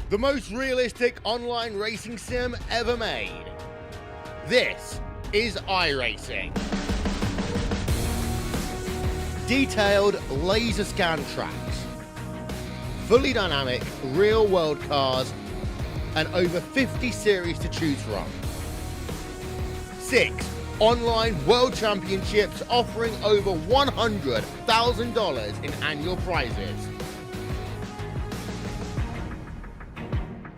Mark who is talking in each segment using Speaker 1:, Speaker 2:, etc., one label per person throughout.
Speaker 1: the most realistic online racing sim ever made. This is iRacing. Detailed laser scan tracks, fully dynamic real world cars, and over 50 series to choose from. 6 online world championships offering over $100,000 in annual prizes.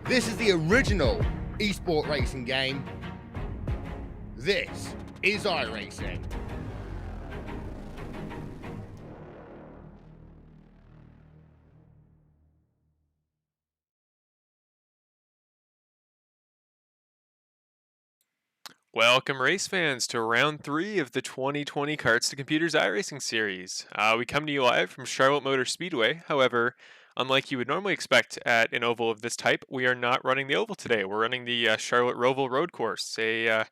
Speaker 1: This is the original esport racing game. This is iRacing.
Speaker 2: Welcome, race fans, to round 3 of the 2020 Karts to Computers iRacing series. We come to you live from Charlotte Motor Speedway. However, unlike you would normally expect at an oval of this type, we are not running the oval today. We're running the Charlotte Roval Road Course, a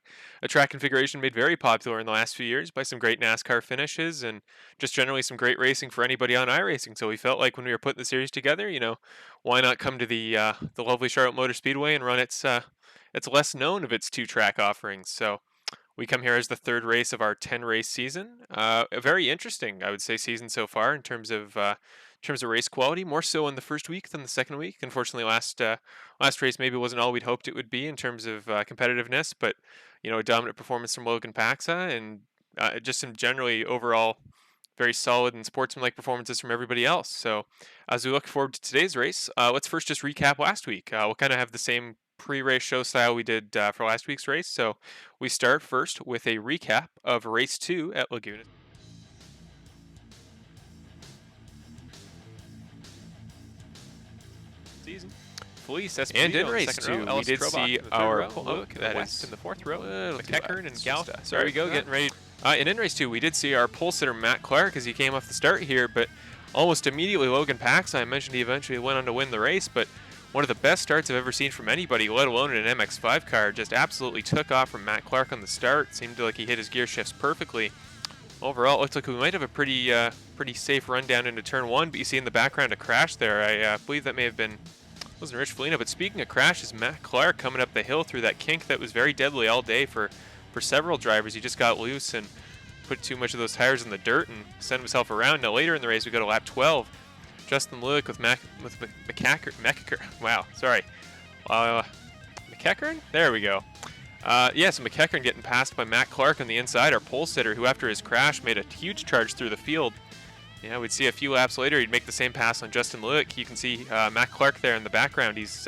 Speaker 2: track configuration made very popular in the last few years by some great NASCAR finishes and just generally some great racing for anybody on iRacing. So we felt like when we were putting the series together, why not come to the lovely Charlotte Motor Speedway and run it's less known of its 2-track offerings. So we come here as the third race of our 10-race season. A very interesting, I would say, season so far in terms of race quality. More so in the first week than the second week. Unfortunately, last race maybe wasn't all we'd hoped it would be in terms of competitiveness, but a dominant performance from Logan Paxa and just some generally overall very solid and sportsmanlike performances from everybody else. So as we look forward to today's race, let's first just recap last week. We'll kind of have the same pre-race show style we did for last week's race. So we start first with a recap of race 2 at Laguna season. Felice Esposito
Speaker 3: And in race
Speaker 2: second
Speaker 3: 2,
Speaker 2: row,
Speaker 3: we did see our
Speaker 2: Luke
Speaker 3: that
Speaker 2: West
Speaker 3: is
Speaker 2: in the fourth row,
Speaker 3: McEachern and Gal.
Speaker 2: There we go, getting ready. And in race 2, we did see our pole sitter Matt Clark as he came off the start here, but almost immediately Logan Paxa, I mentioned he eventually went on to win the race, but one of the best starts I've ever seen from anybody, let alone in an MX-5 car. Just absolutely took off from Matt Clark on the start. Seemed like he hit his gear shifts perfectly. Overall, it looks like we might have a pretty safe run down into turn 1, but you see in the background a crash there. I believe that may have been, wasn't Rich Felino, but speaking of crashes, Matt Clark coming up the hill through that kink that was very deadly all day for several drivers. He just got loose and put too much of those tires in the dirt and sent himself around. Now later in the race, we go to lap 12. Justin Lewick with McEachern. Wow, sorry. McEachern? There we go. So McEachern getting passed by Matt Clark on the inside, our pole sitter, who after his crash made a huge charge through the field. Yeah, we'd see a few laps later, he'd make the same pass on Justin Lewick. You can see Matt Clark there in the background. He's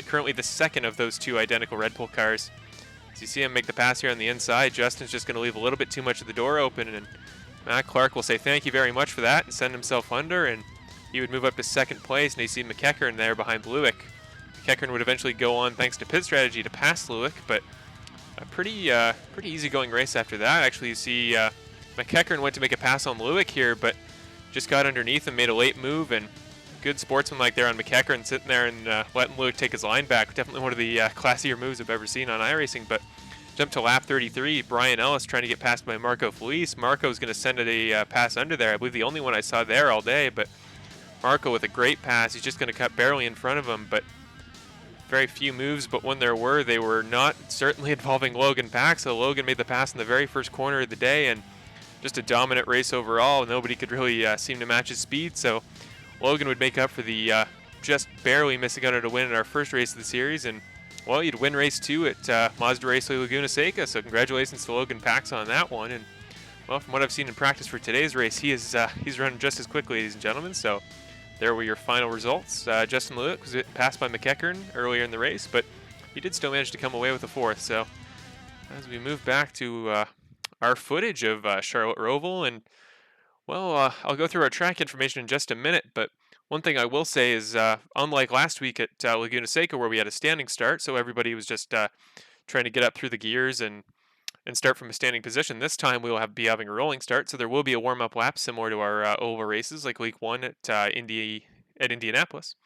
Speaker 2: currently the second of those two identical Red Bull cars. As you see him make the pass here on the inside, Justin's just going to leave a little bit too much of the door open, and Matt Clark will say thank you very much for that and send himself under, and he would move up to second place, and you see McEachern there behind Lewick. McEachern would eventually go on, thanks to pit strategy, to pass Lewick, but a pretty easygoing race after that. Actually, you see McEachern went to make a pass on Lewick here, but just got underneath and made a late move, and good sportsmanlike there on McEachern, sitting there and letting Lewick take his line back. Definitely one of the classier moves I've ever seen on iRacing, but jump to lap 33, Brian Ellis trying to get passed by Marco Felice. Marco's going to send it a pass under there. I believe the only one I saw there all day, but Marco with a great pass. He's just going to cut barely in front of him, but very few moves, but when there were, they were not certainly involving Logan Paxa. Logan made the pass in the very first corner of the day, and just a dominant race overall. Nobody could really seem to match his speed, so Logan would make up for the just barely missing out on a win in our first race of the series, and well, he'd win race 2 at Mazda Raceway Laguna Seca, so congratulations to Logan Paxa on that one. And well, from what I've seen in practice for today's race, he's running just as quick, ladies and gentlemen, so there were your final results. Justin Lewick was passed by McEachern earlier in the race, but he did still manage to come away with a fourth. So as we move back to our footage of Charlotte Roval, and well, I'll go through our track information in just a minute, but one thing I will say is unlike last week at Laguna Seca, where we had a standing start, so everybody was just trying to get up through the gears and start from a standing position. This time we will be having a rolling start, so there will be a warm-up lap similar to our oval races like week 1 at Indianapolis.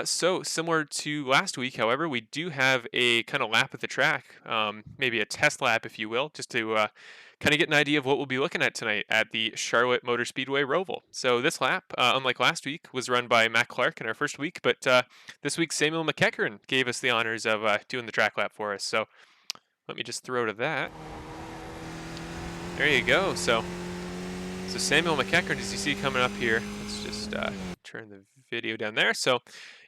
Speaker 2: So similar to last week, however, we do have a kind of lap at the track, maybe a test lap, if you will, just to kind of get an idea of what we'll be looking at tonight at the Charlotte Motor Speedway Roval. So this lap, unlike last week, was run by Matt Clark in our first week, but this week Samuel McEachern gave us the honors of doing the track lap for us. So let me just throw to that. There you go. So Samuel McEachern, as you see coming up here, let's just turn the video down there. So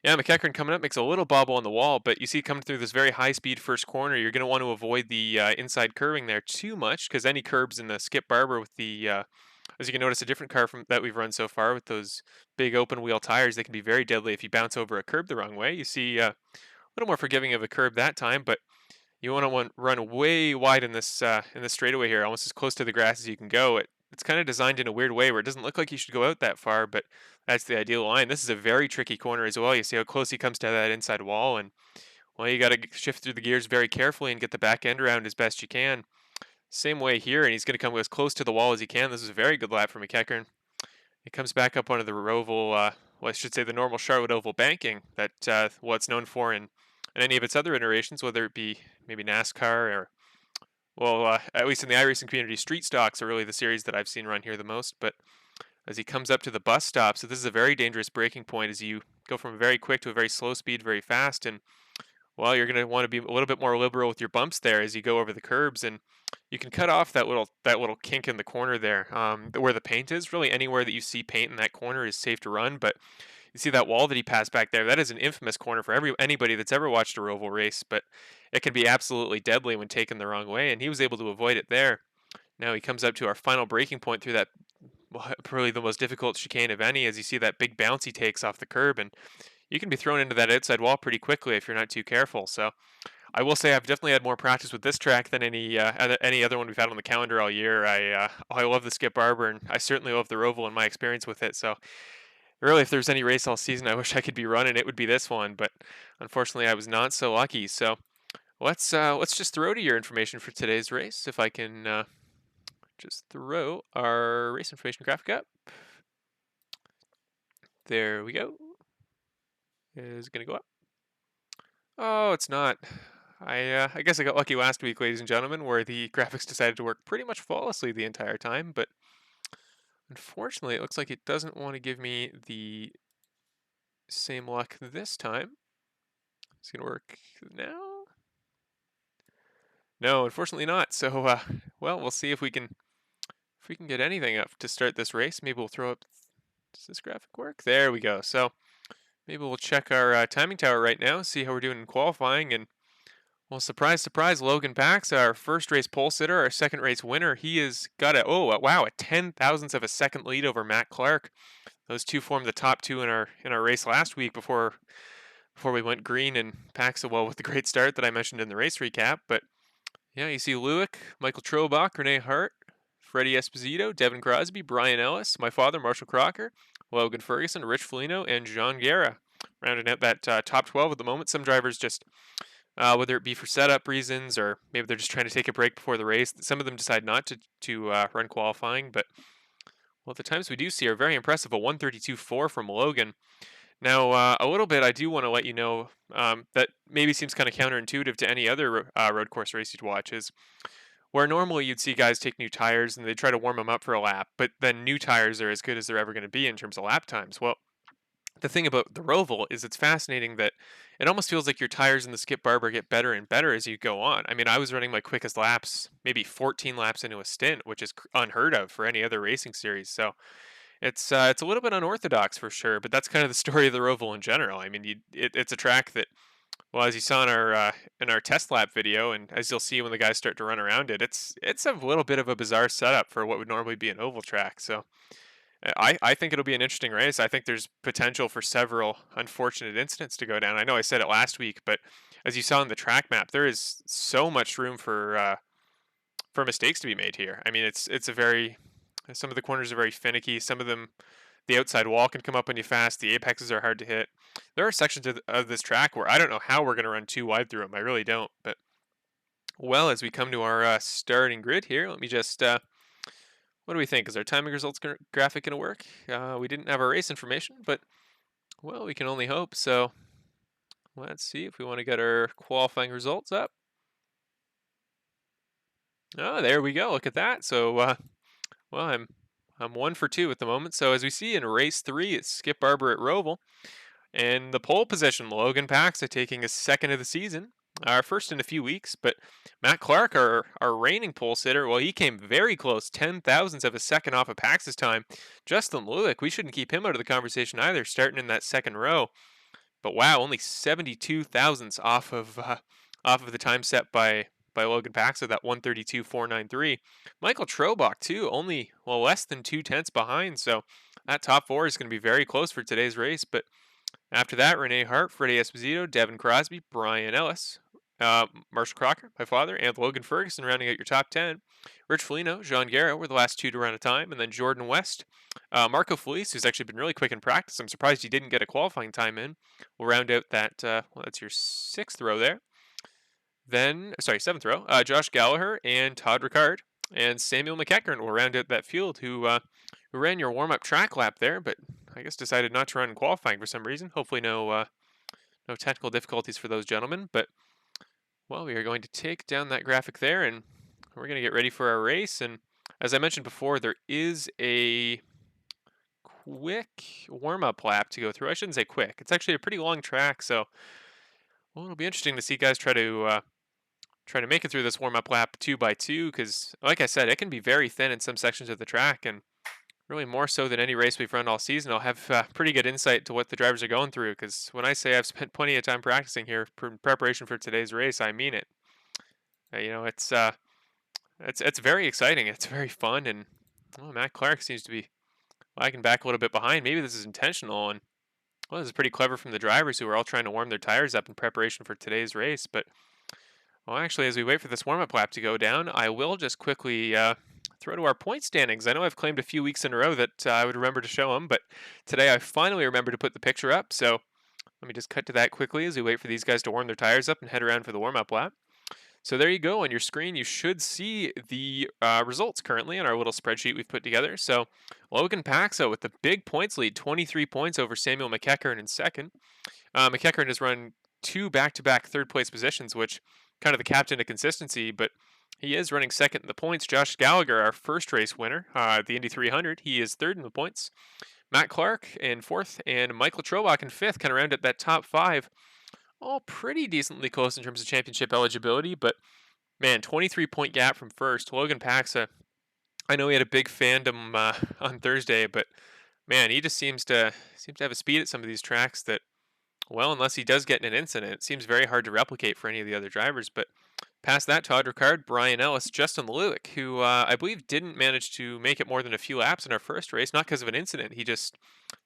Speaker 2: yeah, McEachern coming up makes a little bobble on the wall, but you see coming through this very high-speed first corner, you're going to want to avoid the inside curving there too much, because any curbs in the Skip Barber with the, as you can notice, a different car from that we've run so far with those big open wheel tires, they can be very deadly if you bounce over a curb the wrong way. You see a little more forgiving of a curb that time, but you want to run way wide in this straightaway here, almost as close to the grass as you can go. It's kind of designed in a weird way where it doesn't look like you should go out that far, but that's the ideal line. This is a very tricky corner as well. You see how close he comes to that inside wall, and well, you got to shift through the gears very carefully and get the back end around as best you can. Same way here, and he's going to come as close to the wall as he can. This is a very good lap for McEachern. He comes back up onto the Roval, well, I should say the normal Charlotte Oval banking that what's known for in any of its other iterations, whether it be maybe NASCAR or, well, at least in the iRacing community, street stocks are really the series that I've seen run here the most. But as he comes up to the bus stop, so this is a very dangerous braking point as you go from a very quick to a very slow speed very fast, and well, you're going to want to be a little bit more liberal with your bumps there as you go over the curbs, and you can cut off that little kink in the corner there, where the paint is. Really, anywhere that you see paint in that corner is safe to run, but you see that wall that he passed back there. That is an infamous corner for anybody that's ever watched a Roval race, but it can be absolutely deadly when taken the wrong way, and he was able to avoid it there. Now he comes up to our final braking point through that, well, probably the most difficult chicane of any, as you see that big bounce he takes off the curb, and you can be thrown into that outside wall pretty quickly if you're not too careful. So I will say I've definitely had more practice with this track than any other one we've had on the calendar all year. I love the Skip Barber, and I certainly love the Roval in my experience with it. So really, if there's any race all season I wish I could be running, it would be this one. But unfortunately, I was not so lucky. So let's just throw to your information for today's race. If I can just throw our race information graphic up. There we go. Is it going to go up? Oh, it's not. I guess I got lucky last week, ladies and gentlemen, where the graphics decided to work pretty much flawlessly the entire time, but unfortunately, it looks like it doesn't want to give me the same luck this time. It's going to work now? No, unfortunately not. So, well, we'll see if we can get anything up to start this race. Maybe we'll throw up. Does this graphic work? There we go. So maybe we'll check our timing tower right now, see how we're doing in qualifying, and well, surprise, surprise, Logan Pax, our first race pole sitter, our second race winner, he has got a 10 thousandths of a second lead over Matt Clark. Those two formed the top two in our race last week before we went green, and Pax, well, with the great start that I mentioned in the race recap. But yeah, you see Lewick, Michael Trobach, Renee Hart, Freddie Esposito, Devin Crosby, Brian Ellis, my father, Marshall Crocker, Logan Ferguson, Rich Foligno, and John Guerra. Rounding out that top 12 at the moment. Some drivers just, whether it be for setup reasons or maybe they're just trying to take a break before the race, some of them decide not to run qualifying. But, well, the times we do see are very impressive. A 132.4 from Logan. Now, a little bit, I do want to let you know that maybe seems kind of counterintuitive to any other road course race you'd watch, is where normally you'd see guys take new tires and they try to warm them up for a lap, but then new tires are as good as they're ever going to be in terms of lap times. Well, the thing about the Roval is it's fascinating that it almost feels like your tires in the Skip Barber get better and better as you go on. I mean, I was running my quickest laps maybe 14 laps into a stint, which is unheard of for any other racing series. So it's a little bit unorthodox for sure, but that's kind of the story of the Roval in general. I mean, it's a track that, well, as you saw in our test lap video, and as you'll see when the guys start to run around it, it's a little bit of a bizarre setup for what would normally be an oval track. So I think it'll be an interesting race. I think there's potential for several unfortunate incidents to go down. I know I said it last week, but as you saw in the track map, there is so much room for mistakes to be made here. I mean, some of the corners are very finicky. Some of them, the outside wall can come up on you fast. The apexes are hard to hit. There are sections of this track where I don't know how we're going to run too wide through them. I really don't. But, well, as we come to our starting grid here, let me just... what do we think? Is our timing results graphic going to work? We didn't have our race information, but, well, we can only hope. So let's see if we want to get our qualifying results up. Oh, there we go. Look at that. So, well, I'm 1 for 2 at the moment. So as we see in race 3, it's Skip Barber at Roval. And the pole position, Logan Paxa taking his second of the season, our first in a few weeks. But Matt Clark, our reigning pole sitter, well, he came very close, 10 thousandths of a second off of Pax's time. Justin Lewick, we shouldn't keep him out of the conversation either, starting in that second row. But wow, only 72 thousandths off of the time set by Logan Paxa, that 132.493. Michael Trobach too, only less than 2 tenths behind. So that top four is going to be very close for today's race. But after that, Renee Hart, Freddie Esposito, Devin Crosby, Brian Ellis, Marshall Crocker, my father, and Logan Ferguson rounding out your top 10. Rich Foligno, Jean Guerra were the last two to run a time, and then Jordan West, Marco Felice, who's actually been really quick in practice. I'm surprised he didn't get a qualifying time in. We'll round out that, well, that's your sixth row there. Then, sorry, seventh row, Josh Gallagher and Todd Ricard and Samuel McEachern will round out that field, who ran your warm-up track lap there, but I guess decided not to run in qualifying for some reason. Hopefully no technical difficulties for those gentlemen. But, well, we are going to take down that graphic there, and we're going to get ready for our race. And as I mentioned before, there is a quick warm-up lap to go through. I shouldn't say quick. It's actually a pretty long track, so, well, it'll be interesting to see guys try to make it through this warm-up lap 2x2, because, like I said, it can be very thin in some sections of the track, and really more so than any race we've run all season. I'll have pretty good insight to what the drivers are going through, because when I say I've spent plenty of time practicing here in preparation for today's race, I mean it. It's very exciting. It's very fun, and well, Matt Clark seems to be lagging back a little bit behind. Maybe this is intentional, and well, this is pretty clever from the drivers who are all trying to warm their tires up in preparation for today's race. But well, actually, as we wait for this warm-up lap to go down, I will just quickly throw to our point standings. I know I've claimed a few weeks in a row that I would remember to show them, but today I finally remembered to put the picture up. So let me just cut to that quickly as we wait for these guys to warm their tires up and head around for the warm-up lap. So there you go. On your screen, you should see the results currently on our little spreadsheet we've put together. So Logan Paxa with the big points lead, 23 points over Samuel McEachern in second. McEachern has run 2 back-to-back third-place positions, which kind of the captain of consistency, but he is running second in the points. Josh Gallagher, our first race winner, the Indy 300, he is third in the points. Matt Clark in fourth, and Michael Trobach in fifth, kind of round at that top 5. All pretty decently close in terms of championship eligibility, but man, 23-point gap from first. Logan Paxa, I know he had a big fandom on Thursday, but man, he just seems to have a speed at some of these tracks that, well, unless he does get in an incident, it seems very hard to replicate for any of the other drivers. But past that, Todd Ricard, Brian Ellis, Justin Lewick, who I believe didn't manage to make it more than a few laps in our first race, not because of an incident. I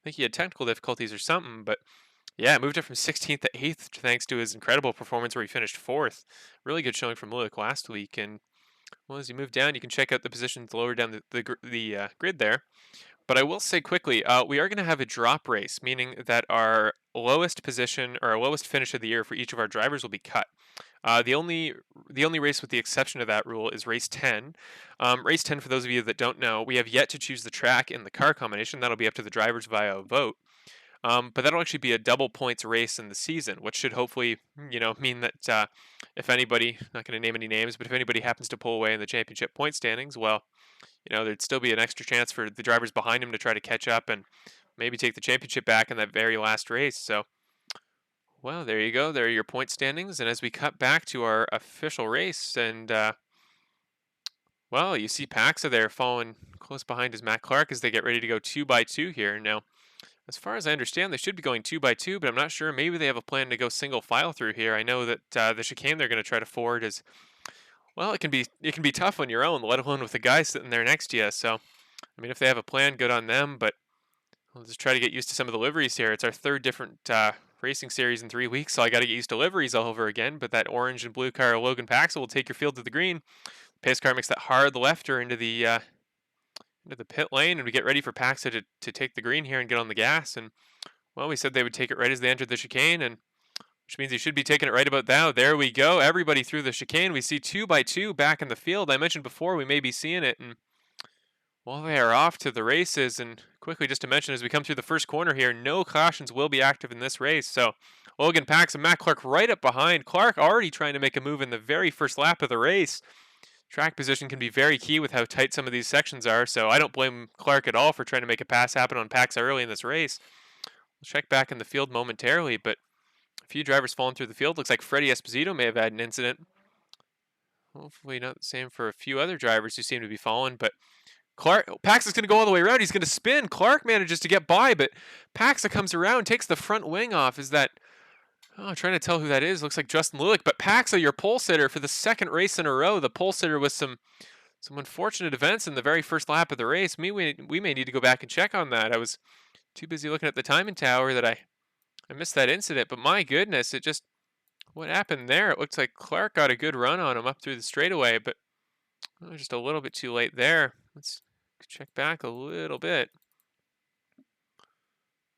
Speaker 2: think he had technical difficulties or something. But yeah, moved up from 16th to 8th thanks to his incredible performance where he finished 4th. Really good showing from Lewick last week. And well, as you move down, you can check out the positions lower down the grid there. But I will say quickly, we are going to have a drop race, meaning that our lowest position or our lowest finish of the year for each of our drivers will be cut. The only race with the exception of that rule is race 10. Race 10, for those of you that don't know, we have yet to choose the track in the car combination. That'll be up to the drivers via a vote. But that'll actually be a double points race in the season, which should hopefully, mean that if anybody, not going to name any names, but if anybody happens to pull away in the championship point standings, well, there'd still be an extra chance for the drivers behind him to try to catch up and maybe take the championship back in that very last race. So, well, there you go. There are your point standings. And as we cut back to our official race, and, well, you see Paxa there following close behind as Matt Clark as they get ready to go 2x2 here. Now, as far as I understand, they should be going 2x2, but I'm not sure. Maybe they have a plan to go single file through here. I know that the chicane they're going to try to ford is, well, it can be tough on your own, let alone with the guy sitting there next to you. So, I mean, if they have a plan, good on them. But we'll just try to get used to some of the liveries here. It's our third different racing series in 3 weeks, so I got to get used to liveries all over again. But that orange and blue car, Logan Paxa, will take your field to the green. Pace car makes that hard lefter into the pit lane, and we get ready for Paxa to take the green here and get on the gas. And well, we said they would take it right as they entered the chicane, and which means he should be taking it right about now. There we go. Everybody through the chicane. We see 2x2 back in the field. I mentioned before we may be seeing it, and well, they are off to the races. And quickly, just to mention, as we come through the first corner here, no cautions will be active in this race. So Logan Pax and Matt Clark right up behind. Clark already trying to make a move in the very first lap of the race. track position can be very key with how tight some of these sections are, so I don't blame Clark at all for trying to make a pass happen on Paxa early in this race. We'll check back in the field momentarily, but a few drivers falling through the field. Looks like Freddie Esposito may have had an incident. Hopefully not the same for a few other drivers who seem to be falling, but Paxa is going to go all the way around. He's going to spin. Clark manages to get by, but Paxa comes around, takes the front wing off. Is that... Oh, trying to tell who that is. Looks like Justin Lulick, but Paxa, your pole sitter for the second race in a row. The pole sitter with some unfortunate events in the very first lap of the race. We may need to go back and check on that. I was too busy looking at the timing tower that I missed that incident, but my goodness, what happened there? It looks like Clark got a good run on him up through the straightaway, but just a little bit too late there. Let's check back a little bit.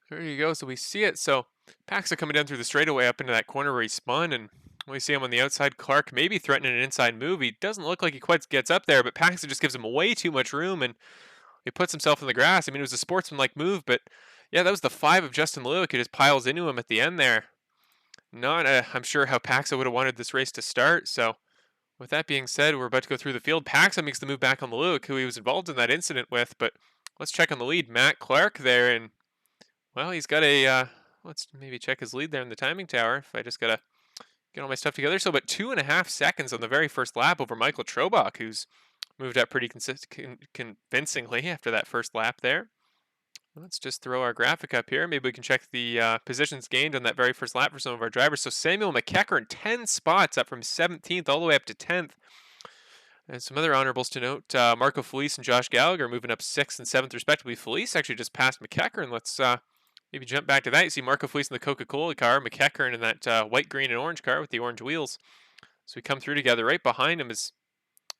Speaker 2: There you go. So we see it. So Paxa coming down through the straightaway up into that corner where he spun, and we see him on the outside. Clark maybe threatening an inside move. He doesn't look like he quite gets up there, but Paxa just gives him way too much room, and he puts himself in the grass. I mean, it was a sportsmanlike move, but yeah, that was the 5 of Justin Lulick who just piles into him at the end there. Not, I'm sure, how Paxa would have wanted this race to start. So with that being said, we're about to go through the field. Paxa makes the move back on the Lulick, who he was involved in that incident with, but let's check on the lead. Matt Clark there, and well, he's got a, let's maybe check his lead there in the timing tower, if I just got to get all my stuff together. So about 2.5 seconds on the very first lap over Michael Trobach, who's moved up pretty convincingly after that first lap there. Let's just throw our graphic up here. Maybe we can check the positions gained on that very first lap for some of our drivers. So Samuel McEachern, 10 spots up from 17th all the way up to 10th. And some other honorables to note, Marco Felice and Josh Gallagher moving up 6th and 7th respectively. Felice actually just passed McEachern. Let's maybe jump back to that. You see Marco Felice in the Coca-Cola car, McEachern in that white, green, and orange car with the orange wheels. So we come through together. Right behind him is...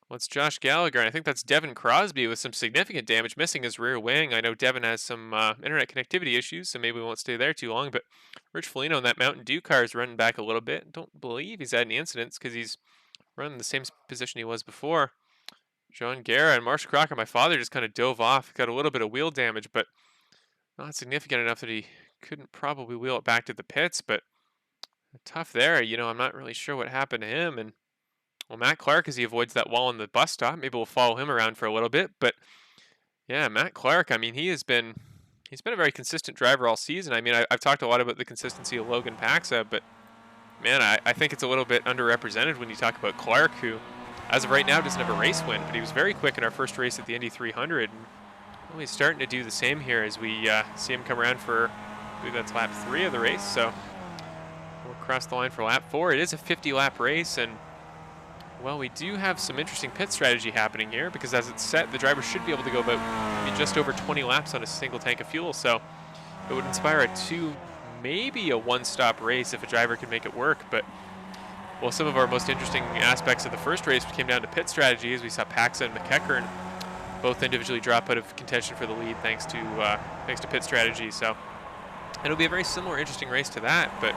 Speaker 2: Well, it's Josh Gallagher, and I think that's Devin Crosby with some significant damage, missing his rear wing. I know Devin has some internet connectivity issues, so maybe we won't stay there too long, but Rich Foligno in that Mountain Dew car is running back a little bit. Don't believe he's had any incidents because he's running the same position he was before. John Guerra and Marshall Crocker, my father, just kind of dove off. Got a little bit of wheel damage, but not significant enough that he couldn't probably wheel it back to the pits, but tough there. You know, I'm not really sure what happened to him, and well, Matt Clark, as he avoids that wall on the bus stop, maybe we'll follow him around for a little bit. But yeah, Matt Clark, I mean, he's been a very consistent driver all season. I mean, I've talked a lot about the consistency of Logan Paxa, but man, I think it's a little bit underrepresented when you talk about Clark, who, as of right now, doesn't have a race win, but he was very quick in our first race at the Indy 300. And well, he's starting to do the same here as we see him come around for, I believe that's lap 3 of the race. So we'll cross the line for lap 4. It is a 50-lap race, and well, we do have some interesting pit strategy happening here because as it's set, the driver should be able to go about just over 20 laps on a single tank of fuel. So it would inspire a 2, maybe a 1-stop race if a driver could make it work. But well, some of our most interesting aspects of the first race came down to pit strategy as we saw Paxa and McEachern both individually drop out of contention for the lead thanks to pit strategy. So it'll be a very similar, interesting race to that. But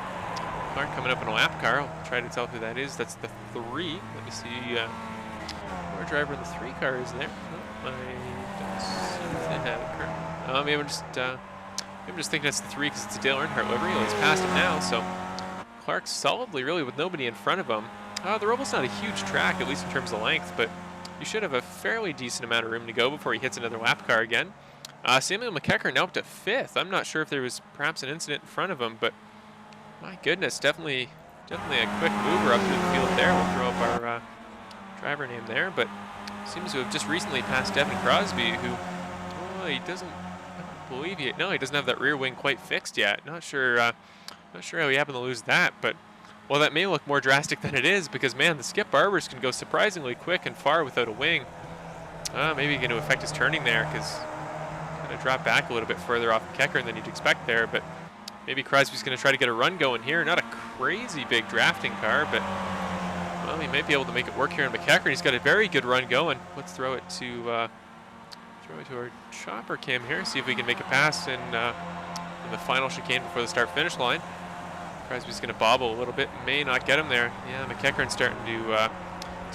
Speaker 2: Clark coming up in a lap car. I'll try to tell who that is. That's the 3. Let me see. Our driver in the 3 car is there. Oh, I don't see if they have it currently. Maybe I'm just thinking it's the 3 because it's a Dale Earnhardt livery. Well, he's passed him now, so Clark solidly, really, with nobody in front of him. The Roval's not a huge track, at least in terms of length, but you should have a fairly decent amount of room to go before he hits another lap car again. Samuel McEachern now up to 5th. I'm not sure if there was perhaps an incident in front of him, but my goodness, definitely a quick mover up through the field there. We'll throw up our driver name there, but seems to have just recently passed Devin Crosby, who, well, he doesn't, I don't believe he doesn't have that rear wing quite fixed yet. Not sure how he happened to lose that, but well, that may look more drastic than it is because, man, the Skip Barbers can go surprisingly quick and far without a wing. Maybe going to affect his turning there because kind of drop back a little bit further off McEachern than you'd expect there, but maybe Crosby's going to try to get a run going here. Not a crazy big drafting car, but well, he might be able to make it work here on McEachern. He's got a very good run going. Let's throw it to our chopper cam here. See if we can make a pass in the final chicane before the start-finish line. Crosby's going to bobble a little bit. May not get him there. Yeah, McEachern's starting to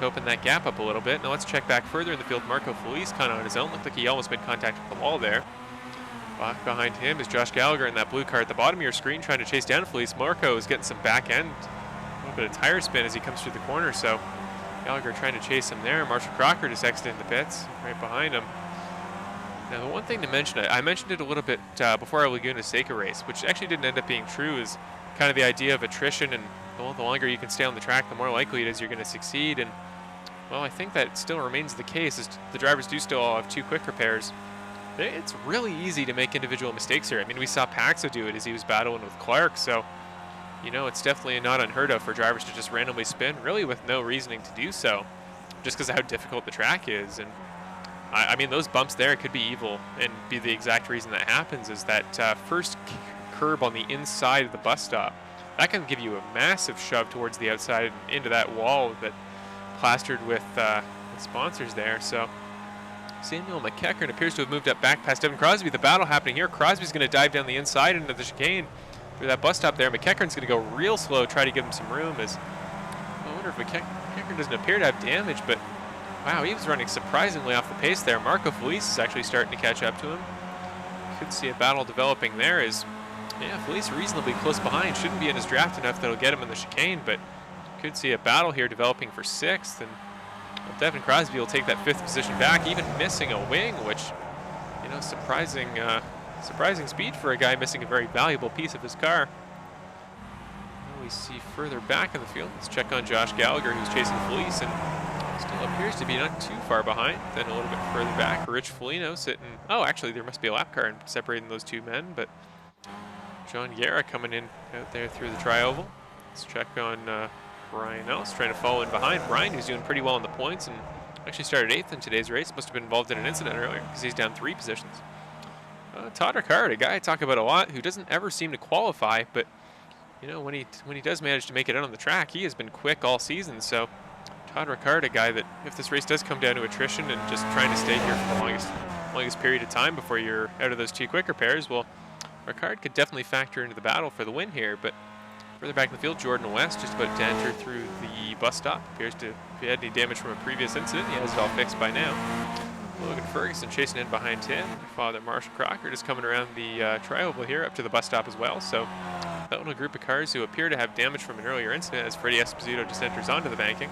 Speaker 2: open that gap up a little bit. Now let's check back further in the field. Marco Felice kind of on his own. Looked like he almost made contact with the wall there. Back behind him is Josh Gallagher in that blue car at the bottom of your screen trying to chase down Felice. Marco is getting some back end, a little bit of tire spin as he comes through the corner. So Gallagher trying to chase him there. Marshall Crocker just exited the pits right behind him. Now, the one thing to mention, I mentioned it a little bit before our Laguna Seca race, which actually didn't end up being true, is kind of the idea of attrition, and well, the longer you can stay on the track, the more likely it is you're going to succeed. And well, I think that still remains the case, as the drivers do still all have 2 quick repairs. It's really easy to make individual mistakes here. I mean, we saw Paxa do it as he was battling with Clark, so you know, it's definitely not unheard of for drivers to just randomly spin, really with no reasoning to do so, just because of how difficult the track is. And I mean, those bumps there could be evil and be the exact reason that happens, is that first curb on the inside of the bus stop. That can give you a massive shove towards the outside and into that wall that plastered with sponsors there. So Samuel McEachern appears to have moved up back past Evan Crosby. The battle happening here. Crosby's going to dive down the inside into the chicane through that bus stop there. McEachern's going to go real slow, try to give him some room. As I wonder if McEachern doesn't appear to have damage, but wow, he was running surprisingly off the pace there. Marco Felice is actually starting to catch up to him. Could see a battle developing there. As yeah, Felice reasonably close behind. Shouldn't be in his draft enough that'll get him in the chicane, but could see a battle here developing for 6th. And well, Devin Crosby will take that 5th position back, even missing a wing, which, you know, surprising speed for a guy missing a very valuable piece of his car. Now we see further back in the field. Let's check on Josh Gallagher, who's chasing Felice, and still appears to be not too far behind. Then a little bit further back, Rich Foligno sitting. Oh, actually, there must be a lap car separating those 2 men, but John Guerra coming in out there through the tri-oval. Let's check on Brian Ellis, trying to follow in behind. Brian, who's doing pretty well in the points and actually started 8th in today's race. Must have been involved in an incident earlier because he's down 3 positions. Todd Ricard, a guy I talk about a lot, who doesn't ever seem to qualify, but you know, when he does manage to make it out on the track, he has been quick all season. So Todd Ricard, a guy that if this race does come down to attrition and just trying to stay here for the longest period of time before you're out of those 2 quick repairs, well, Ricard could definitely factor into the battle for the win here. But further back in the field, Jordan West just about to enter through the bus stop. Appears to, if he had any damage from a previous incident, he has it all fixed by now. Logan Ferguson chasing in behind him. Their father, Marshall Crocker, just coming around the tri-oval here up to the bus stop as well. So that little group of cars who appear to have damage from an earlier incident as Freddie Esposito just enters onto the banking.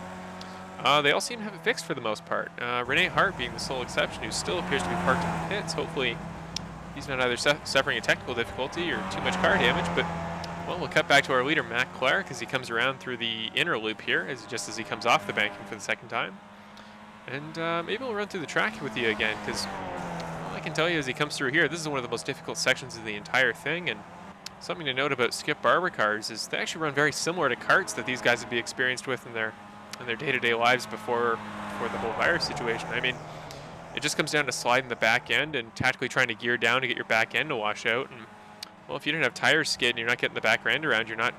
Speaker 2: They all seem to have it fixed for the most part. Renee Hart being the sole exception, who still appears to be parked in the pits. Hopefully he's not either suffering a technical difficulty or too much car damage, but well, we'll cut back to our leader, Matt Clark, as he comes around through the inner loop here, just as he comes off the banking for the 2nd time. And maybe we'll run through the track with you again, because all I can tell you as he comes through here, this is one of the most difficult sections of the entire thing. And something to note about Skip Barber cars is they actually run very similar to karts that these guys would be experienced with in their day-to-day lives before the whole virus situation. I mean, it just comes down to sliding the back end and tactically trying to gear down to get your back end to wash out. And well, if you didn't have tires skid and you're not getting the back end around, you're not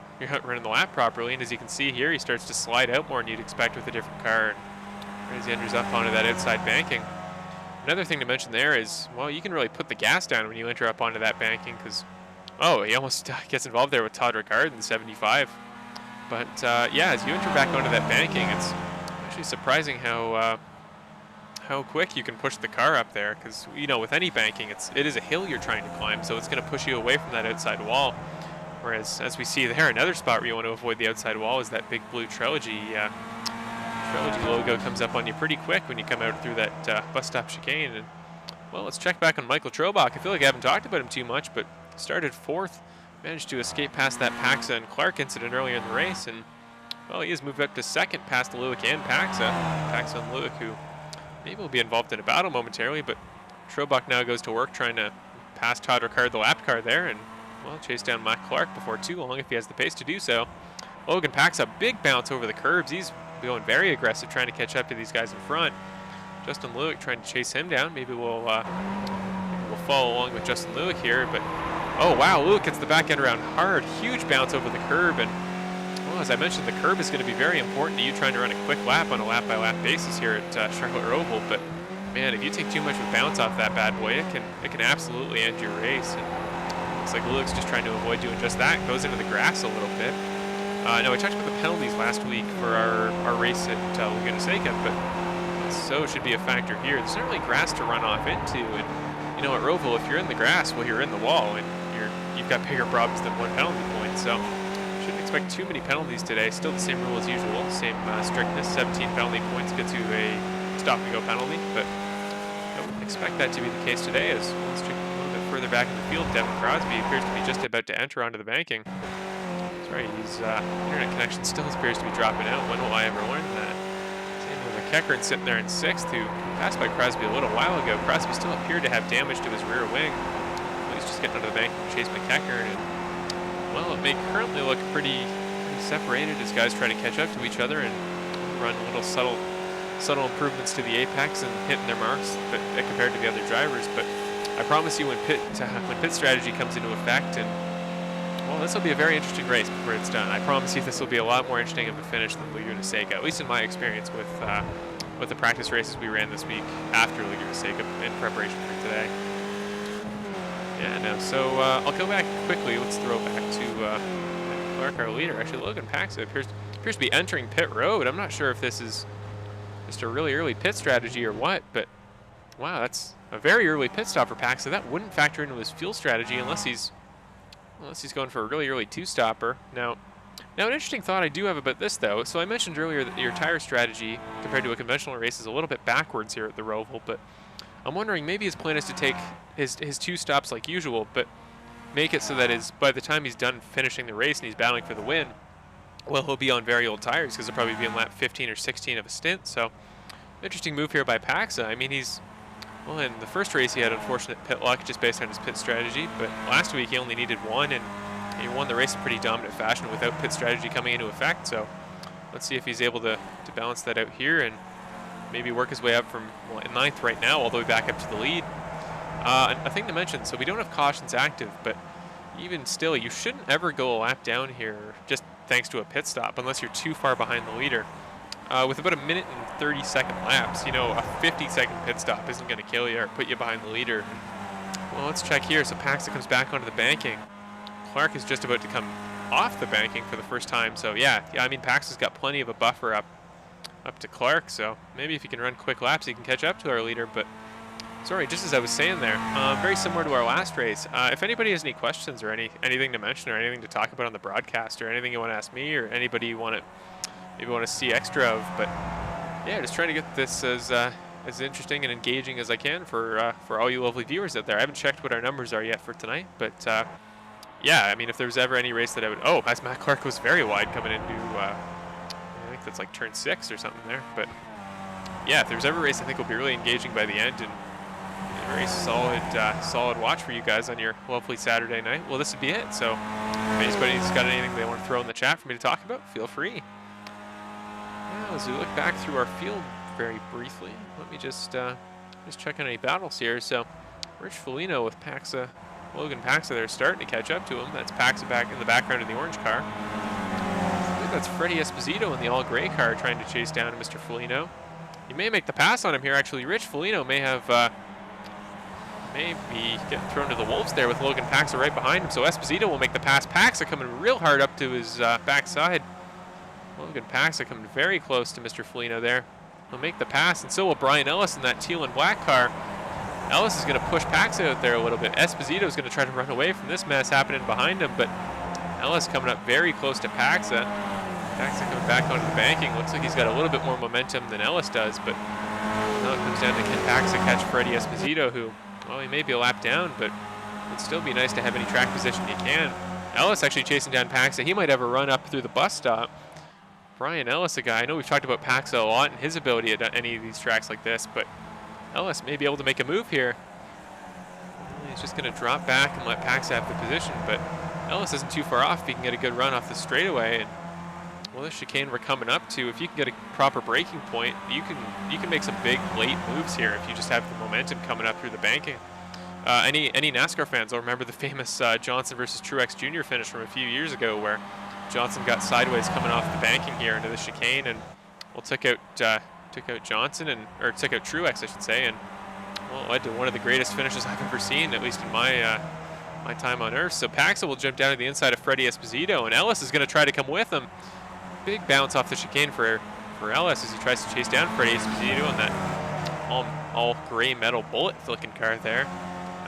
Speaker 2: running the lap properly. And as you can see here, he starts to slide out more than you'd expect with a different car. And as he enters up onto that outside banking. Another thing to mention there is, well, you can really put the gas down when you enter up onto that banking, because, oh, he almost gets involved there with Todd Ricard in the 75. But yeah, as you enter back onto that banking, it's actually surprising how quick you can push the car up there, because you know, with any banking, it is a hill you're trying to climb, so it's going to push you away from that outside wall. Whereas, as we see there, another spot where you want to avoid the outside wall is that big blue Trilogy logo comes up on you pretty quick when you come out through that bus stop chicane. And well, let's check back on Michael Trobach. I feel like I haven't talked about him too much, but started 4th, managed to escape past that Paxa and Clark incident earlier in the race, and well, he has moved up to 2nd past Lewick and Paxa. Paxa and Lewick, who maybe will be involved in a battle momentarily, but Trobach now goes to work trying to pass Todd Ricard, the lap car there, and well, chase down Matt Clark before too long if he has the pace to do so. Logan Paxa, big bounce over the curbs. He's going very aggressive, trying to catch up to these guys in front. Justin Lewick trying to chase him down. Maybe we'll follow along with Justin Lewick here, but oh wow, Lewick gets the back end around hard. Huge bounce over the curb, and well, as I mentioned, the curb is going to be very important to you trying to run a quick lap on a lap-by-lap basis here at Charlotte Roval. But man, if you take too much of a bounce off that bad boy, it can absolutely end your race. And looks like Lewick's just trying to avoid doing just that. Goes into the grass a little bit. No, we talked about the penalties last week for our race at Laguna Seca, but so should be a factor here. There's not really grass to run off into, and you know, at Roval, if you're in the grass, well, you're in the wall, and you've got bigger problems than 1 penalty point. So shouldn't expect too many penalties today. Still the same rule as usual, same strictness. 17 penalty points gets you a stop-and-go penalty, but I wouldn't expect that to be the case today. As let's check a little bit further back in the field, Devin Crosby appears to be just about to enter onto the banking. Sorry, his internet connection still appears to be dropping out. When will I ever learn that? Same with McEachern sitting there in 6th, who passed by Crosby a little while ago. Crosby still appeared to have damage to his rear wing. He's just getting onto the bank and chase McEachern, and well, it may currently look pretty separated as guys try to catch up to each other and run little subtle improvements to the apex and hitting their marks, but compared to the other drivers. But I promise you, when pit strategy comes into effect, and well, this will be a very interesting race before it's done. I promise you, this will be a lot more interesting of a finish than Laguna Seca, at least in my experience with the practice races we ran this week after Laguna Seca in preparation for today. Yeah, no. So I'll go back quickly. Let's throw back to Clark, our leader. Actually, Logan Paxa appears to be entering pit road. I'm not sure if this is just a really early pit strategy or what, but wow, that's a very early pit stop for Paxa. That wouldn't factor into his fuel strategy unless he's going for a really early two-stopper. Now, an interesting thought I do have about this, though. So I mentioned earlier that your tire strategy compared to a conventional race is a little bit backwards here at the Roval, but I'm wondering maybe his plan is to take his two stops like usual, but make it so that by the time he's done finishing the race and he's battling for the win, well, he'll be on very old tires because he'll probably be in lap 15 or 16 of a stint. So interesting move here by Paxa. I mean, well, in the first race he had unfortunate pit luck just based on his pit strategy, but last week he only needed one, and he won the race in pretty dominant fashion without pit strategy coming into effect. So let's see if he's able to balance that out here and maybe work his way up from 9th right now all the way back up to the lead. A thing to mention, so we don't have cautions active, but even still, you shouldn't ever go a lap down here just thanks to a pit stop unless you're too far behind the leader. With about 1 minute and 30-second laps, you know, a 50-second pit stop isn't going to kill you or put you behind the leader. Well, let's check here. So Paxa comes back onto the banking. Clark is just about to come off the banking for the first time. So yeah, I mean, Paxa's got plenty of a buffer up to Clark, so maybe if he can run quick laps, he can catch up to our leader. But sorry, just as I was saying there, very similar to our last race. If anybody has any questions or anything to mention or anything to talk about on the broadcast or anything you want to ask me or anybody you want to see extra of, but yeah, just trying to get this as interesting and engaging as I can for all you lovely viewers out there. I haven't checked what our numbers are yet for tonight, but yeah, I mean, if there was ever any race that I would, as Matt Clark was very wide coming into, I think that's like turn 6 or something there, but yeah, if there's ever a race I think will be really engaging by the end and a very solid watch for you guys on your lovely Saturday night, well, this would be it. So if anybody's got anything they want to throw in the chat for me to talk about, feel free. Now, as we look back through our field very briefly, let me just check on any battles here. So Rich Foligno with Paxa, Logan Paxa there starting to catch up to him. That's Paxa back in the background in the orange car. I think that's Freddie Esposito in the all-gray car trying to chase down Mr. Foligno. He may make the pass on him here, actually. Rich Foligno may be getting thrown to the wolves there with Logan Paxa right behind him. So Esposito will make the pass. Paxa coming real hard up to his backside. Logan Paxa coming very close to Mr. Foligno there. He'll make the pass, and so will Brian Ellis in that teal and black car. Ellis is going to push Paxa out there a little bit. Esposito is going to try to run away from this mess happening behind him, but Ellis coming up very close to Paxa. Paxa coming back onto the banking. Looks like he's got a little bit more momentum than Ellis does, but now it comes down to can Paxa catch Freddie Esposito, who, well, he may be a lap down, but it'd still be nice to have any track position he can. Ellis actually chasing down Paxa. He might have a run up through the bus stop. Brian Ellis, a guy, I know we've talked about Paxa a lot and his ability at any of these tracks like this, but Ellis may be able to make a move here. He's just going to drop back and let Paxa have the position, but Ellis isn't too far off if he can get a good run off the straightaway. And well, this chicane we're coming up to, if you can get a proper braking point, you can make some big late moves here if you just have the momentum coming up through the banking. Any NASCAR fans will remember the famous Johnson versus Truex Jr. finish from a few years ago where Johnson got sideways coming off the banking here into the chicane, and well, took out Johnson took out Truex, I should say, and well, it led to one of the greatest finishes I've ever seen, at least in my time on Earth. So Paxa will jump down to the inside of Freddie Esposito, and Ellis is going to try to come with him. Big bounce off the chicane for Ellis as he tries to chase down Freddie Esposito in that all gray metal bullet-looking car there.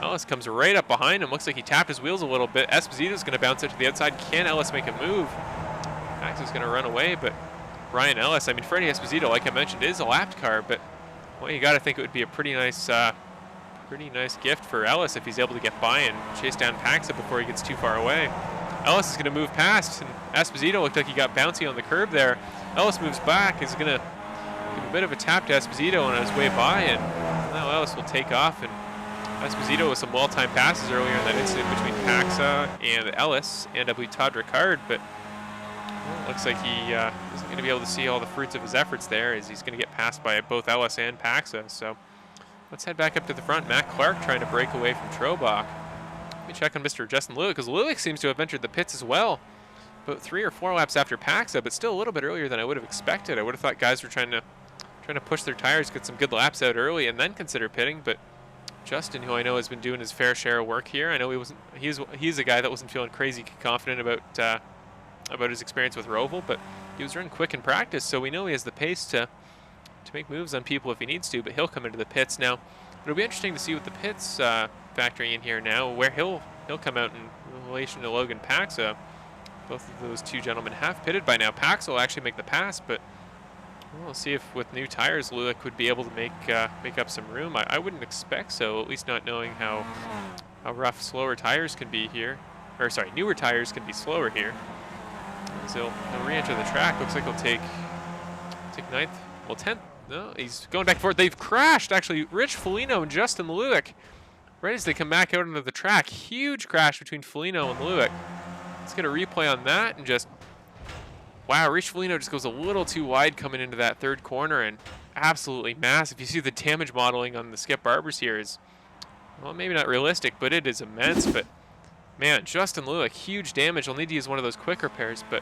Speaker 2: Ellis comes right up behind him. Looks like he tapped his wheels a little bit. Esposito's going to bounce it to the outside. Can Ellis make a move? Max is going to run away, but Ryan Ellis, I mean, Freddie Esposito, like I mentioned, is a lapped car, but well, you got to think it would be a pretty nice gift for Ellis if he's able to get by and chase down Paxa before he gets too far away. Ellis is going to move past, and Esposito looked like he got bouncy on the curb there. Ellis moves back. He's going to give a bit of a tap to Esposito on his way by, and now Ellis will take off. And Esposito with some well-timed passes earlier in that incident between Paxa and Ellis, and I believe Todd Ricard, but well, looks like he isn't going to be able to see all the fruits of his efforts there, as he's going to get passed by both Ellis and Paxa. So let's head back up to the front. Matt Clark trying to break away from Trobach. Let me check on Mr. Justin Lewick, because Lewick seems to have entered the pits as well. About 3 or 4 laps after Paxa, but still a little bit earlier than I would have expected. I would have thought guys were trying to push their tires, get some good laps out early, and then consider pitting. But Justin, who I know has been doing his fair share of work here, I know he's a guy that wasn't feeling crazy confident about his experience with Roval, but he was running quick in practice, so we know he has the pace to make moves on people if he needs to. But he'll come into the pits now. It'll be interesting to see what the pits factoring in here now, where he'll come out in relation to Logan Paxa. Both of those two gentlemen have pitted by now. Paxa will actually make the pass, but we'll see if with new tires Lewick would be able to make up some room. I wouldn't expect so, at least not knowing how rough slower tires can be here. Or sorry, newer tires can be slower here. So he'll re-enter the track. Looks like he'll take 9th, well 10th. No, he's going back and forth. They've crashed, actually. Rich Foligno and Justin Lewick, right as they come back out into the track. Huge crash between Foligno and Lewick. Let's get a replay on that, and just, wow, Rich Foligno just goes a little too wide coming into that third corner, and absolutely massive. You see the damage modeling on the Skip Barbers here is, well, maybe not realistic, but it is immense. But man, Justin Lewick, huge damage. I'll need to use one of those quick repairs, but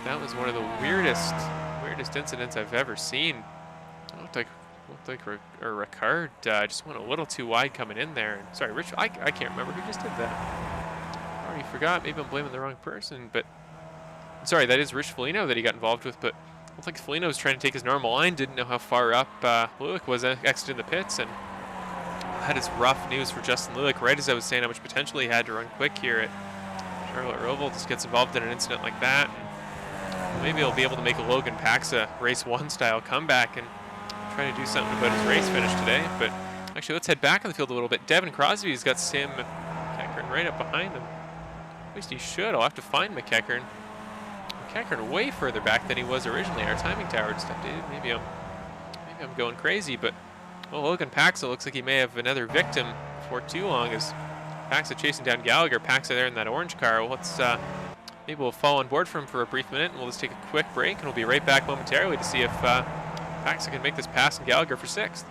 Speaker 2: that was one of the weirdest incidents I've ever seen. It looked like Ricard just went a little too wide coming in there. And sorry, Rich, I can't remember who just did that. I already forgot. Maybe I'm blaming the wrong person, but sorry, that is Rich Foligno that he got involved with. But I don't think Foligno was trying to take his normal line, didn't know how far up Lewick was exiting the pits, and that is rough news for Justin Lewick. Right as I was saying how much potential he had to run quick here at Charlotte Roval, just gets involved in an incident like that. Maybe he'll be able to make a Logan Paxa race 1 style comeback and try to do something about his race finish today. But actually, let's head back on the field a little bit. Devin Crosby's got Sam McEachern right up behind him. At least he should. I'll have to find McEachern. McEachern way further back than he was originally. Our timing tower just updated. Maybe I'm going crazy, but well, Logan Paxa looks like he may have another victim before too long, as Paxa chasing down Gallagher. Paxa there in that orange car. Well, let's maybe we'll fall on board for him for a brief minute, and we'll just take a quick break, and we'll be right back momentarily to see if Paxa can make this pass on Gallagher for 6th.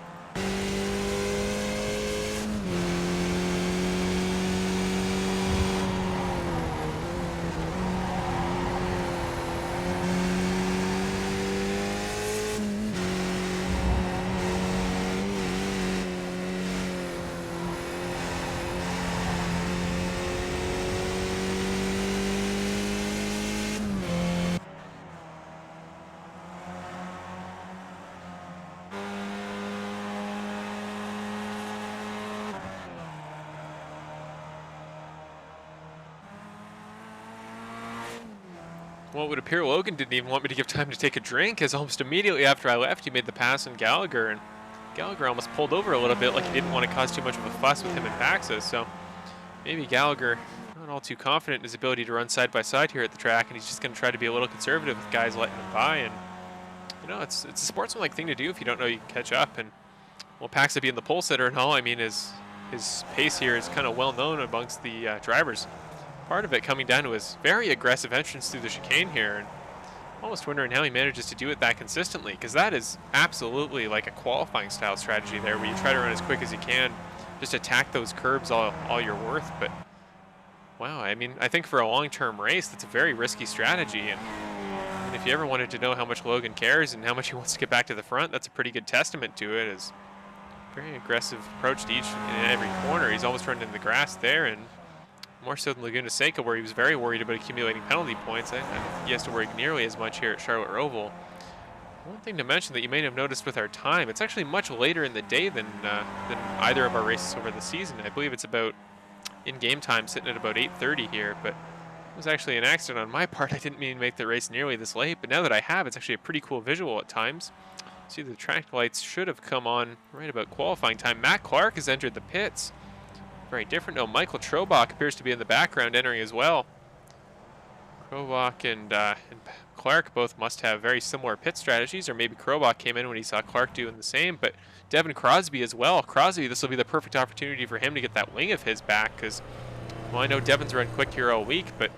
Speaker 2: Well, it would appear Logan didn't even want me to give time to take a drink, as almost immediately after I left, he made the pass on Gallagher, and Gallagher almost pulled over a little bit, like he didn't want to cause too much of a fuss with him and Paxa. So maybe Gallagher not all too confident in his ability to run side by side here at the track, and he's just going to try to be a little conservative with guys letting him by. And you know, it's a sportsmanlike thing to do if you don't know you can catch up. And well, Paxa being the pole sitter and all, I mean, his pace here is kind of well known amongst the drivers. Part of it coming down to his very aggressive entrance through the chicane here, and almost wondering how he manages to do it that consistently, because that is absolutely like a qualifying style strategy there, where you try to run as quick as you can, just attack those curbs all you're worth. But wow, I mean, I think for a long-term race, that's a very risky strategy, and if you ever wanted to know how much Logan cares and how much he wants to get back to the front, that's a pretty good testament to it. Is very aggressive approach to each and every corner. He's almost running into the grass there, and more so than Laguna Seca, where he was very worried about accumulating penalty points. I don't think he has to worry nearly as much here at Charlotte Roval. One thing to mention that you may have noticed with our time, it's actually much later in the day than either of our races over the season. I believe it's about in-game time sitting at about 8:30 here, but It was actually an accident on my part. I didn't mean to make the race nearly this late, but now that I have, it's actually a pretty cool visual at times. See, the track lights should have come on right about qualifying time. Matt Clark has entered the pits. Very different. No, Michael Trobach appears to be in the background entering as well. Krobach and Clark both must have very similar pit strategies, or maybe Krobach came in when he saw Clark doing the same, but Devin Crosby as well. Crosby, this will be the perfect opportunity for him to get that wing of his back, because, well, I know Devin's run quick here all week, but,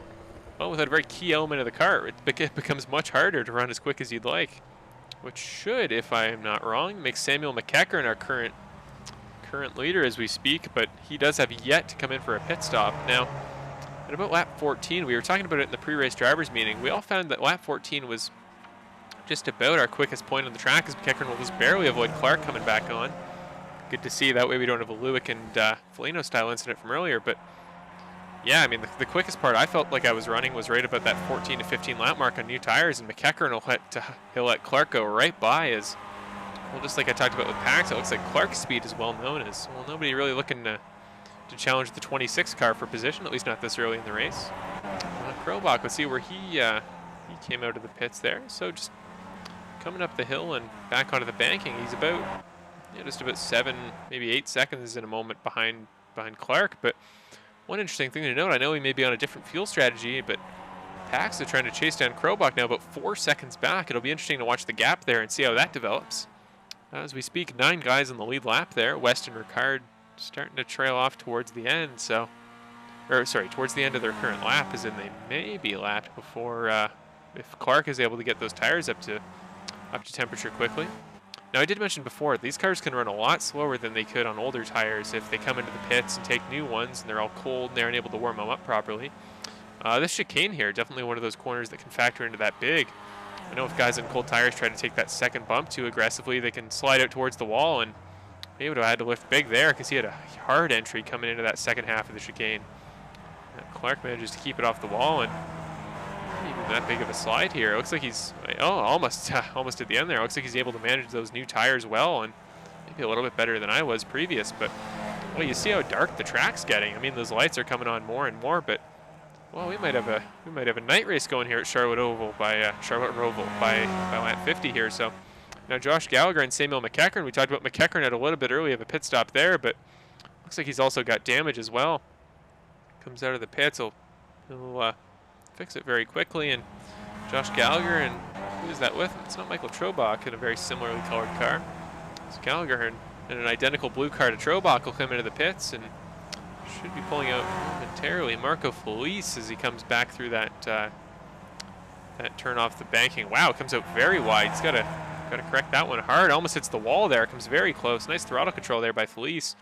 Speaker 2: well, without a very key element of the car, it becomes much harder to run as quick as you'd like, which should, if I am not wrong, make Samuel McEachern our current leader as we speak, but he does have yet to come in for a pit stop. Now, at about lap 14, we were talking about it in the pre-race drivers meeting, we all found that lap 14 was just about our quickest point on the track, as McEachern will just barely avoid Clark coming back on. Good to see, that way we don't have a Lewick and Foligno style incident from earlier, but yeah, I mean, the quickest part I felt like I was running was right about that 14 to 15 lap mark on new tires, and McEachern will let Clark go right by, as well, just like I talked about with Pax, it looks like Clark's speed is well known as, well, nobody really looking to challenge the 26 car for position, at least not this early in the race. Krobach, let's see where he came out of the pits there. So just coming up the hill and back onto the banking, he's about, yeah, just about 7, maybe 8 seconds in a moment behind Clark. But one interesting thing to note, I know he may be on a different fuel strategy, but Pax is trying to chase down Krobach now about 4 seconds back. It'll be interesting to watch the gap there and see how that develops. As we speak, 9 guys in the lead lap there. West and Ricard starting to trail off towards the end, so, or sorry, towards the end of their current lap, as in they may be lapped before, if Clark is able to get those tires up to temperature quickly. Now, I did mention before, these cars can run a lot slower than they could on older tires if they come into the pits and take new ones and they're all cold and they aren't able to warm them up properly. This chicane here, definitely one of those corners that can factor into that big. I know if guys on cold tires try to take that second bump too aggressively, they can slide out towards the wall, and he would have had to lift big there because he had a hard entry coming into that second half of the chicane. Clark manages to keep it off the wall, and not even that big of a slide here. It looks like he's, oh, almost at the end there. It looks like he's able to manage those new tires well, and maybe a little bit better than I was previous. But, well, you see how dark the track's getting. I mean, those lights are coming on more and more, but, well, we might have a night race going here at Charlotte Roval by lap 50 here. So now Josh Gallagher and Samuel McEachern. We talked about McEachern had a little bit early of a pit stop there, but looks like he's also got damage as well. Comes out of the pits, he'll fix it very quickly. And Josh Gallagher, and who is that with? It's not Michael Trobach in a very similarly colored car. It's Gallagher in an identical blue car to Trobach will come into the pits and should be pulling out momentarily. Marco Felice as he comes back through that turn off the banking. Wow, it comes out very wide. He's got to correct that one hard. Almost hits the wall there. Comes very close. Nice throttle control there by Felice.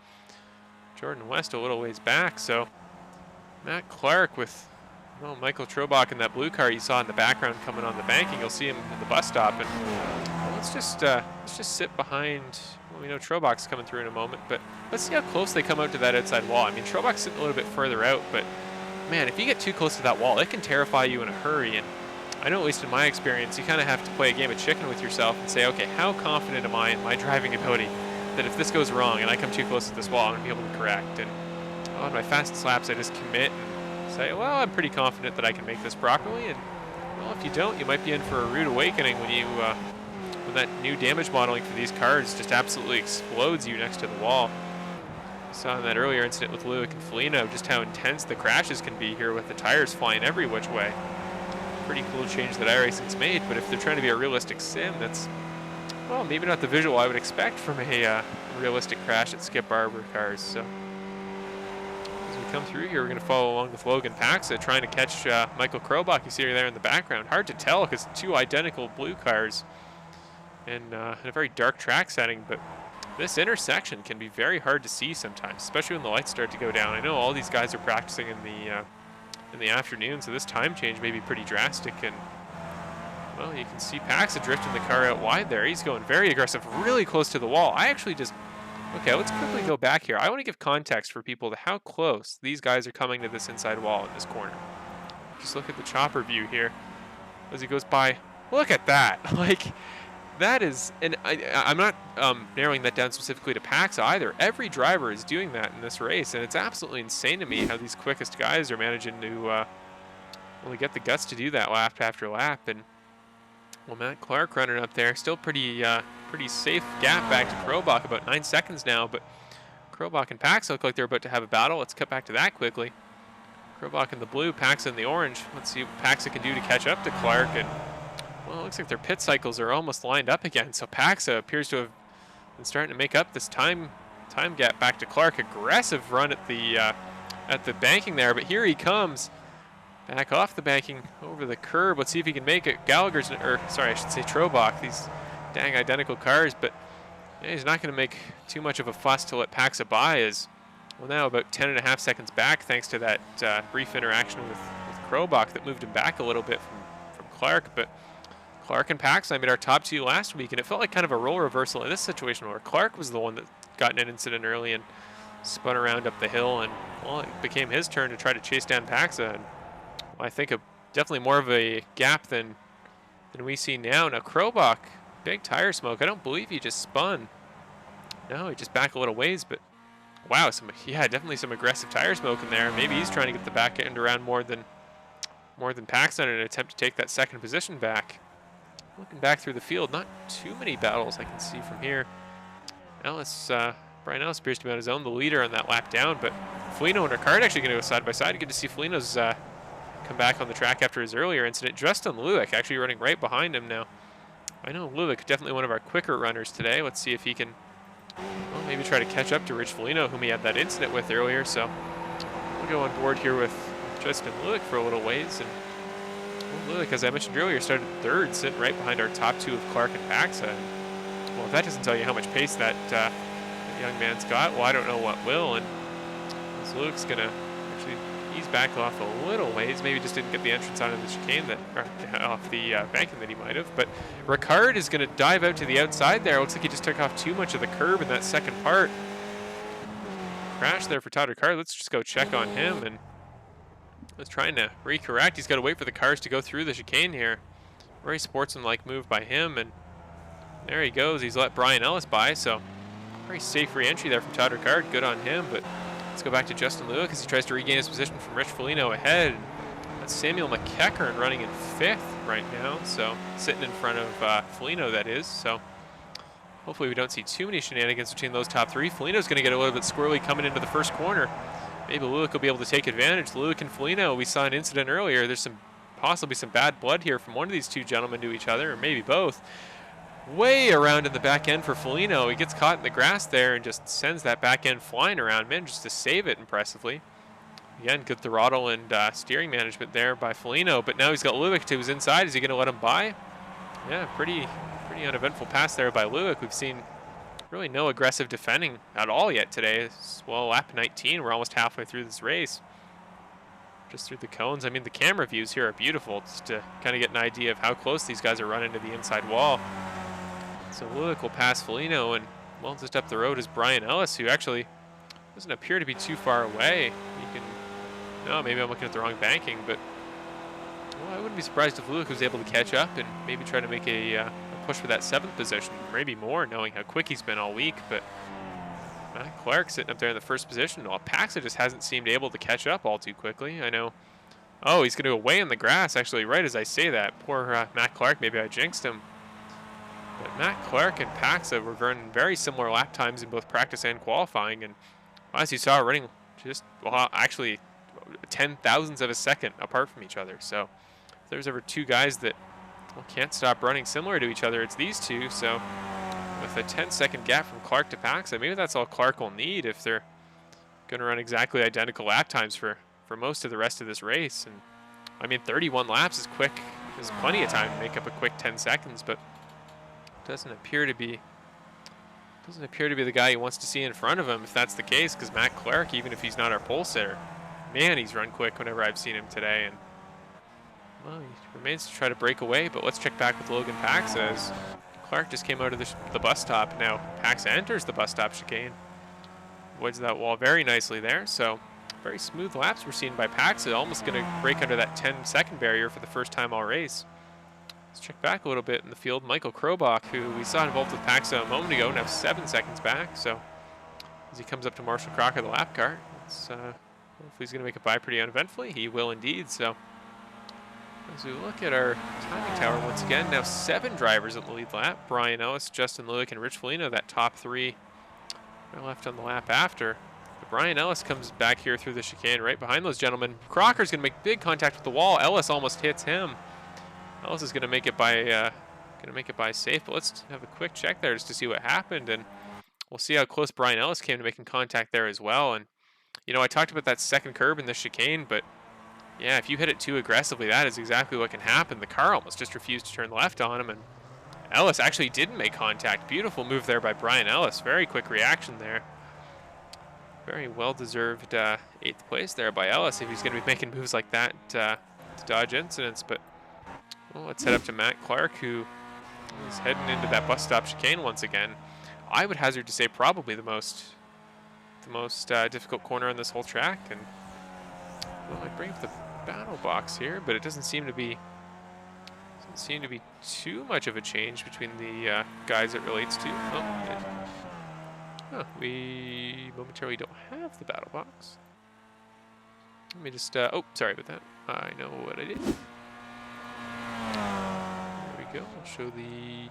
Speaker 2: Jordan West a little ways back. So Matt Clark with, well, Michael Trobach in that blue car you saw in the background coming on the banking. You'll see him at the bus stop. And well, let's just sit behind. Well, we know Trobach's coming through in a moment, but let's see how close they come out to that outside wall. I mean, Trobach's sitting a little bit further out, but man, if you get too close to that wall, it can terrify you in a hurry. And I know, at least in my experience, you kind of have to play a game of chicken with yourself and say, okay, how confident am I in my driving ability that if this goes wrong and I come too close to this wall, I'm going to be able to correct? And on my fastest laps, I just commit and say, well, I'm pretty confident that I can make this properly. And, well, if you don't, you might be in for a rude awakening when that new damage modeling for these cars just absolutely explodes you next to the wall. I saw in that earlier incident with Lewick and Foligno just how intense the crashes can be here with the tires flying every which way. Pretty cool change that iRacing's made, but if they're trying to be a realistic sim, that's, well, maybe not the visual I would expect from a realistic crash at Skip Barber cars. So as we come through here, we're going to follow along with Logan Paxa trying to catch Michael Krobach. You see her there in the background. Hard to tell because two identical blue cars in a very dark track setting, but this intersection can be very hard to see sometimes, especially when the lights start to go down. I know all these guys are practicing in the afternoon, so this time change may be pretty drastic. And, well, you can see Paxa drifting the car out wide there. He's going very aggressive, really close to the wall. I actually just, okay, let's quickly go back here. I want to give context for people to how close these guys are coming to this inside wall in this corner. Just look at the chopper view here as he goes by. Look at that. Like, that is, and I'm not narrowing that down specifically to Paxa either. Every driver is doing that in this race, and it's absolutely insane to me how these quickest guys are managing to Will he get the guts to do that lap after lap? And well, Matt Clark running up there, still pretty safe gap back to Krobach, about 9 seconds now. But Krobach and Paxa look like they're about to have a battle. Let's cut back to that quickly. Krobach in the blue, Paxa in the orange. Let's see what Paxa can do to catch up to Clark. And well, it looks like their pit cycles are almost lined up again. So Paxa appears to have been starting to make up this time gap back to Clark. Aggressive run at the banking there, but here he comes. Back off the banking, over the curb. Let's see if he can make it. Gallagher's, or sorry, I should say Trobach. These dang identical cars, but yeah, he's not going to make too much of a fuss to let Paxa by. Is well now about 10.5 seconds back, thanks to that brief interaction with Krobach that moved him back a little bit from Clark. But Clark and Paxa, I made our top 2 last week, and it felt like kind of a role reversal in this situation where Clark was the one that got in an incident early and spun around up the hill, and well, it became his turn to try to chase down Paxa. And I think definitely more of a gap than we see now. Now Krobach, big tire smoke. I don't believe he just spun. No, he just back a little ways, but wow, definitely some aggressive tire smoke in there. Maybe he's trying to get the back end around more than Paxa in an attempt to take that second position back. Looking back through the field, not too many battles I can see from here. Brian Ellis appears to be on his own, the leader on that lap down, but Foligno and Ricard actually going to go side by side. Good to see Foligno's come back on the track after his earlier incident. Justin Luick actually running right behind him now. I know Luick, definitely one of our quicker runners today. Let's see if he can maybe try to catch up to Rich Foligno, whom he had that incident with earlier. So we'll go on board here with Justin Luick for a little ways. And well, Luick, as I mentioned earlier, started third, sitting right behind our top 2 of Clark and Paxa. And, well, if that doesn't tell you how much pace that young man's got, well, I don't know what will. And Luick's going to actually ease back off a little ways. Maybe just didn't get the entrance onto the chicane off the banking that he might have. But Ricard is going to dive out to the outside there. Looks like he just took off too much of the curb in that second part. Crash there for Todd Ricard. Let's just go check on him. And was trying to recorrect. He's got to wait for the cars to go through the chicane here. Very sportsmanlike move by him. And there he goes. He's let Brian Ellis by. So very safe re-entry there from Todd Ricard. Good on him. But let's go back to Justin Luick as he tries to regain his position from Rich Foligno ahead. That's Samuel McEachern running in 5th right now, so sitting in front of Foligno, that is. So hopefully we don't see too many shenanigans between those top 3. Foligno's going to get a little bit squirrely coming into the first corner. Maybe Luick will be able to take advantage. Luick and Foligno, we saw an incident earlier. There's possibly some bad blood here from one of these 2 gentlemen to each other, or maybe both. Way around in the back end for Foligno. He gets caught in the grass there and just sends that back end flying around. Manages to save it impressively. Again, good throttle and steering management there by Foligno. But now he's got Luick to his inside. Is he going to let him by? Yeah, pretty uneventful pass there by Luick. We've seen really no aggressive defending at all yet today. Well, lap 19. We're almost halfway through this race. Just through the cones. I mean, the camera views here are beautiful, just to kind of get an idea of how close these guys are running to the inside wall. So Luick will pass Foligno, and well, just up the road is Brian Ellis, who actually doesn't appear to be too far away. No, maybe I'm looking at the wrong banking, but well, I wouldn't be surprised if Luick was able to catch up and maybe try to make a push for that 7th position, maybe more, knowing how quick he's been all week. But Matt Clark sitting up there in the 1st position. Well, Paxa just hasn't seemed able to catch up all too quickly. I know. Oh, he's going to go way in the grass, actually, right as I say that. Poor Matt Clark, maybe I jinxed him. But Matt Clark and Paxa were running very similar lap times in both practice and qualifying. And as you saw, running just, well, actually 10,000ths of a second apart from each other. So if there's ever 2 guys that can't stop running similar to each other, it's these 2. So with a 10-second gap from Clark to Paxa, maybe that's all Clark will need if they're going to run exactly identical lap times for most of the rest of this race. And I mean, 31 laps is quick. There's plenty of time to make up a quick 10 seconds, but doesn't appear to be the guy he wants to see in front of him if that's the case, because Matt Clark, even if he's not our pole sitter, man, he's run quick whenever I've seen him today. And well, he remains to try to break away, but let's check back with Logan Paxa as Clark just came out of the bus stop. Now Paxa enters the bus stop chicane, avoids that wall very nicely there. So very smooth laps we're seeing by Paxa, almost going to break under that 10-second barrier for the first time all race. Let's check back a little bit in the field. Michael Krobach, who we saw involved with Paxa a moment ago, now 7 seconds back. So as he comes up to Marshall Crocker, the lap car, hopefully he's going to make it by pretty uneventfully. He will indeed. So As we look at our timing tower once again, now 7 drivers at the lead lap. Brian Ellis, Justin Lewick, and Rich Foligno, that top 3 are left on the lap after. But Brian Ellis comes back here through the chicane right behind those gentlemen. Crocker's going to make big contact with the wall. Ellis almost hits him. Ellis is going to make it by safe, but let's have a quick check there just to see what happened, and we'll see how close Brian Ellis came to making contact there as well. And you know, I talked about that second curb in the chicane, but yeah, if you hit it too aggressively, that is exactly what can happen. The car almost just refused to turn left on him, and Ellis actually didn't make contact. Beautiful move there by Brian Ellis. Very quick reaction there. Very well-deserved 8th place there by Ellis if he's going to be making moves like that to dodge incidents. But well, let's head up to Matt Clark, who is heading into that bus stop chicane once again. I would hazard to say probably the most difficult corner on this whole track. And well, I bring up the battle box here, but it doesn't seem to be too much of a change between the guys it relates to. We momentarily don't have the battle box. Let me just oh, sorry about that. I know what I did. There we go. I'll show the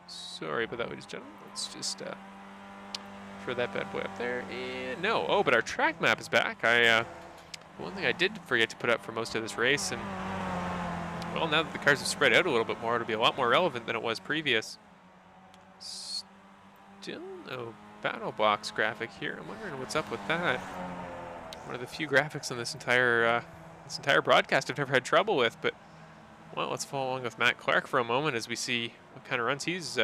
Speaker 2: sorry about that, ladies and gentlemen. Let's just throw that bad boy up there. And no, oh, but our track map is back. One thing I did forget to put up for most of this race, and well, now that the cars have spread out a little bit more, it'll be a lot more relevant than it was previous. Still no battle box graphic here. I'm wondering what's up with that. One of the few graphics on this entire broadcast I've never had trouble with. But well, let's follow along with Matt Clark for a moment as we see what kind of runs he's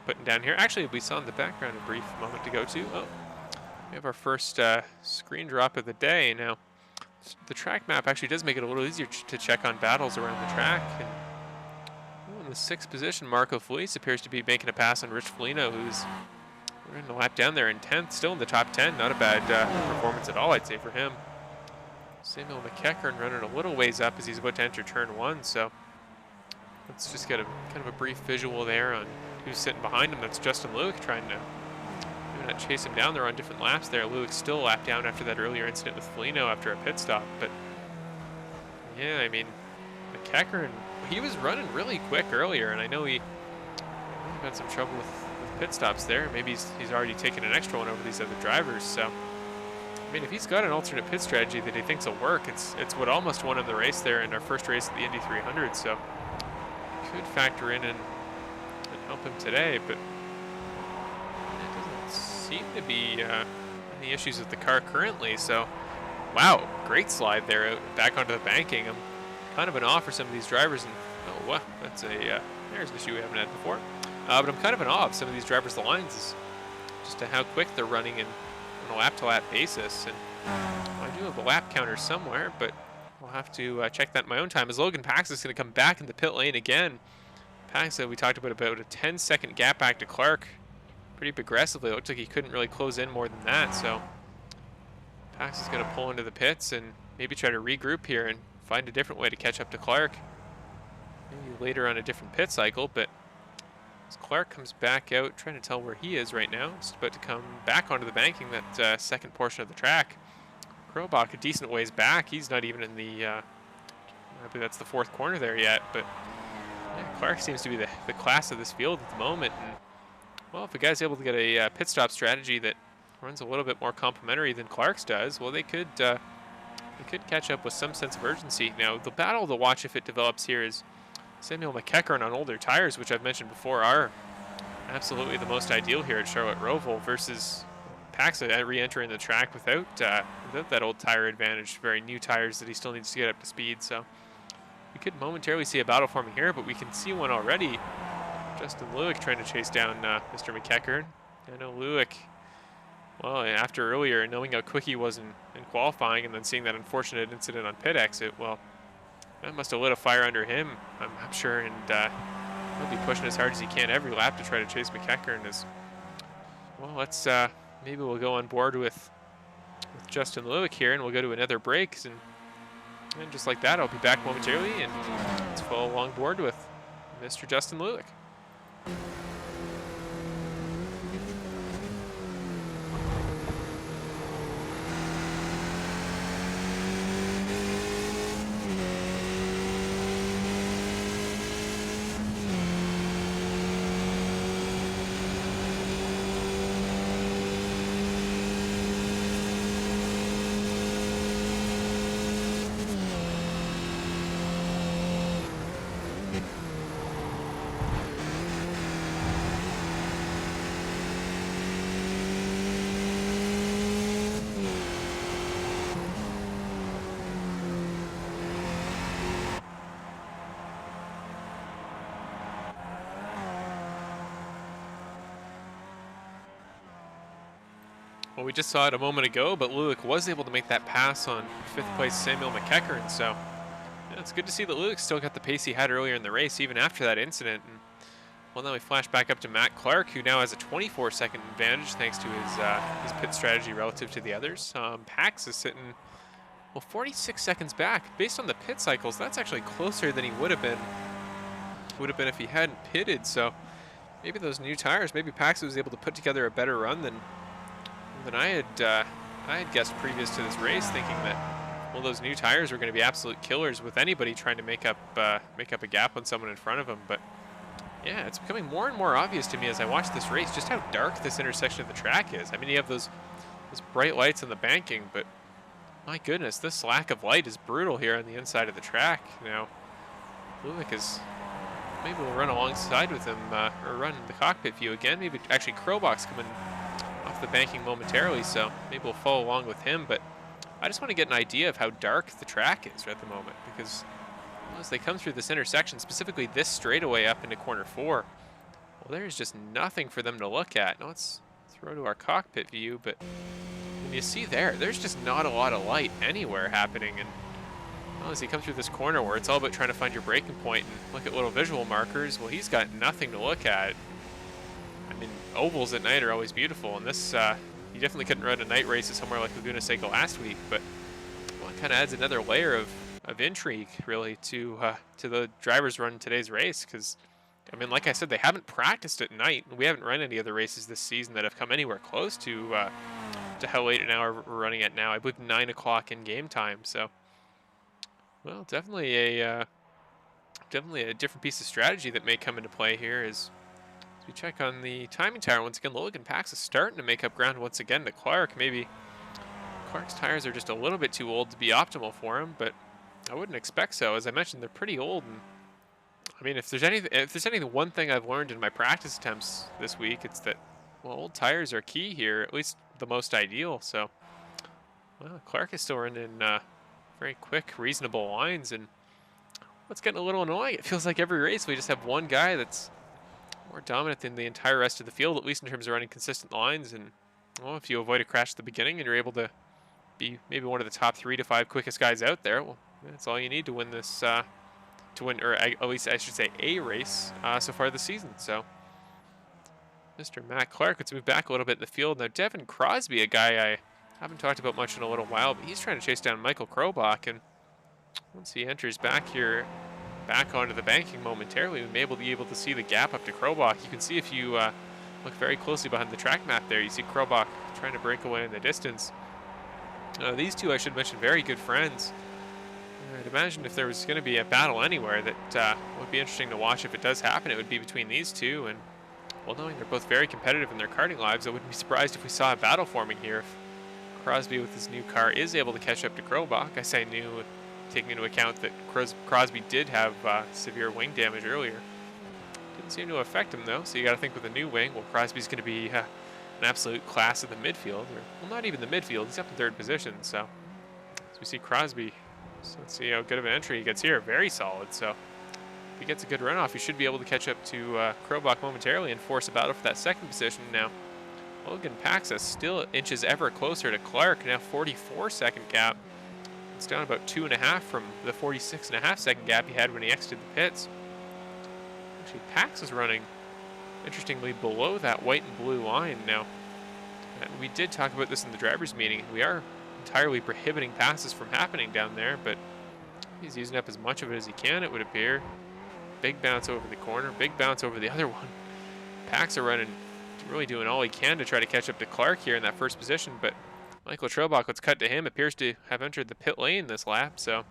Speaker 2: putting down here. Actually, we saw in the background a brief moment to go to. Oh, we have our first screen drop of the day. Now, the track map actually does make it a little easier to check on battles around the track. And in the 6th position, Marco Felice appears to be making a pass on Rich Foligno, who's running a lap down there in 10th, still in the top 10. Not a bad performance at all, I'd say, for him. Samuel McEachern running a little ways up as he's about to enter turn 1. So let's just get a kind of a brief visual there on who's sitting behind him. That's Justin Lewick trying to maybe not chase him down. They're on different laps there. Lewick's still a lap down after that earlier incident with Foligno after a pit stop. But yeah, I mean, McEachern, he was running really quick earlier, and I know he had some trouble with pit stops there. Maybe he's already taken an extra one over these other drivers. So I mean, if he's got an alternate pit strategy that he thinks will work, it's what almost won him the race there in our first race of the Indy 300. So could factor in and help him today, but it doesn't seem to be any issues with the car currently. So wow, great slide there out back onto the banking. I'm kind of in awe for some of these drivers, and oh wow, that's there's an issue we haven't had before. But I'm kind of in awe of some of these drivers' lines, just to how quick they're running on a lap-to-lap basis. And I do have a lap counter somewhere, but I'll have to check that in my own time. As Logan Pax is going to come back in the pit lane again. Pax, we talked about a 10-second gap back to Clark, pretty aggressively. It looked like he couldn't really close in more than that. So Pax is going to pull into the pits and maybe try to regroup here and find a different way to catch up to Clark. Maybe later on a different pit cycle, but as Clark comes back out, trying to tell where he is right now, just about to come back onto the banking, that second portion of the track. Krobach a decent ways back. He's not even in the, I believe that's the 4th corner there yet, but yeah, Clark seems to be the class of this field at the moment. And well, if a guy's able to get a pit stop strategy that runs a little bit more complimentary than Clark's does, well, they could catch up with some sense of urgency. Now, the battle to watch if it develops here is Samuel McEachern on older tires, which I've mentioned before are absolutely the most ideal here at Charlotte Roval, versus Paxa re-entering the track without that old tire advantage, very new tires that he still needs to get up to speed. So we could momentarily see a battle forming here, but we can see one already. Justin Lewick trying to chase down Mr. McEachern. I know Lewick, well, after earlier knowing how quick he was in qualifying and then seeing that unfortunate incident on pit exit, well, that must have lit a fire under him, I'm sure, and he'll be pushing as hard as he can every lap to try to chase McEachern. As well, let's maybe we'll go on board with Justin Lewick here, and we'll go to another break, and just like that, I'll be back momentarily, and let's follow along board with Mr. Justin Lewick. Well, we just saw it a moment ago, but Lulick was able to make that pass on 5th place Samuel McEachern, so yeah, it's good to see that Lulick still got the pace he had earlier in the race, even after that incident. And, well, now we flash back up to Matt Clark, who now has a 24-second advantage thanks to his pit strategy relative to the others. Pax is sitting, well, 46 seconds back. Based on the pit cycles, that's actually closer than he would have been if he hadn't pitted. So maybe those new tires, maybe Pax was able to put together a better run than I had guessed previous to this race, thinking that, well, those new tires were going to be absolute killers with anybody trying to make up a gap on someone in front of them. But yeah, it's becoming more and more obvious to me as I watch this race just how dark this intersection of the track is. I mean, you have those bright lights in the banking, but my goodness, this lack of light is brutal here on the inside of the track. Now, Lulick is maybe we'll run alongside with him or run the cockpit view again. Maybe actually Crowbox coming off the banking momentarily, so maybe we'll follow along with him. But I just want to get an idea of how dark the track is at the moment, because as they come through this intersection, specifically this straightaway up into corner 4, well, there's just nothing for them to look at. Now let's throw to our cockpit view, but when you see there's just not a lot of light anywhere happening. And well, as you come through this corner where it's all about trying to find your braking point and look at little visual markers, well, he's got nothing to look at. I mean, ovals at night are always beautiful, and this, you definitely couldn't run a night race at somewhere like Laguna Seca last week, but well, it kind of adds another layer of intrigue, really, to the drivers running today's race, because, I mean, like I said, they haven't practiced at night. We haven't run any other races this season that have come anywhere close to how late an hour we're running at now. I believe 9 o'clock in game time, so, well, definitely a different piece of strategy that may come into play here as we check on the timing tower once again. Logan Pax is starting to make up ground once again to Clark. Maybe Clark's tires are just a little bit too old to be optimal for him, but I wouldn't expect so. As I mentioned, they're pretty old, and I mean, if there's anything, one thing I've learned in my practice attempts this week, it's that, well, old tires are key here, at least the most ideal. So, well, Clark is still running very quick, reasonable lines, and what's getting a little annoying, it feels like every race we just have one guy that's more dominant than the entire rest of the field, at least in terms of running consistent lines. And well, if you avoid a crash at the beginning and you're able to be maybe one of the top 3 to 5 quickest guys out there, well, that's all you need to win this, or at least I should say a race so far this season. So Mr. Matt Clark, let's move back a little bit in the field. Now, Devin Crosby, a guy I haven't talked about much in a little while, but he's trying to chase down Michael Krobach, and once he enters back here, back onto the banking momentarily, we may be able to see the gap up to Krobach. You can see if you look very closely behind the track map there, you see Krobach trying to break away in the distance. These two, I should mention, very good friends. I'd imagine if there was going to be a battle anywhere that would be interesting to watch if it does happen, it would be between these two. And well, knowing they're both very competitive in their karting lives, I wouldn't be surprised if we saw a battle forming here. If Crosby with his new car is able to catch up to Krobach, I say new, taking into account that Crosby did have severe wing damage earlier. Didn't seem to affect him though, so you got to think with a new wing, well, Crosby's going to be an absolute class in the midfield, or well, not even the midfield, he's up in 3rd position. So as we see Crosby, so let's see how good of an entry he gets here. Very solid. So if he gets a good run off, he should be able to catch up to Krobach momentarily and force a battle for that 2nd position. Now, Logan Paxa still inches ever closer to Clark, now 44-second gap. It's down about 2.5 from the 46.5-second gap he had when he exited the pits. Actually, Pax is running, interestingly, below that white and blue line now. And we did talk about this in the drivers' meeting. We are entirely prohibiting passes from happening down there, but he's using up as much of it as he can, it would appear. Big bounce over the corner, big bounce over the other one. Pax are running, really doing all he can to try to catch up to Clark here in that 1st position, but Michael Krobach, let's cut to him, appears to have entered the pit lane this lap. So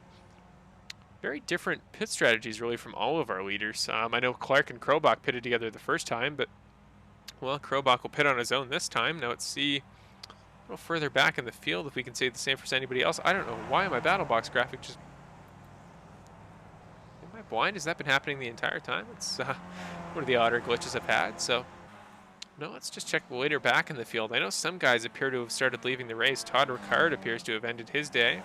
Speaker 2: very different pit strategies really from all of our leaders. I know Clark and Krobach pitted together the first time, but well, Krobach will pit on his own this time. Now let's see a little further back in the field if we can say the same for anybody else. I don't know why my battle box graphic just... Am I blind? Has that been happening the entire time? It's one of the odder glitches I've had. So no, let's just check later back in the field. I know some guys appear to have started leaving the race. Todd Ricard appears to have ended his day,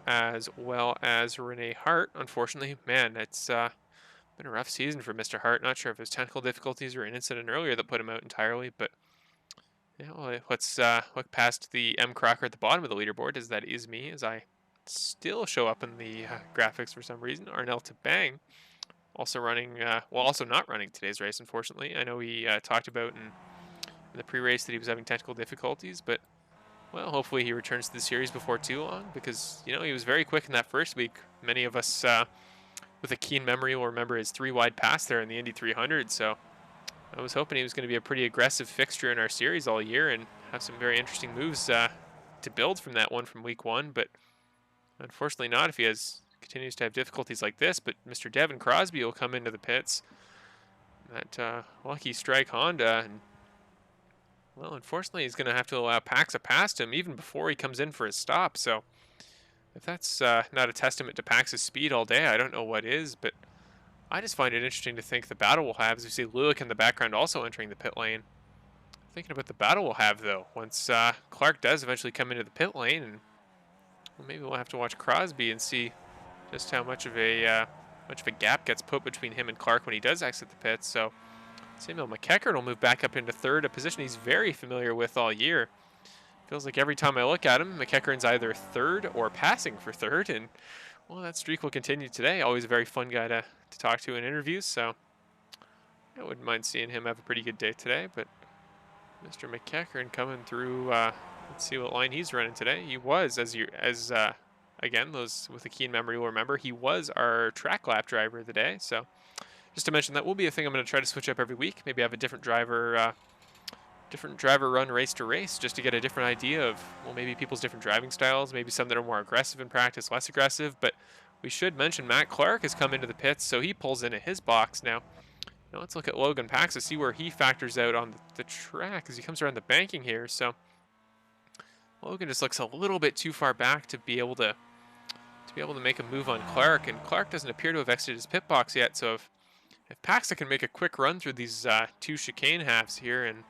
Speaker 2: as well as Rene Hart. Unfortunately, man, it's been a rough season for Mr. Hart. Not sure if it was technical difficulties or an incident earlier that put him out entirely, but Yeah, well, let's look past the M Crocker at the bottom of the leaderboard, as that is me, as I still show up in the graphics for some reason. Arnell to Bang, also running, well, also not running today's race, unfortunately. I know he talked about in the pre-race that he was having technical difficulties, but, well, hopefully he returns to the series before too long, because, you know, he was very quick in that first week. Many of us with a keen memory will remember his 3-wide pass there in the Indy 300, so I was hoping he was going to be a pretty aggressive fixture in our series all year and have some very interesting moves to build from that one from week 1, but unfortunately not if he continues to have difficulties like this. But Mr. Devin Crosby will come into the pits. That lucky strike Honda, and well, unfortunately he's going to have to allow Paxa past him even before he comes in for his stop. So if that's not a testament to Pax's speed all day, I don't know what is, but I just find it interesting to think the battle we'll have as we see Lulick in the background also entering the pit lane. Thinking about the battle we'll have, though, once Clark does eventually come into the pit lane, and well, maybe we'll have to watch Crosby and see just how much of a gap gets put between him and Clark when he does exit the pits. So Samuel McEachern will move back up into third, a position he's very familiar with all year. Feels like every time I look at him, McEachern's either third or passing for third, and well, that streak will continue today. Always a very fun guy to talk to in interviews, so I wouldn't mind seeing him have a pretty good day today. But Mr. McEachern coming through, let's see what line he's running today. He was, again, those with a keen memory will remember, he was our track lap driver of the day. So just to mention, that will be a thing I'm going to try to switch up every week. Maybe have a different driver run race to race, just to get a different idea of, well, maybe people's different driving styles, maybe some that are more aggressive in practice, less aggressive. But we should mention Matt Clark has come into the pits, so he pulls into his box now. Now let's look at Logan Pax to see where he factors out on the track as he comes around the banking here. So Logan just looks a little bit too far back to be able to make a move on Clark, and Clark doesn't appear to have exited his pit box yet. So if Paxa can make a quick run through these 2 chicane halves here and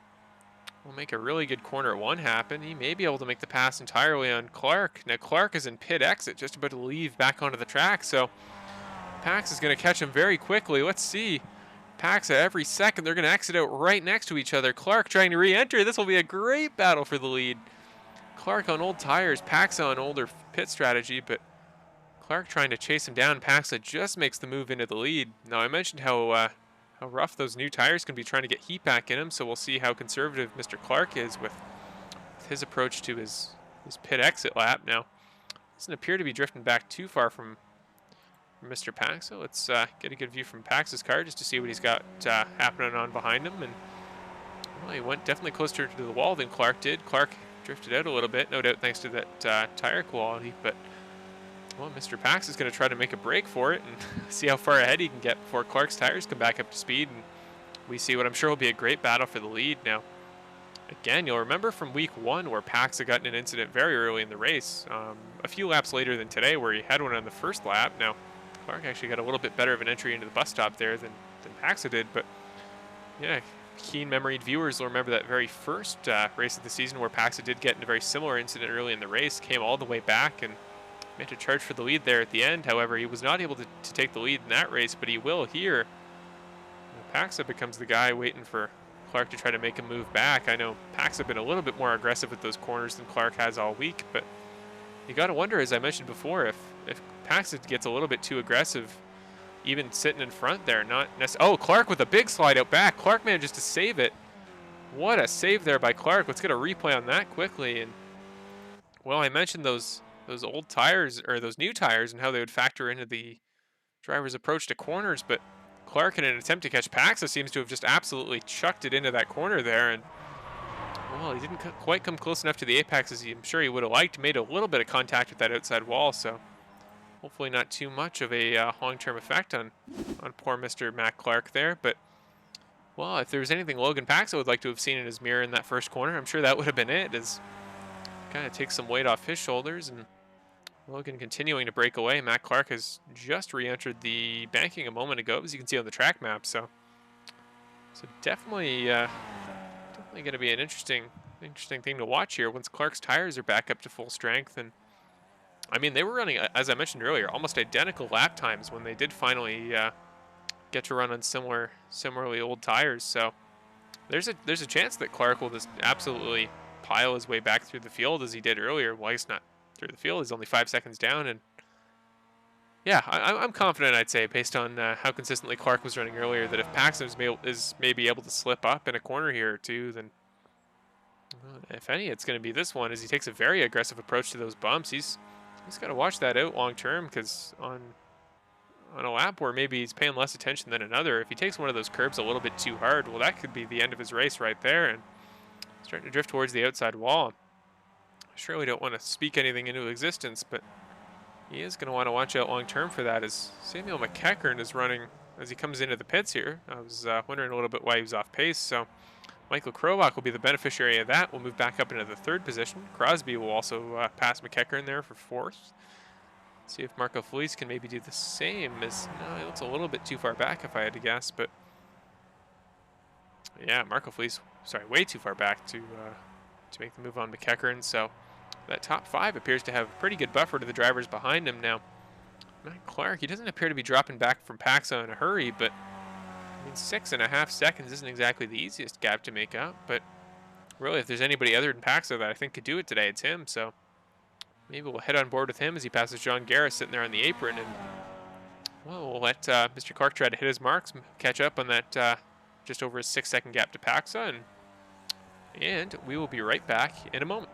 Speaker 2: will make a really good corner at 1 happen, he may be able to make the pass entirely on Clark. Now Clark is in pit exit, just about to leave back onto the track, so Pax is going to catch him very quickly. Let's see. Paxa every second, they're going to exit out right next to each other. Clark trying to re-enter. This will be a great battle for the lead. Clark on old tires, Paxa on older pit strategy, but Clark trying to chase him down. Paxa just makes the move into the lead. Now I mentioned how rough those new tires can be trying to get heat back in him, so we'll see how conservative Mr. Clark is with his approach to his pit exit lap. Now, doesn't appear to be drifting back too far from Mr. Paxa. Let's get a good view from Pax's car just to see what he's got happening on behind him. And well, he went definitely closer to the wall than Clark did. Clark drifted out a little bit, no doubt thanks to that tire quality, but well, Mr. Pax is going to try to make a break for it and see how far ahead he can get before Clark's tires come back up to speed, and we see what I'm sure will be a great battle for the lead. Now, again, you'll remember from week 1 where Pax had gotten an incident very early in the race, a few laps later than today where he had one on the first lap. Now, Clark actually got a little bit better of an entry into the bus stop there than Paxa did, but yeah, keen-memoried viewers will remember that very first race of the season where Paxa did get in a very similar incident early in the race, came all the way back and made a charge for the lead there at the end. However, he was not able to take the lead in that race, but he will here. Paxa becomes the guy waiting for Clark to try to make a move back. I know Paxa been a little bit more aggressive at those corners than Clark has all week, but you got to wonder, as I mentioned before, if Paxa gets a little bit too aggressive, even sitting in front there, not necessarily. Oh, Clark with a big slide out back. Clark manages to save it. What a save there by Clark. Let's get a replay on that quickly. And well, I mentioned those old tires, or those new tires, and how they would factor into the driver's approach to corners, but Clark, in an attempt to catch Paxa, seems to have just absolutely chucked it into that corner there, and well, he didn't quite come close enough to the apex as I'm sure he would have liked. Made a little bit of contact with that outside wall, so hopefully not too much of a long-term effect on poor Mr. Matt Clark there. But well, if there was anything Logan Paxa would like to have seen in his mirror in that first corner, I'm sure that would have been it, as kind of takes some weight off his shoulders, and Logan continuing to break away. Matt Clark has just re-entered the banking a moment ago, as you can see on the track map. So definitely going to be an interesting thing to watch here once Clark's tires are back up to full strength. And I mean, they were running, as I mentioned earlier, almost identical lap times when they did finally get to run on similarly old tires. So there's a chance that Clark will just absolutely pile his way back through the field as he did earlier. Well, he's not through the field. He's only 5 seconds down, and yeah, I'm confident, I'd say, based on how consistently Clark was running earlier, that if Paxton is maybe able to slip up in a corner here or two, then if any, it's going to be this one, as he takes a very aggressive approach to those bumps. He's got to watch that out long term, because on a lap where maybe he's paying less attention than another, if he takes one of those curbs a little bit too hard, well, that could be the end of his race right there, and starting to drift towards the outside wall. I surely don't want to speak anything into existence, but he is going to want to watch out long term for that, as Samuel McEachern is running as he comes into the pits here. I was wondering a little bit why he was off pace, so Michael Krobach will be the beneficiary of that. We'll move back up into the 3rd position. Crosby will also pass McEachern there for 4th. See if Marco Felice can maybe do the same. No, he looks a little bit too far back if I had to guess, but yeah, Marco Felice, sorry, way too far back to make the move on McEachern. So that top 5 appears to have a pretty good buffer to the drivers behind him now. Matt Clark, he doesn't appear to be dropping back from Paxo in a hurry, but I mean, 6.5 seconds isn't exactly the easiest gap to make up. But really, if there's anybody other than Paxo that I think could do it today, it's him. So maybe we'll head on board with him as he passes John Garris sitting there on the apron, and well, we'll let Mr. Clark try to hit his marks, catch up on that just over a 6-second gap to Paxa, and we will be right back in a moment.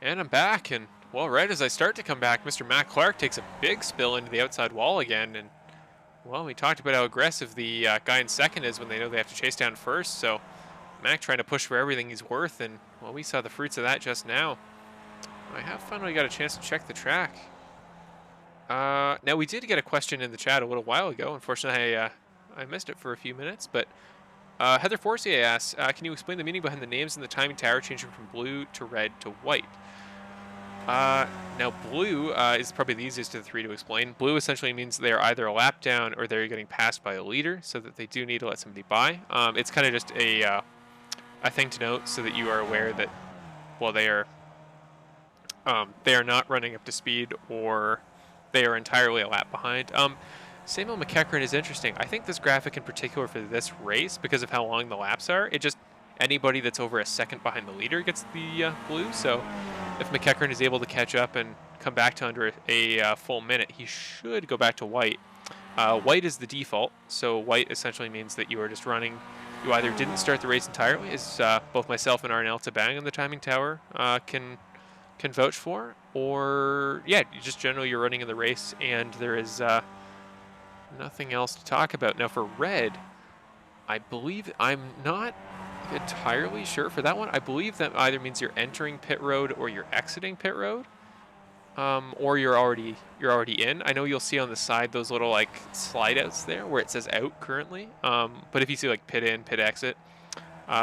Speaker 2: And I'm back, and well, right as I start to come back, Mr. Matt Clark takes a big spill into the outside wall again, and well, we talked about how aggressive the guy in second is when they know they have to chase down first, so Mac trying to push for everything he's worth, and well, we saw the fruits of that just now. I have finally got a chance to check the track. Now, we did get a question in the chat a little while ago. Unfortunately, I missed it for a few minutes, but Heather Forcier asks, can you explain the meaning behind the names and the timing tower changing from blue to red to white? Now, blue is probably the easiest of the three to explain. Blue essentially means they're either a lap down or they're getting passed by a leader, so that they do need to let somebody by. It's kind of just a thing to note so that you are aware that, well, they are not running up to speed or they are entirely a lap behind. Samuel McEachern is interesting. I think this graphic in particular for this race, because of how long the laps are, it just anybody that's over a second behind the leader gets the blue. So if McEachern is able to catch up and come back to under a full minute, he should go back to white. White is the default, so white essentially means that you are just running you either didn't start the race entirely, as both myself and Arnel Tabang on the timing tower can vouch for, or yeah, you just generally you're running in the race and there is nothing else to talk about. Now for red, I believe, I'm not entirely sure for that one. I believe that either means you're entering pit road or you're exiting pit road, or you're already in. I know you'll see on the side those little like slide outs there where it says out currently. But if you see like pit in, pit exit,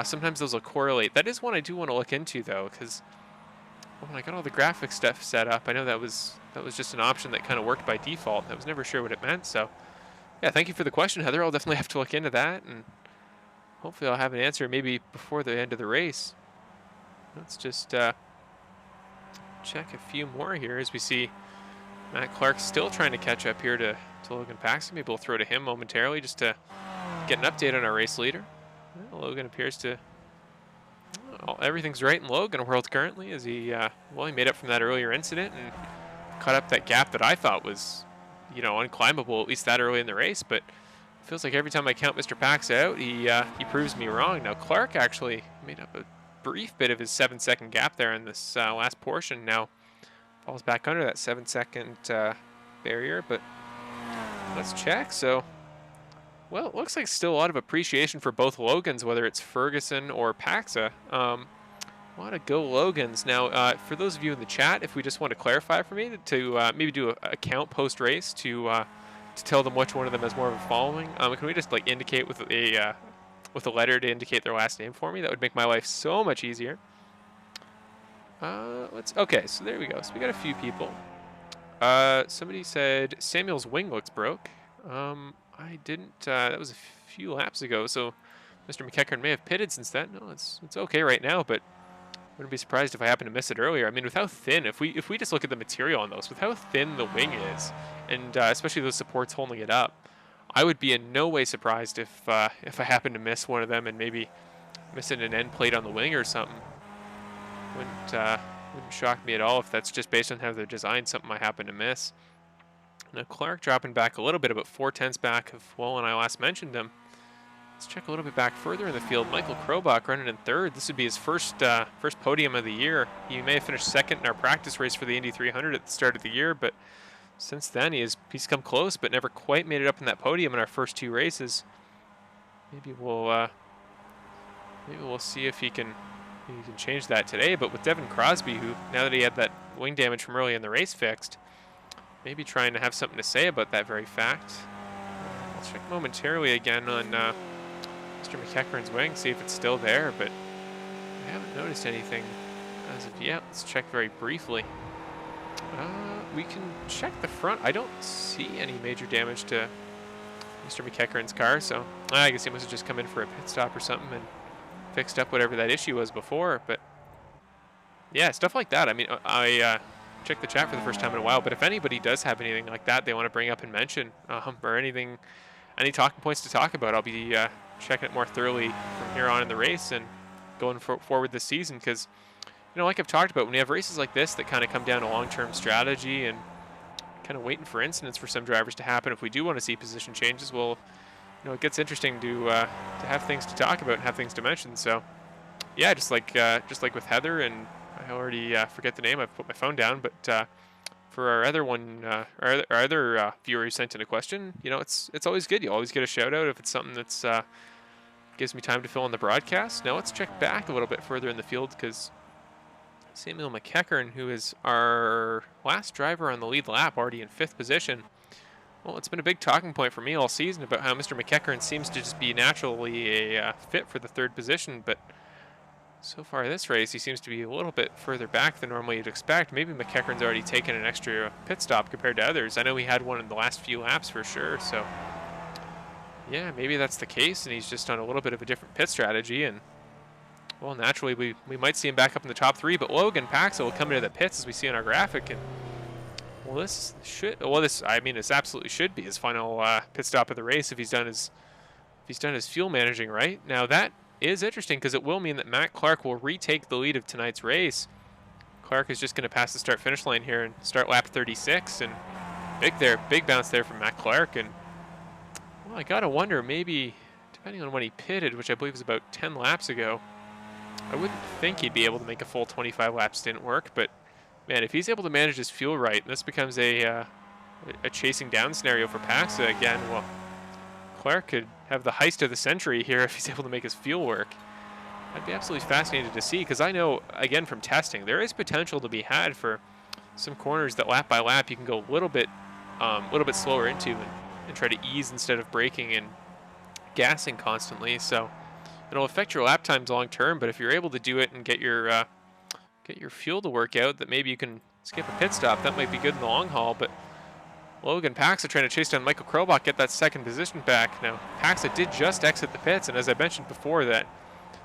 Speaker 2: sometimes those will correlate. That is one I do want to look into though, because when I got all the graphic stuff set up, I know that was just an option that kind of worked by default. I was never sure what it meant. So yeah, thank you for the question, Heather. I'll definitely have to look into that, and hopefully I'll have an answer maybe before the end of the race. Let's just check a few more here as we see Matt Clark still trying to catch up here to Logan Paxton. Maybe we'll throw to him momentarily just to get an update on our race leader. Well, Logan appears to... everything's right in Logan world currently as he, well, he made up from that earlier incident and caught up that gap that I thought was, you know, unclimbable, at least that early in the race. But it feels like every time I count Mr. Pax out, he proves me wrong. Now, Clark actually made up a brief bit of his 7-second gap there in this last portion. Now falls back under that 7-second barrier, but let's check. So, well, it looks like still a lot of appreciation for both Logans, whether it's Ferguson or Paxa. A lot of go Logans. Now, for those of you in the chat, if we just want to clarify for me to maybe do a count post-race to tell them which one of them has more of a following, can we just like indicate with a letter to indicate their last name for me? That would make my life so much easier. Okay, so there we go. So we got a few people. Somebody said Samuel's wing looks broke. I didn't, that was a few laps ago, so Mr. McEachern may have pitted since then. No, it's okay right now, but wouldn't be surprised if I happened to miss it earlier. I mean, with how thin, if we just look at the material on those, with how thin the wing is, and especially those supports holding it up, I would be in no way surprised if I happened to miss one of them and maybe missing an end plate on the wing or something. Wouldn't shock me at all if that's just based on how they're designed, something I happen to miss. Now Clark dropping back a little bit, about 4/10 back of when I last mentioned him. Let's check a little bit back further in the field. Michael Krobach running in third. This would be his first podium of the year. He may have finished second in our practice race for the Indy 300 at the start of the year, but since then he's come close, but never quite made it up in that podium in our first 2 races. Maybe we'll see if he can change that today. But with Devin Crosby, who now that he had that wing damage from early in the race fixed, maybe trying to have something to say about that very fact. I'll check momentarily again on Mr. McEachern's wing, see if it's still there, but I haven't noticed anything as of yet. Let's check very briefly. We can check the front. I don't see any major damage to Mr. McEachern's car, so I guess he must have just come in for a pit stop or something and fixed up whatever that issue was before. But yeah, stuff like that. I mean, I checked the chat for the first time in a while, but if anybody does have anything like that they want to bring up and mention, or anything, any talking points to talk about, I'll be checking it more thoroughly from here on in the race and going forward this season. Because, you know, like I've talked about, when you have races like this that kind of come down to long-term strategy and kind of waiting for incidents for some drivers to happen, if we do want to see position changes, well, you know, it gets interesting to have things to talk about and have things to mention. So yeah, just like with Heather, and I already forget the name, I've put my phone down, but for our other one, our other viewer who sent in a question, you know, it's always good. You always get a shout out if it's something that's gives me time to fill in the broadcast. Now let's check back a little bit further in the field, because Samuel McEachern, who is our last driver on the lead lap, already in 5th position. Well, it's been a big talking point for me all season about how Mr. McEachern seems to just be naturally a fit for the 3rd position, but so far this race, he seems to be a little bit further back than normally you'd expect. Maybe McEachern's already taken an extra pit stop compared to others. I know he had one in the last few laps for sure, so yeah, maybe that's the case, and he's just on a little bit of a different pit strategy, and well, naturally we might see him back up in the top 3, but Logan Paxa will come into the pits as we see on our graphic, and well, this absolutely should be his final pit stop of the race if he's done his fuel managing right. Now that is interesting, because it will mean that Matt Clark will retake the lead of tonight's race. Clark is just going to pass the start-finish line here and start lap 36, and big bounce there from Matt Clark. And well, I gotta wonder, maybe did depending on when he pitted, which I believe was about 10 laps ago, I wouldn't think he'd be able to make a full 25 lap stint work, but man, if he's able to manage his fuel right, this becomes a chasing down scenario for Paxa again. Well, Clark could have the heist of the century here if he's able to make his fuel work. I'd be absolutely fascinated to see, because I know, again, from testing, there is potential to be had for some corners that lap by lap you can go a little bit slower into and try to ease instead of braking and gassing constantly. So it'll affect your lap times long term, but if you're able to do it and get your fuel to work out, that maybe you can skip a pit stop, that might be good in the long haul. But Logan Paxa trying to chase down Michael Krobach, get that second position back. Now, Paxa did just exit the pits, and as I mentioned before, that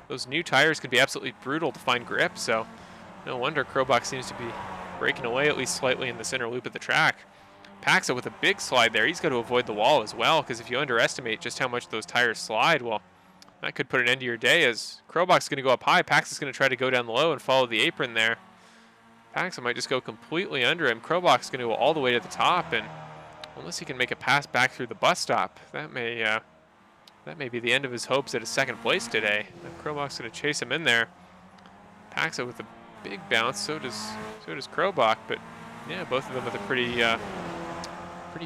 Speaker 2: those new tires can be absolutely brutal to find grip, so no wonder Krobach seems to be breaking away at least slightly in this inner loop of the track. Paxa with a big slide there. He's got to avoid the wall as well, because if you underestimate just how much those tires slide, well, that could put an end to your day, as Krobach's going to go up high. Paxa's going to try to go down low and follow the apron there. Paxa might just go completely under him. Krobach's going to go all the way to the top, and unless he can make a pass back through the bus stop, that may be the end of his hopes at a second place today. Krobach's going to chase him in there. Paxa with a big bounce, so does Krobach, but yeah, both of them with a pretty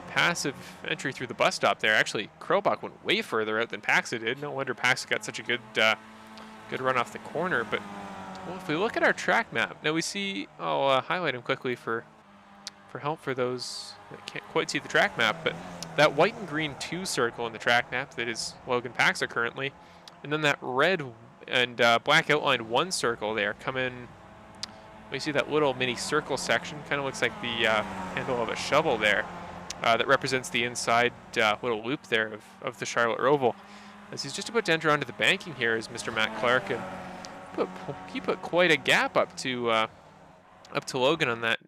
Speaker 2: passive entry through the bus stop there. Actually, Krobach went way further out than Paxa did. No wonder Paxa got such a good run off the corner. But well, if we look at our track map, now we see, I'll highlight him quickly for help for those that can't quite see the track map, but that white and green 2 circle in the track map that is Logan Paxa currently, and then that red and black outlined 1 circle there come in. We see that little mini circle section, kind of looks like the handle of a shovel there. That represents the inside little loop there of the Charlotte Roval. As he's just about to enter onto the banking here is Mr. Matt Clark, and he put quite a gap up to Logan on that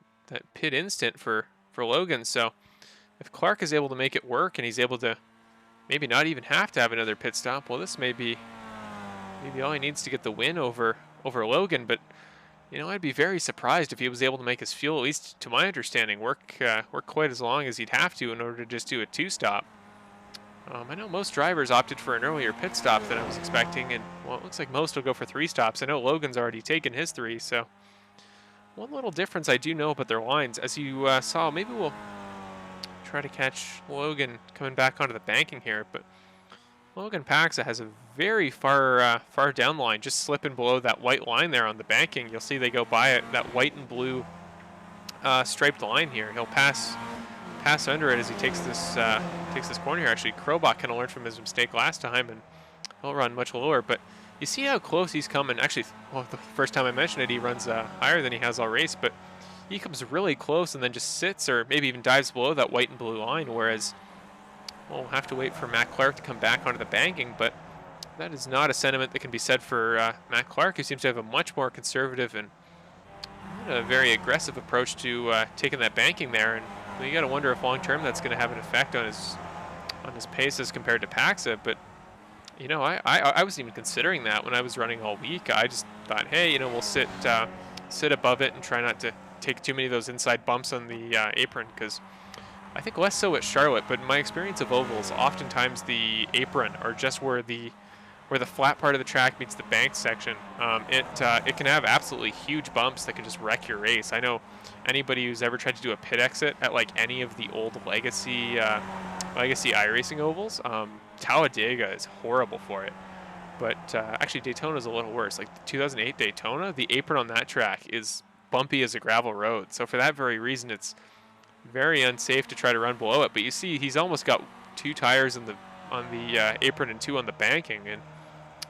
Speaker 2: pit instant for Logan. So if Clark is able to make it work and he's able to maybe not even have to have another pit stop, well, this may be all he needs to get the win over Logan. But you know, I'd be very surprised if he was able to make his fuel, at least to my understanding, work quite as long as he'd have to in order to just do a 2-stop. I know most drivers opted for an earlier pit stop than I was expecting, and well, it looks like most will go for 3 stops. I know Logan's already taken his 3, so one little difference I do know about their lines, as you saw, maybe we'll try to catch Logan coming back onto the banking here, but Logan Paxa has a very far down line, just slipping below that white line there on the banking. You'll see they go by it, that white and blue striped line here. He'll pass under it as he takes this corner here. Actually, Krobach kind of learned from his mistake last time, and he'll run much lower. But you see how close he's coming. Actually, well, the first time I mentioned it, he runs higher than he has all race, but he comes really close and then just sits or maybe even dives below that white and blue line, whereas we'll have to wait for Matt Clark to come back onto the banking. But that is not a sentiment that can be said for Matt Clark, who seems to have a much more conservative and a very aggressive approach to taking that banking there. And you got to wonder if long-term that's going to have an effect on his pace as compared to Paxa. But you know, I wasn't even considering that when I was running all week. I just thought, hey, you know, we'll sit above it and try not to take too many of those inside bumps on the apron, because I think less so at Charlotte, but in my experience of ovals, oftentimes the apron, or just where the flat part of the track meets the banked section, it can have absolutely huge bumps that can just wreck your race. I know anybody who's ever tried to do a pit exit at like any of the old legacy iRacing ovals, Talladega is horrible for it. But actually Daytona is a little worse. Like the 2008 Daytona, the apron on that track is bumpy as a gravel road. So for that very reason, it's very unsafe to try to run below it. But you see, he's almost got 2 tires on the apron and 2 on the banking. And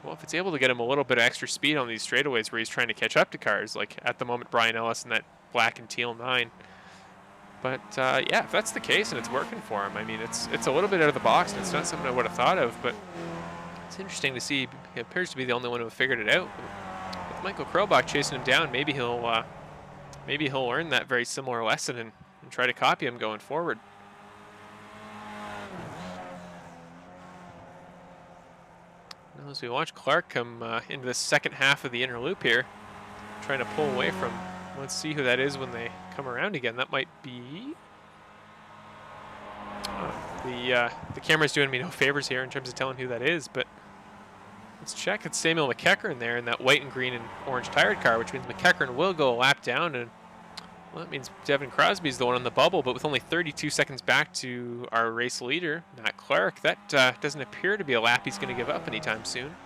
Speaker 2: well, if it's able to get him a little bit of extra speed on these straightaways where he's trying to catch up to cars, like at the moment Brian Ellis in that black and teal 9. But yeah, if that's the case and it's working for him, I mean, it's a little bit out of the box, and it's not something I would have thought of. But it's interesting to see. He appears to be the only one who figured it out. With Michael Krobach chasing him down, maybe he'll learn that very similar lesson and try to copy him going forward. Now, as we watch Clark come into the second half of the inner loop here, trying to pull away from, let's see who that is when they come around again. That might be the camera's doing me no favors here in terms of telling who that is, but Let's check. It's Samuel McEachern there in that white and green and orange tired car, which means McEachern will go a lap down, and well, that means Devin Crosby's the one on the bubble, but with only 32 seconds back to our race leader, Matt Clark, that doesn't appear to be a lap he's going to give up anytime soon.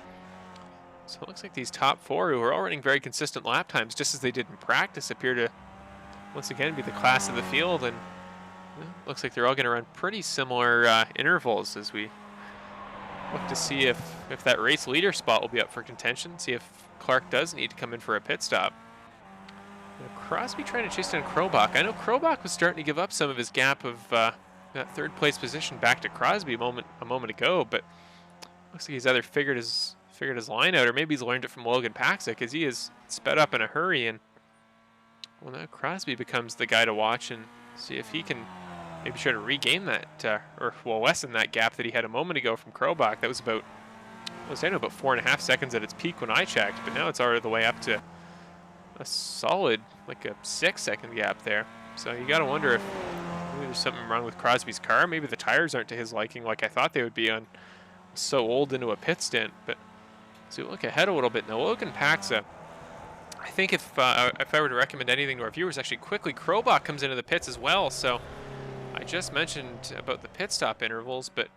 Speaker 2: So it looks like these top four, who are all running very consistent lap times, just as they did in practice, appear to once again be the class of the field, and well, looks like they're all going to run pretty similar intervals as we look to see if that race leader spot will be up for contention, see if Clark does need to come in for a pit stop. Now, Crosby trying to chase down Krobach. I know Krobach was starting to give up some of his gap of that third place position back to Crosby a moment ago, but looks like he's either figured his line out, or maybe he's learned it from Logan Paxa, because he is sped up in a hurry, and well, now Crosby becomes the guy to watch and see if he can maybe try to regain that, or well, lessen that gap that he had a moment ago from Krobach. That was about, I was saying, about 4.5 seconds at its peak when I checked, but now it's already the way up to a solid, like a 6-second gap there. So you got to wonder if maybe there's something wrong with Crosby's car. Maybe the tires aren't to his liking like I thought they would be on so old into a pit stint. But so look ahead a little bit now. Logan Paxa, I think if I were to recommend anything to our viewers, actually quickly, Krobach comes into the pits as well. So I just mentioned about the pit stop intervals, but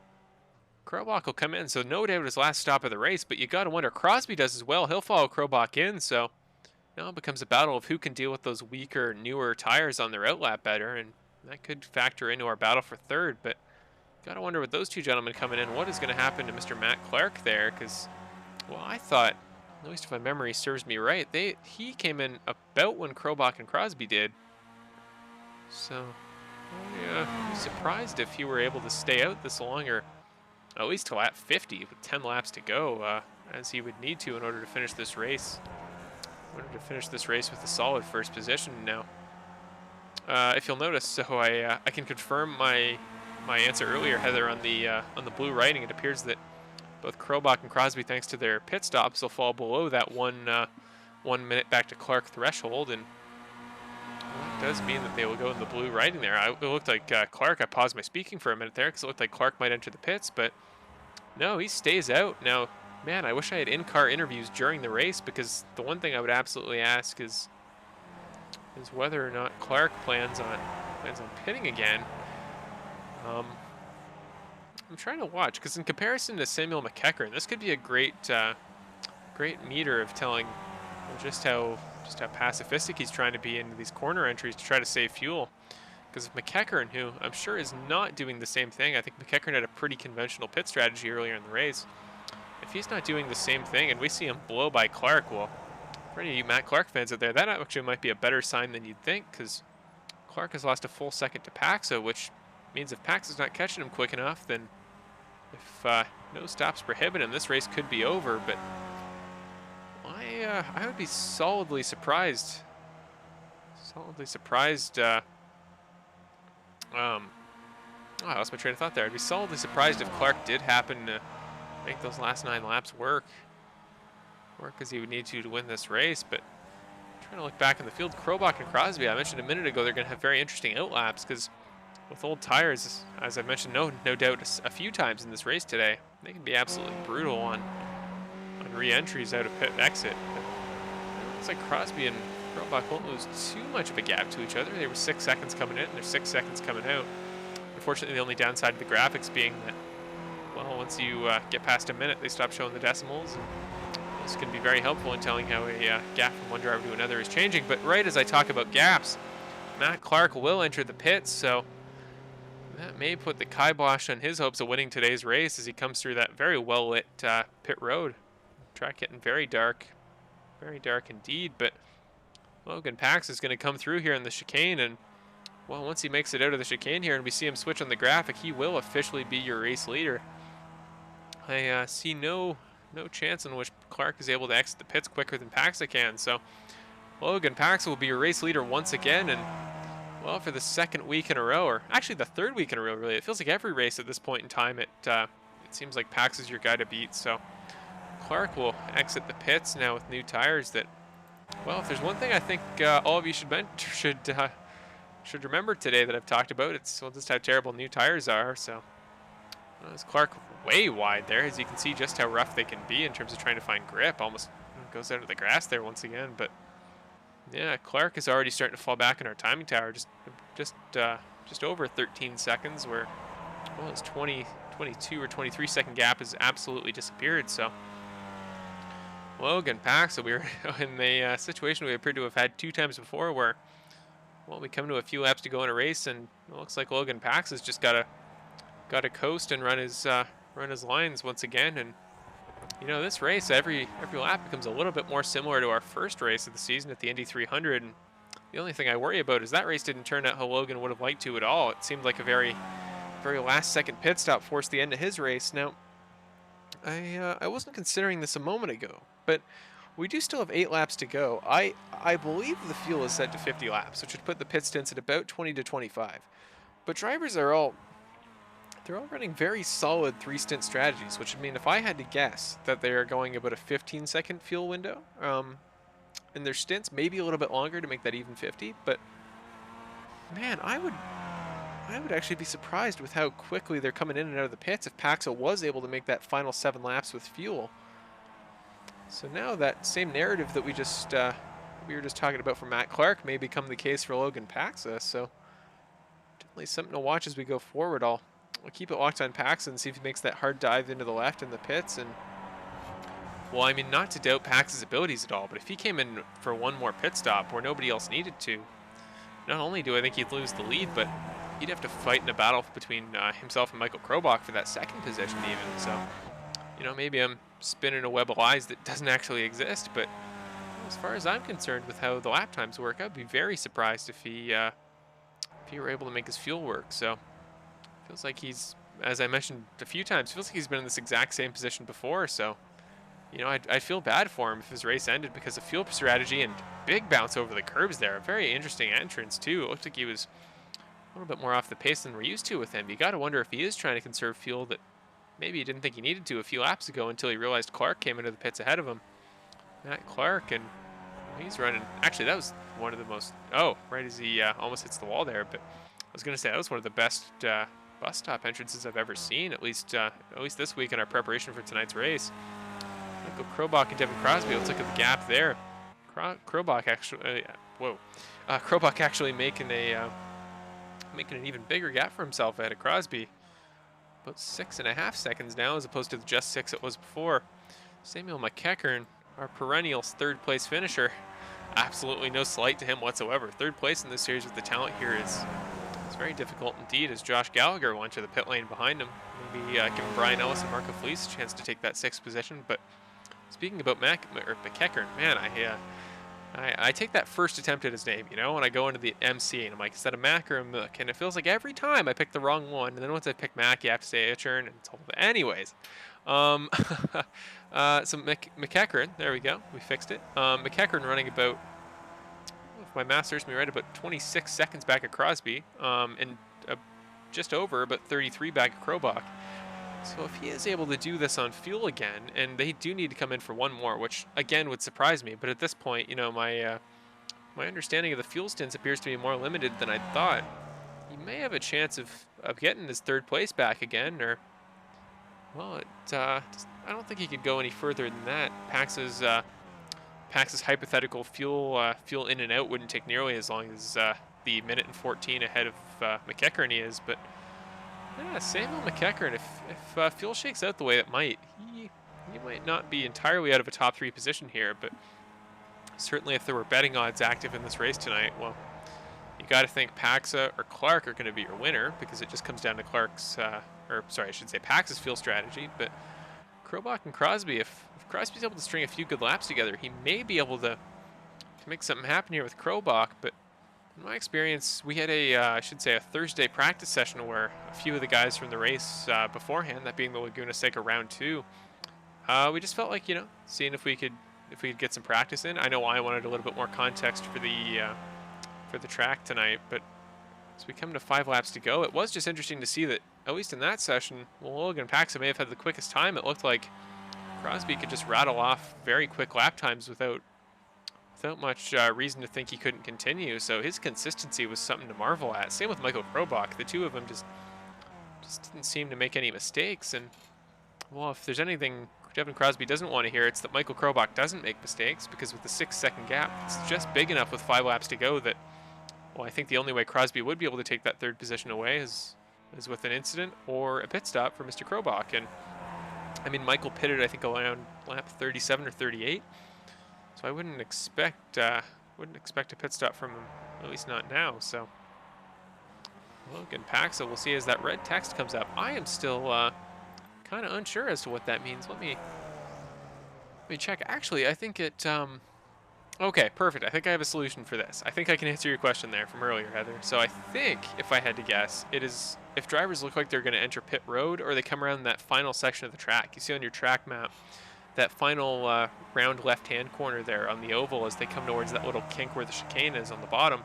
Speaker 2: Krobach will come in. So no doubt his last stop of the race, but you got to wonder, Crosby does as well. He'll follow Krobach in. So now it becomes a battle of who can deal with those weaker, newer tires on their outlap better, and that could factor into our battle for third. But gotta wonder with those two gentlemen coming in, what is going to happen to Mr. Matt Clark there? Because, well, I thought, at least if my memory serves me right, he came in about when Krobach and Crosby did. So, I'd be surprised if he were able to stay out this long, or at least to lap 50 with 10 laps to go, as he would need to in order to finish this race. With a solid first position now. If you'll notice, so I can confirm my answer earlier, Heather, on the blue writing. It appears that both Krobach and Crosby, thanks to their pit stops, will fall below that 1 minute back to Clark threshold, and well, that does mean that they will go in the blue writing there. It looked like Clark. I paused my speaking for a minute there because it looked like Clark might enter the pits, but no, he stays out now. Man, I wish I had in-car interviews during the race, because the one thing I would absolutely ask is whether or not Clark plans on pitting again. I'm trying to watch, because in comparison to Samuel McEachern, this could be a great meter of telling just how pacifistic he's trying to be into these corner entries to try to save fuel. Because if McEachern, who I'm sure is not doing the same thing, I think McEachern had a pretty conventional pit strategy earlier in the race. If he's not doing the same thing and we see him blow by Clark, well, for any of you Matt Clark fans out there, that actually might be a better sign than you'd think, because Clark has lost a full second to Paxa, which means if Paxa's not catching him quick enough, then if no stops prohibit him, this race could be over. But I would be solidly surprised. I lost my train of thought there. I'd be solidly surprised if Clark did happen to make those last 9 laps work as he would need to win this race. But trying to look back in the field, Krobach and Crosby, I mentioned a minute ago, they're going to have very interesting outlaps, because with old tires, as I mentioned no doubt a few times in this race today, they can be absolutely brutal on re-entries out of pit exit. But it looks like Crosby and Roval won't lose too much of a gap to each other. They were 6 seconds coming in, and they're 6 seconds coming out. Unfortunately, the only downside of the graphics being that, well, once you get past a minute, they stop showing the decimals. And this can be very helpful in telling how a gap from one driver to another is changing. But right as I talk about gaps, Matt Clark will enter the pits, so that may put the kibosh on his hopes of winning today's race as he comes through that very well-lit pit road. Track getting very dark indeed, but Logan Pax is going to come through here in the chicane, and well, once he makes it out of the chicane here and we see him switch on the graphic, he will officially be your race leader. I see no chance in which Clark is able to exit the pits quicker than Paxa can, so Logan Pax will be your race leader once again, and well, for the 2nd week in a row, or actually the 3rd week in a row, really. It feels like every race at this point in time, it seems like Pax is your guy to beat, so Clark will exit the pits now with new tires that, well, if there's one thing I think all of you should remember today that I've talked about, it's, well, just how terrible new tires are. So Is Clark way wide there, as you can see just how rough they can be in terms of trying to find grip. Almost goes out of the grass there once again, but yeah, Clark is already starting to fall back in our timing tower. Just over 13 seconds, where well, his 22 or 23 second gap has absolutely disappeared. So Logan Paxa, we were in the situation we appeared to have had 2 times before, where well, we come to a few laps to go in a race, and it looks like Logan Paxa's just got to coast and run his lines once again. And you know, this race, every lap becomes a little bit more similar to our first race of the season at the Indy 300. And the only thing I worry about is that race didn't turn out how Logan would have liked to at all. It seemed like a very last second pit stop forced the end of his race. Now, I wasn't considering this a moment ago, but we do still have 8 laps to go. I believe the fuel is set to 50 laps, which would put the pit stints at about 20 to 25. But drivers are all running very solid 3-stint strategies, which would mean if I had to guess that they are going about a 15-second fuel window in their stints, maybe a little bit longer to make that even 50. But man, I would actually be surprised with how quickly they're coming in and out of the pits if Paxa was able to make that final 7 laps with fuel. So now that same narrative that we were just talking about for Matt Clark may become the case for Logan Paxa. So definitely something to watch as we go forward. I'll keep it locked on Paxa and see if he makes that hard dive into the left in the pits. And well, I mean, not to doubt Paxa's abilities at all, but if he came in for one more pit stop where nobody else needed to, not only do I think he'd lose the lead, but he'd have to fight in a battle between himself and Michael Krobach for that 2nd position even. So, you know, maybe I'm spinning a web of lies that doesn't actually exist, but as far as I'm concerned with how the lap times work, I'd be very surprised if he were able to make his fuel work. So feels like he's, as I mentioned a few times, feels like he's been in this exact same position before. So, you know, I feel bad for him if his race ended because of fuel strategy. And big bounce over the curbs there. A very interesting entrance too. It looked like he was a little bit more off the pace than we're used to with him. You got to wonder if he is trying to conserve fuel that maybe he didn't think he needed to a few laps ago until he realized Clark came into the pits ahead of him. Matt Clark, and he's running. Actually, that was one of the most. Oh, right as he almost hits the wall there. But I was going to say that was one of the best bus stop entrances I've ever seen. At least this week in our preparation for tonight's race. Michael Krobach and Devin Crosby. Let's look at the gap there. Krobach actually. Krobach actually making an even bigger gap for himself ahead of Crosby. About 6.5 seconds now, as opposed to the just 6 it was before. Samuel McEachern, our perennial 3rd place finisher. Absolutely no slight to him whatsoever. 3rd place in this series with the talent here is very difficult indeed, as Josh Gallagher will enter the pit lane behind him. Maybe giving Brian Ellis and Marco Felice a chance to take that 6th position. But speaking about McEachern, man, I take that first attempt at his name, you know, when I go into the MC and I'm like, is that a Mac or a Mook? And it feels like every time I pick the wrong one, and then once I pick Mac, you have to say Achern, and it's all. Anyways, so McEachern, there we go, we fixed it. McEachern running about, if my math serves me right, about 26 seconds back at Crosby, and just over about 33 back at Krobach. So if he is able to do this on fuel again, and they do need to come in for one more, which again would surprise me, but at this point, you know, my understanding of the fuel stints appears to be more limited than I thought. He may have a chance of getting his 3rd place back again, or well, I don't think he could go any further than that. Pax's hypothetical fuel in and out wouldn't take nearly as long as the minute and 14 ahead of McEachern he is, but. Yeah, Samuel McEachern, if fuel shakes out the way it might, he might not be entirely out of a top 3 position here, but certainly if there were betting odds active in this race tonight, well, you got to think Paxa or Clark are going to be your winner, because it just comes down to Clark's, Paxa's fuel strategy. But Krobach and Crosby, if Crosby's able to string a few good laps together, he may be able to make something happen here with Krobach. But in my experience, we had a Thursday practice session where a few of the guys from the race beforehand, that being the Laguna Seca round 2, we just felt like, you know, seeing if we could get some practice in. I know I wanted a little bit more context for the track tonight, but as we come to 5 laps to go, it was just interesting to see that, at least in that session, Logan Paxa may have had the quickest time. It looked like Crosby could just rattle off very quick lap times without much reason to think he couldn't continue. So his consistency was something to marvel at. Same with Michael Krobach. The two of them just just didn't seem to make any mistakes. And, well, if there's anything Devin Crosby doesn't want to hear, it's that Michael Krobach doesn't make mistakes, because with the 6-second gap, it's just big enough with 5 laps to go that, well, I think the only way Crosby would be able to take that 3rd position away is with an incident or a pit stop for Mr. Krobach. And, I mean, Michael pitted, I think, around lap 37 or 38, so I wouldn't expect a pit stop from him, at least not now. So Logan Paxa, we'll see as that red text comes up. I am still kind of unsure as to what that means. Let me check. Actually, I think it okay, perfect. I think I have a solution for this. I think I can answer your question there from earlier, Heather. So I think, if I had to guess, it is if drivers look like they're going to enter pit road, or they come around that final section of the track. You see on your track map that final round left-hand corner there on the oval as they come towards that little kink where the chicane is on the bottom.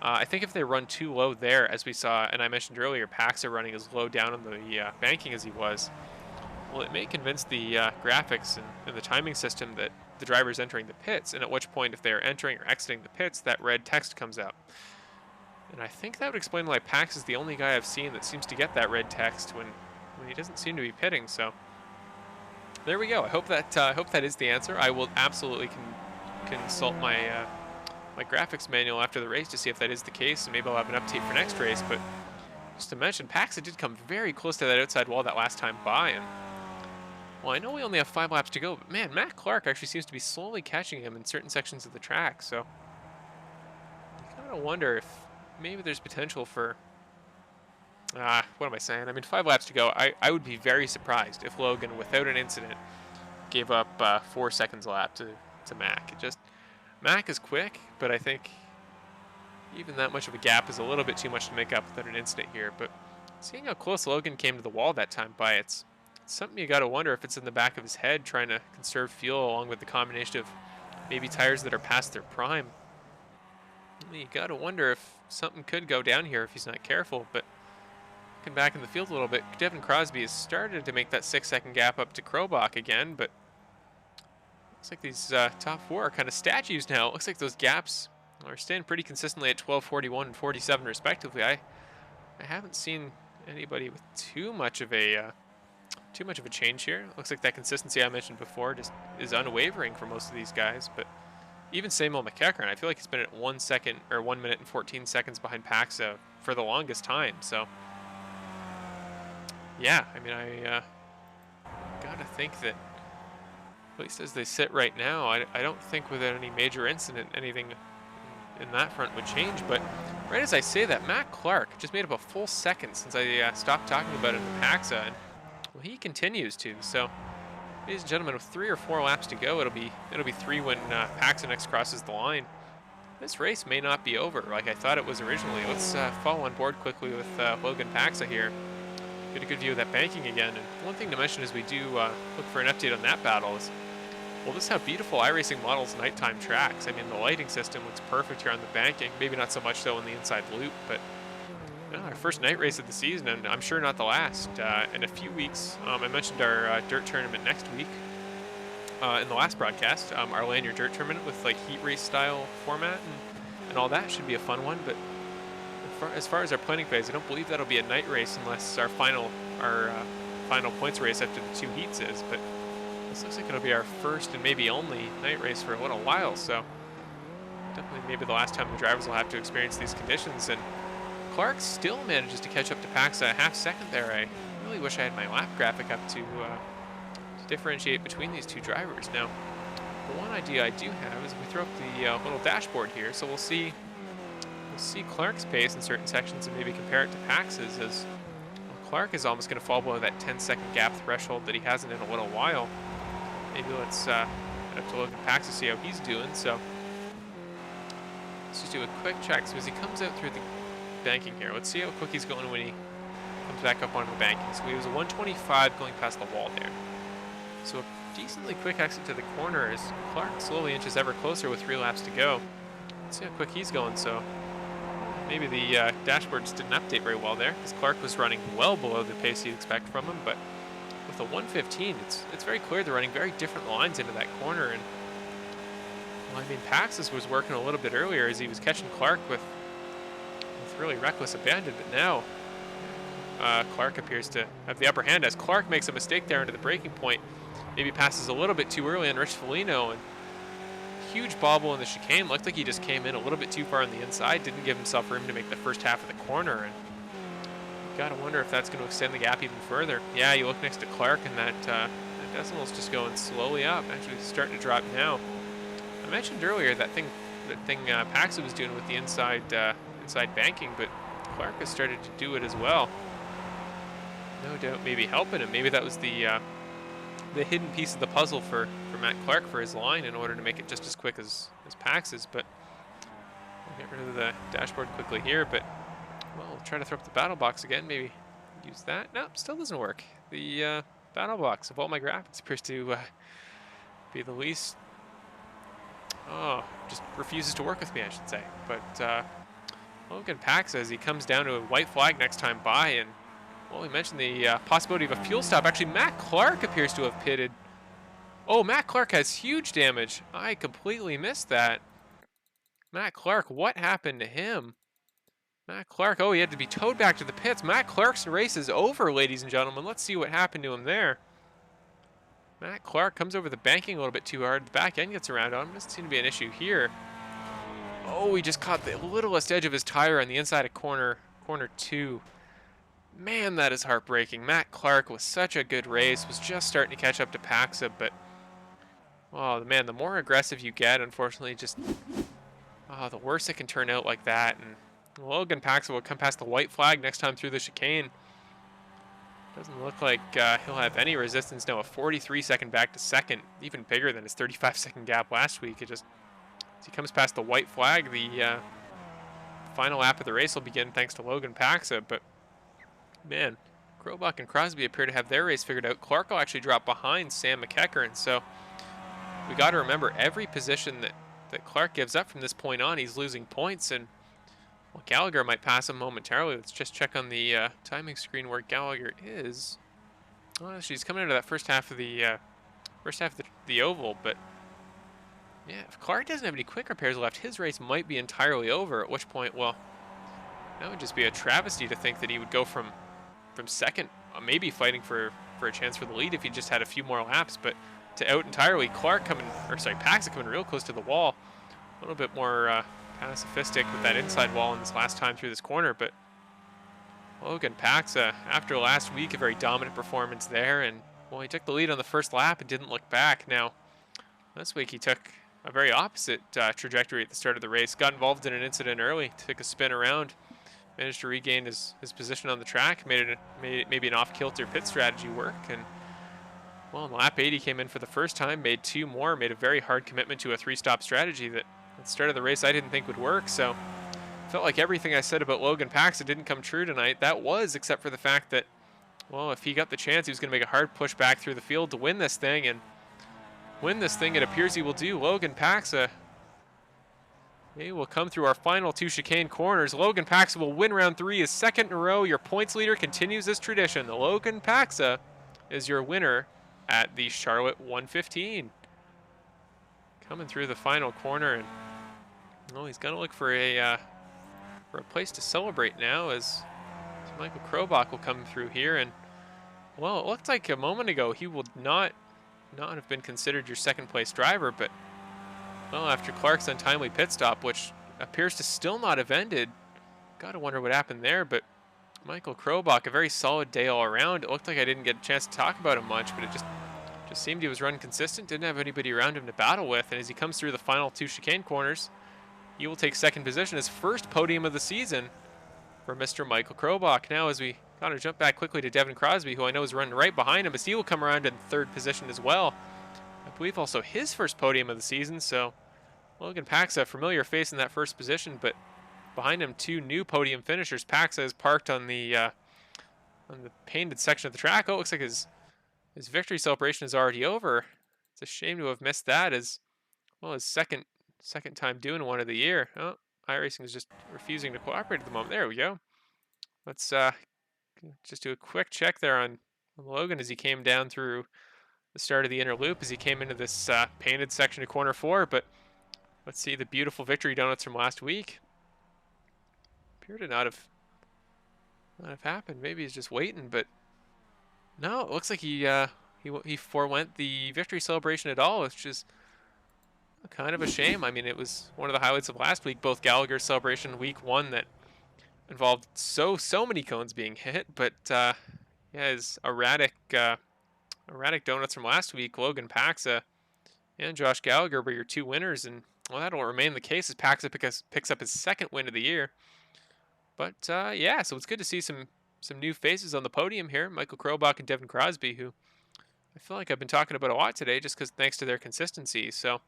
Speaker 2: I think if they run too low there, as we saw, and I mentioned earlier, Paxa running as low down on the banking as he was, well, it may convince the graphics and the timing system that the driver's entering the pits, and at which point, if they're entering or exiting the pits, that red text comes out. And I think that would explain why Pax is the only guy I've seen that seems to get that red text when he doesn't seem to be pitting. So there we go. I hope that is the answer. I will absolutely consult my my graphics manual after the race to see if that is the case, and maybe I'll have an update for next race. But just to mention, Paxa did come very close to that outside wall that last time by, and well, I know we only have 5 laps to go, but man, Matt Clark actually seems to be slowly catching him in certain sections of the track. So I kind of wonder if maybe there's potential for what am I saying? I mean, 5 laps to go. I would be very surprised if Logan, without an incident, gave up 4 seconds a lap to Mac. Mac is quick, but I think even that much of a gap is a little bit too much to make up without an incident here. But seeing how close Logan came to the wall that time by, it's something you got to wonder if it's in the back of his head, trying to conserve fuel along with the combination of maybe tires that are past their prime. You got to wonder if something could go down here if he's not careful. But looking back in the field a little bit, Devin Crosby has started to make that 6-second gap up to Krobach again, but looks like these top 4 are kind of statues now. It looks like those gaps are staying pretty consistently at 12:41 and 47 respectively. I haven't seen anybody with too much of a change here. Looks like that consistency I mentioned before just is unwavering for most of these guys. But even Samuel McEachern, I feel like he's been at 1 second or 1 minute and 14 seconds behind Paxa for the longest time. So yeah, I mean, I gotta think that, at least as they sit right now, I don't think without any major incident anything in that front would change. But right as I say that, Matt Clark just made up a full second since I stopped talking about it in Paxa, and well, he continues to. So, ladies and gentlemen, with 3 or 4 laps to go, it'll be 3 when Paxa next crosses the line. This race may not be over like I thought it was originally. Let's follow on board quickly with Logan Paxa here. Get a good view of that banking again. And one thing to mention as we do look for an update on that battle is, well, this is how beautiful iRacing models nighttime tracks. I mean, the lighting system looks perfect here on the banking. Maybe not so much so in the inside loop, but our first night race of the season, and I'm sure not the last. In a few weeks, I mentioned our dirt tournament next week in the last broadcast. Our Lanyard dirt tournament with like heat race style format and all that should be a fun one. But as far as our planning phase, I don't believe that'll be a night race unless our final points race after the 2 heats is. But this looks like it'll be our first and maybe only night race for a little while. So definitely maybe the last time the drivers will have to experience these conditions. And Clark still manages to catch up to Paxa a half second there. I really wish I had my lap graphic up to differentiate between these 2 drivers. Now, the one idea I do have is we throw up the little dashboard here, so we'll see Clark's pace in certain sections and maybe compare it to Pax's, as well, Clark is almost going to fall below that 10-second gap threshold that he hasn't in a little while. Maybe let's head up to Logan Paxa to see how he's doing. So let's just do a quick check. So as he comes out through the banking here, let's see how quick he's going when he comes back up onto the banking. So he was a 125 going past the wall there. So a decently quick exit to the corner as Clark slowly inches ever closer with 3 laps to go. Let's see how quick he's going. So maybe the dashboard just didn't update very well there, because Clark was running well below the pace you'd expect from him. But with a 115, it's very clear they're running very different lines into that corner. And well, I mean, Paxis was working a little bit earlier as he was catching Clark with really reckless abandon, but now Clark appears to have the upper hand as Clark makes a mistake there into the braking point. Maybe passes a little bit too early on Rich Foligno, and huge bobble in the chicane. Looked like he just came in a little bit too far on the inside, didn't give himself room to make the first half of the corner, and gotta wonder if that's going to extend the gap even further. Yeah, you look next to Clark, and that decimal's just going slowly up. Actually, it's starting to drop now. I mentioned earlier that thing Paxa was doing with the inside banking, but Clark has started to do it as well. No doubt, maybe helping him. Maybe that was the hidden piece of the puzzle for Matt Clark for his line in order to make it just as quick as Pax's. But we'll get rid of the dashboard quickly here. But well, we'll try to throw up the battle box again. Maybe use that. No, still doesn't work. The battle box of all my graphics appears to be the least. Oh, just refuses to work with me, I should say. But Logan Paxa, as he comes down to a white flag next time by, and well, we mentioned the possibility of a fuel stop. Actually, Matt Clark appears to have pitted. Oh, Matt Clark has huge damage. I completely missed that. Matt Clark, what happened to him? Matt Clark, oh, he had to be towed back to the pits. Matt Clark's race is over, ladies and gentlemen. Let's see what happened to him there. Matt Clark comes over the banking a little bit too hard. The back end gets around on him. Doesn't seem to be an issue here. Oh, he just caught the littlest edge of his tire on the inside of corner 2. Man, that is heartbreaking. Matt Clark was such a good race, was just starting to catch up to Paxa, but oh man, the more aggressive you get, unfortunately, just the worse it can turn out like that. And Logan Paxa will come past the white flag next time through the chicane. Doesn't look like he'll have any resistance now. A 43-second back to second, even bigger than his 35-second gap last week. It just, as he comes past the white flag, the final lap of the race will begin thanks to Logan Paxa. But man, Krobach and Crosby appear to have their race figured out. Clark will actually drop behind Sam McEachern, so we got to remember every position that Clark gives up from this point on, he's losing points. And well, Gallagher might pass him momentarily. Let's just check on the timing screen where Gallagher is. Oh, she's coming into that first half of the oval, but yeah, if Clark doesn't have any quick repairs left, his race might be entirely over. At which point, well, that would just be a travesty to think that he would go from second, maybe fighting for a chance for the lead if he just had a few more laps, but to out entirely. Paxa coming real close to the wall, a little bit more pacifistic with that inside wall in this last time through this corner. But Logan Paxa, after last week, a very dominant performance there, and well, he took the lead on the first lap and didn't look back. Now this week he took a very opposite trajectory at the start of the race, got involved in an incident early, took a spin around, managed to regain his position on the track, made maybe an off-kilter pit strategy work, and well, in lap 8 he came in for the first time, made 2 more, made a very hard commitment to a 3-stop strategy that at the start of the race I didn't think would work. So felt like everything I said about Logan Paxa didn't come true tonight. That was, except for the fact that, well, if he got the chance, he was going to make a hard push back through the field to win this thing, and win this thing it appears he will do. Logan Paxa, he will come through our final 2 chicane corners. Logan Paxa will win round 3, his second in a row. Your points leader continues this tradition. The Logan Paxa is your winner at the Charlotte 115. Coming through the final corner, and well, he's gonna look for a place to celebrate now as Michael Krobach will come through here. And well, it looked like a moment ago he would not have been considered your second place driver, but well, after Clark's untimely pit stop, which appears to still not have ended, gotta wonder what happened there. But Michael Krobach, a very solid day all around. It looked like I didn't get a chance to talk about him much, but it just seemed he was running consistent, didn't have anybody around him to battle with. And as he comes through the final 2 chicane corners, he will take second position, his first podium of the season for Mr. Michael Krobach. Now, as we kind of jump back quickly to Devin Crosby, who I know is running right behind him, as he will come around in third position as well. I believe also his first podium of the season. So Logan Paxa, familiar face in that first position, but behind him 2 new podium finishers. Paxa is parked on the painted section of the track. Oh, it looks like his victory celebration is already over. It's a shame to have missed that, as well, his second time doing one of the year. Oh, iRacing is just refusing to cooperate at the moment. There we go. Let's just do a quick check there on Logan as he came down through the start of the inner loop, as he came into this painted section of corner 4. But let's see the beautiful victory donuts from last week. Appear to not have might have happened. Maybe he's just waiting, but no, it looks like he forewent the victory celebration at all, which is kind of a shame. I mean, it was one of the highlights of last week, both Gallagher's celebration week 1 that involved so many cones being hit, but yeah, his erratic donuts from last week, Logan Paxa and Josh Gallagher were your 2 winners, and well, that'll remain the case as Paxa picks up his 2nd win of the year. But yeah, so it's good to see some new faces on the podium here. Michael Krobach and Devin Crosby, who I feel like I've been talking about a lot today, just because thanks to their consistency. So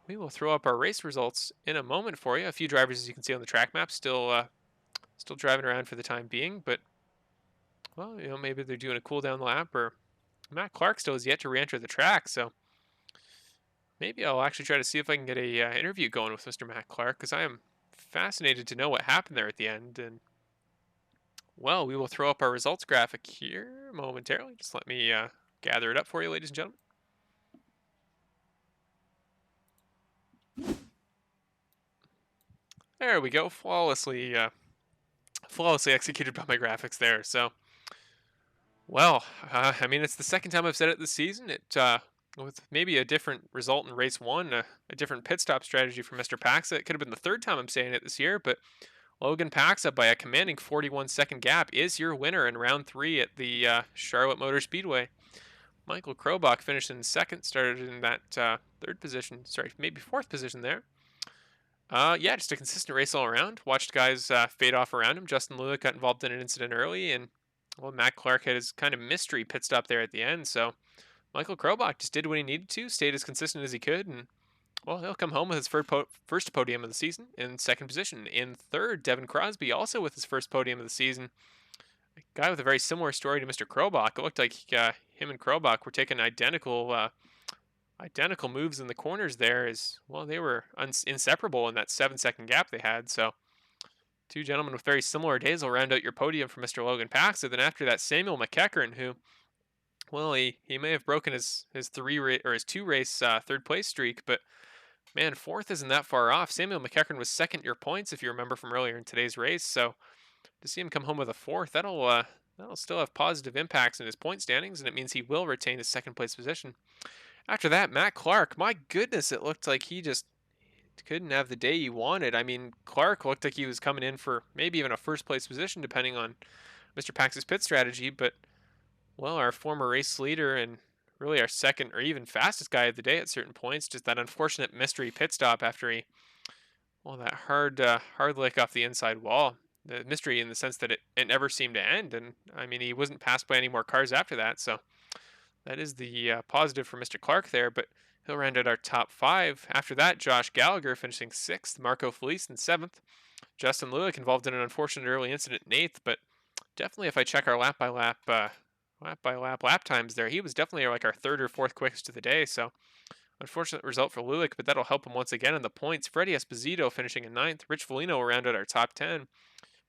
Speaker 2: we will throw up our race results in a moment for you. A few drivers, as you can see on the track map, still driving around for the time being, but well, maybe they're doing a cool down lap, or Matt Clark still has yet to re-enter the track, so maybe I'll actually try to see if I can get a interview going with Mr. Matt Clark, because I am fascinated to know what happened there at the end. And well, we will throw up our results graphic here momentarily. Just let me gather it up for you, ladies and gentlemen. There we go, flawlessly executed by my graphics there. So, well, I mean, it's the 2nd time I've said it this season. With maybe a different result in race 1, a different pit stop strategy for Mr. Paxa. It could have been the 3rd time I'm saying it this year, but Logan Paxa, by a commanding 41-second gap, is your winner in round 3 at the Charlotte Motor Speedway. Michael Krobach finished in 2nd, started in that 3rd position, sorry, maybe 4th position there. Yeah, just a consistent race all around. Watched guys fade off around him. Justin Lewick got involved in an incident early, and well, Matt Clark had his kind of mystery pit stop there at the end. So Michael Krobach just did what he needed to, stayed as consistent as he could, and well, he'll come home with his first podium of the season in 2nd position. In 3rd, Devin Crosby, also with his first podium of the season. A guy with a very similar story to Mr. Krobach. It looked like him and Krobach were taking identical moves in the corners there. As well, they were inseparable in that 7-second gap they had. So 2 gentlemen with very similar days will round out your podium for Mr. Logan Paxa. Then after that, Samuel McEachern, who, well, he may have broken his 2 race 3rd place streak, but man, 4th isn't that far off. Samuel McEachern was 2nd your points, if you remember from earlier in today's race. So to see him come home with a 4th, that'll still have positive impacts in his point standings, and it means he will retain his 2nd place position. After that, Matt Clark, my goodness, it looked like he just couldn't have the day he wanted. I mean, Clark looked like he was coming in for maybe even a 1st place position, depending on Mr. Pax's pit strategy. But, well, our former race leader and really our 2nd or even fastest guy of the day at certain points, just that unfortunate mystery pit stop after that hard lick off the inside wall. The mystery in the sense that it never seemed to end. And, I mean, he wasn't passed by any more cars after that, so that is the positive for Mr. Clark there, but he'll round out our top 5. After that, Josh Gallagher finishing 6th, Marco Felice in 7th. Justin Lewick involved in an unfortunate early incident in 8th, but definitely if I check our lap by lap times there, he was definitely like our 3rd or 4th quickest of the day. So unfortunate result for Lewick, but that'll help him once again in the points. Freddie Esposito finishing in 9th. Rich Foligno will round out our top 10.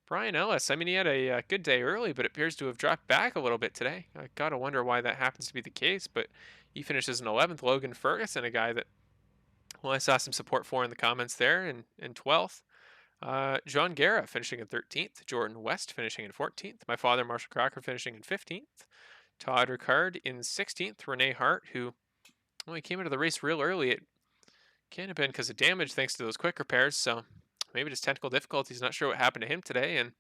Speaker 2: Brian Ellis, I mean, he had a good day early, but appears to have dropped back a little bit today. I gotta wonder why that happens to be the case, but he finishes in 11th. Logan Ferguson, a guy that, well, I saw some support for in the comments there, in 12th. John Guerra finishing in 13th. Jordan West finishing in 14th. My father, Marshall Crocker, finishing in 15th. Todd Ricard in 16th. Renee Hart, who, well, he came into the race real early. It can't have been because of damage thanks to those quick repairs, so maybe just technical difficulties. Not sure what happened to him today. And,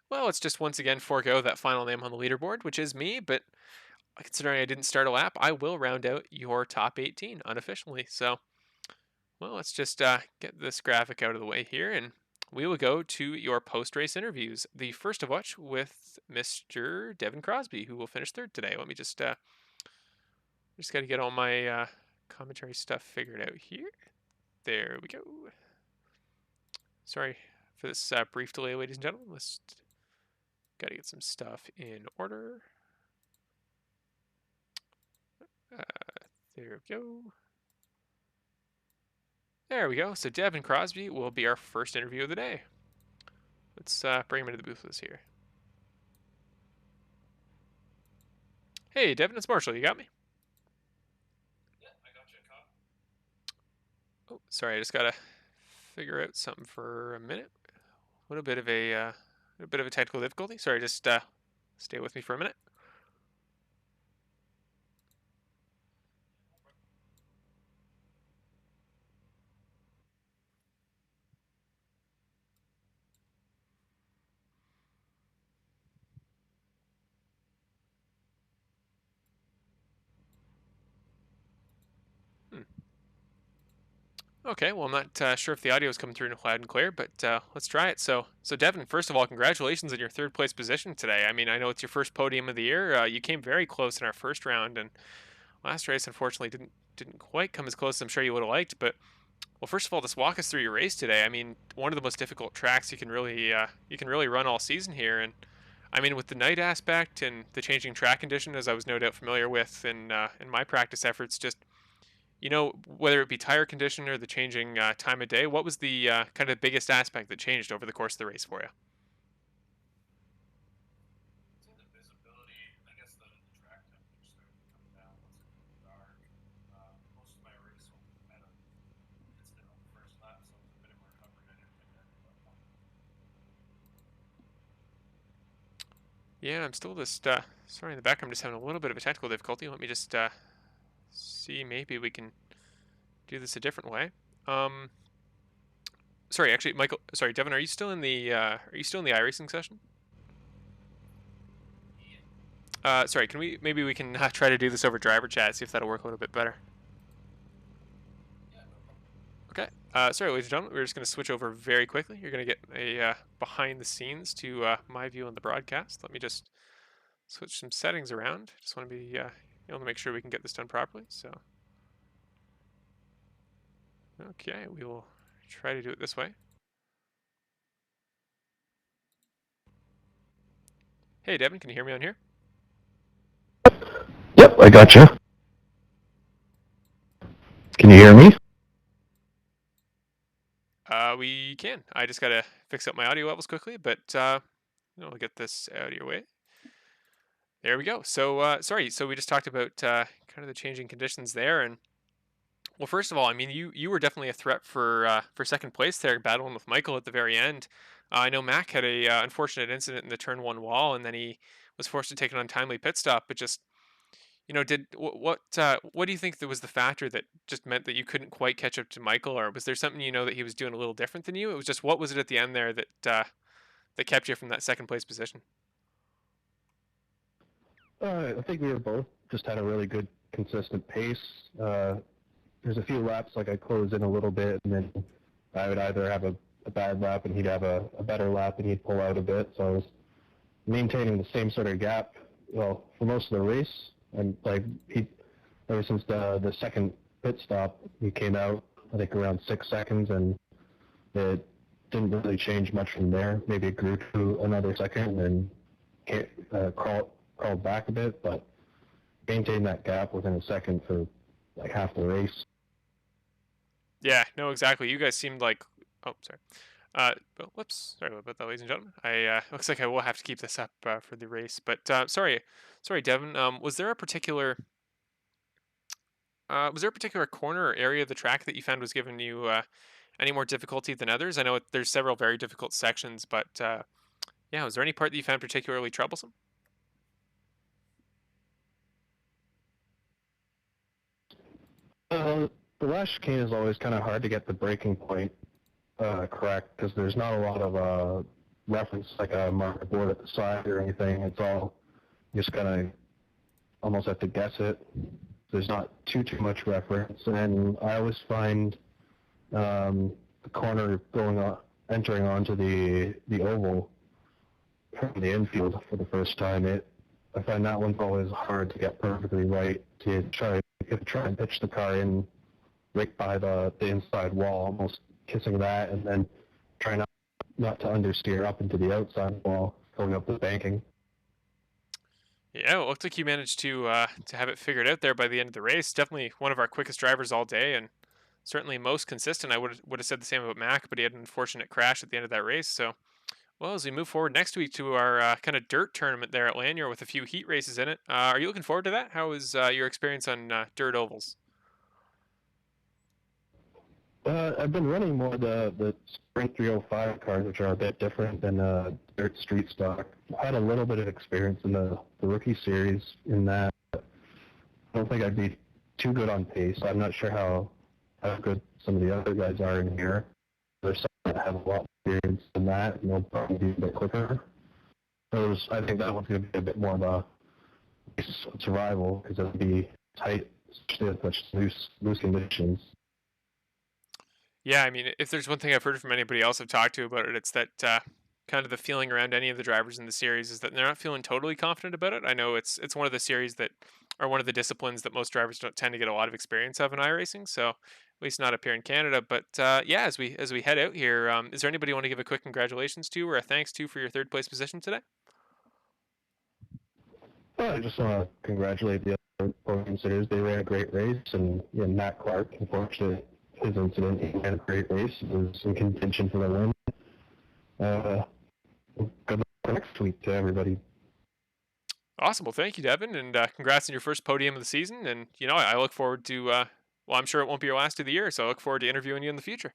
Speaker 2: well, let's just once again forego that final name on the leaderboard, which is me. But considering I didn't start a lap, I will round out your top 18 unofficially. So, well, let's just get this graphic out of the way here, and we will go to your post-race interviews. The first of which with Mr. Devin Crosby, who will finish 3rd today. Let me just got to get all my commentary stuff figured out here. There we go. Sorry for this brief delay, ladies and gentlemen. Let's got to get some stuff in order. There we go. There we go. So Devin Crosby will be our first interview of the day. Let's bring him into the booth with us here. Hey, Devin, it's Marshall. You got me?
Speaker 3: Yeah, I got you, Kyle.
Speaker 2: Oh, sorry. I just got to figure out something for a minute. A little bit of a a bit of a technical difficulty. Sorry, just stay with me for a minute. Hmm. Okay, well, I'm not sure if the audio is coming through loud and clear, but let's try it. So Devin, first of all, congratulations on your third place position today. I mean, I know it's your first podium of the year. You came very close in our first round, and last race, unfortunately, didn't quite come as close as I'm sure you would have liked. But well, first of all, just walk us through your race today. I mean, one of the most difficult tracks you can really run all season here, and I mean, with the night aspect and the changing track condition, as I was no doubt familiar with in my practice efforts, just whether it be tire condition or the changing time of day, what was the kind of biggest aspect that changed over the course of the race for you?
Speaker 3: I'd say the visibility, I guess the track temperature started to come down once it got dark. Most of my race had a incident on the first lap, so it was a bit of a recovery I didn't think I could let up.
Speaker 2: Yeah, I'm still just sorry in the back. I'm just having a little bit of a technical difficulty. Let me just see. Maybe we can do this a different way. Um, sorry, actually, Michael. Sorry, Devin. Are you still in the iRacing session? Sorry. Maybe we can try to do this over driver chat. See if that'll work a little bit better.
Speaker 3: Yeah, no problem.
Speaker 2: Okay. Sorry, ladies and gentlemen, we're just going to switch over very quickly. You're going to get a behind the scenes to my view on the broadcast. Let me just switch some settings around. Just want to be able to make sure we can get this done properly. So, okay, we will try to do it this way. Hey, Devin, can you hear me on here?
Speaker 4: Yep, I got you. Can you hear me?
Speaker 2: We can. I just got to fix up my audio levels quickly, but we'll get this out of your way. There we go. So, sorry. So we just talked about kind of the changing conditions there, and well, first of all, I mean, you were definitely a threat for second place there, battling with Michael at the very end. I know Mac had a unfortunate incident in the turn one wall, and then he was forced to take an untimely pit stop. But just what do you think that was the factor that just meant that you couldn't quite catch up to Michael, or was there something that he was doing a little different than you? It was just what was it at the end there that kept you from that second place position?
Speaker 4: I think we were both just had a really good, consistent pace. There's a few laps like I closed in a little bit, and then I would either have a bad lap and he'd have a better lap and he'd pull out a bit. So I was maintaining the same sort of gap, well, for most of the race. And like ever since the second pit stop, he came out I think around 6 seconds, and it didn't really change much from there. Maybe it grew to another second and crawled back a bit, but maintained that gap within a second for like half the race.
Speaker 2: Yeah, no, exactly. You guys seemed like. Oh, sorry. Whoops. Sorry about that, ladies and gentlemen. I looks like I will have to keep this up for the race. But sorry, Devin. Was there a particular corner or area of the track that you found was giving you any more difficulty than others? I know there's several very difficult sections, but yeah, was there any part that you found particularly troublesome?
Speaker 4: The last chicane is always kind of hard to get the breaking point correct because there's not a lot of reference like a marker board at the side or anything. It's all you just kind of almost have to guess it. There's not too much reference, and I always find the corner entering onto the oval from the infield for the first time. I find that one's always hard to get perfectly right to try and pitch the car in right by the inside wall, almost kissing that, and then trying not to understeer up into the outside wall, going up the banking.
Speaker 2: Yeah, well, it looked like you managed to have it figured out there by the end of the race. Definitely one of our quickest drivers all day, and certainly most consistent. I would have said the same about Mac, but he had an unfortunate crash at the end of that race. So, well, as we move forward next week to our kind of dirt tournament there at Lanier with a few heat races in it, are you looking forward to that? How was your experience on dirt ovals?
Speaker 4: I've been running more the Sprint 305 cars, which are a bit different than dirt street stock. I had a little bit of experience in the rookie series in that. I don't think I'd be too good on pace. I'm not sure how good some of the other guys are in here. There's some that have a lot of experience in that, and they'll probably be a bit quicker. I think that one's going to be a bit more of a survival because it'll be tight, especially at such loose conditions.
Speaker 2: Yeah, I mean, if there's one thing I've heard from anybody else I've talked to about it, it's that kind of the feeling around any of the drivers in the series is that they're not feeling totally confident about it. I know it's one of the series that are one of the disciplines that most drivers don't tend to get a lot of experience of in iRacing. So at least not up here in Canada. But yeah, as we head out here, is there anybody you want to give a quick congratulations to or a thanks to for your third place position today?
Speaker 4: Well, I just want to congratulate the other podium sitters. They ran a great race, and Matt Clark, unfortunately, his incident, he ran a great race. He was in contention for the win. Good luck for next week to everybody.
Speaker 2: Awesome. Well, thank you, Devin, and congrats on your first podium of the season. And I look forward to. Well, I'm sure it won't be your last of the year, so I look forward to interviewing you in the future.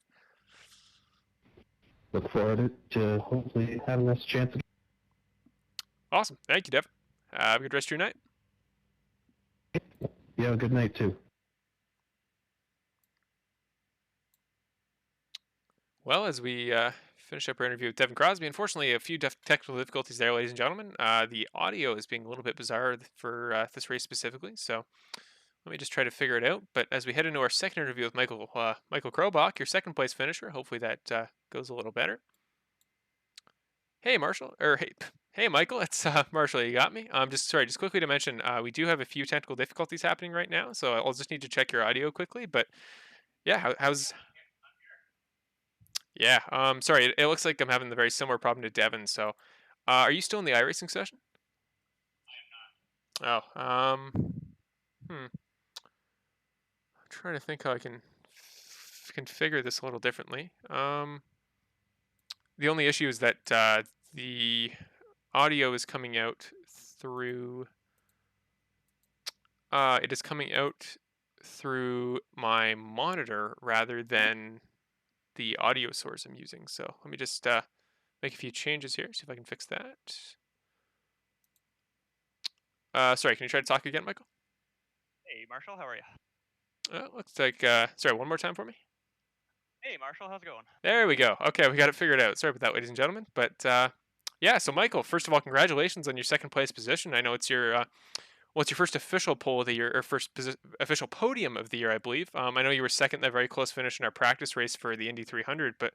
Speaker 4: Look forward to hopefully having this chance again.
Speaker 2: Awesome. Thank you, Devin. Have a good rest of your night.
Speaker 4: You have a good night, too.
Speaker 2: Well, as we finish up our interview with Devin Crosby, unfortunately, a few technical difficulties there, ladies and gentlemen. The audio is being a little bit bizarre for this race specifically, so let me just try to figure it out. But as we head into our second interview with Michael Krobach, your second place finisher, hopefully that goes a little better. Hey, Marshall, or hey, Michael, it's Marshall. You got me. Just quickly to mention, we do have a few technical difficulties happening right now, so I'll just need to check your audio quickly. But yeah, how's yeah, sorry, it looks like I'm having the very similar problem to Devin. So, are you still in the iRacing session? Oh, I'm trying to think how I can configure this a little differently. The only issue is that the audio is coming out through. It is coming out through my monitor rather than the audio source I'm using. So let me just make a few changes here, see if I can fix that. Sorry, can you try to talk again, Michael?
Speaker 5: Hey, Marshall, how are you?
Speaker 2: Looks like, sorry, one more time for me.
Speaker 5: Hey, Marshall, how's it going?
Speaker 2: There we go. Okay, we got it figured out. Sorry about that, ladies and gentlemen. But yeah, so Michael, first of all, congratulations on your second place position. I know it's your well, it's your first official pole of the year, or first official podium of the year, I believe. I know you were second in that very close finish in our practice race for the Indy 300, but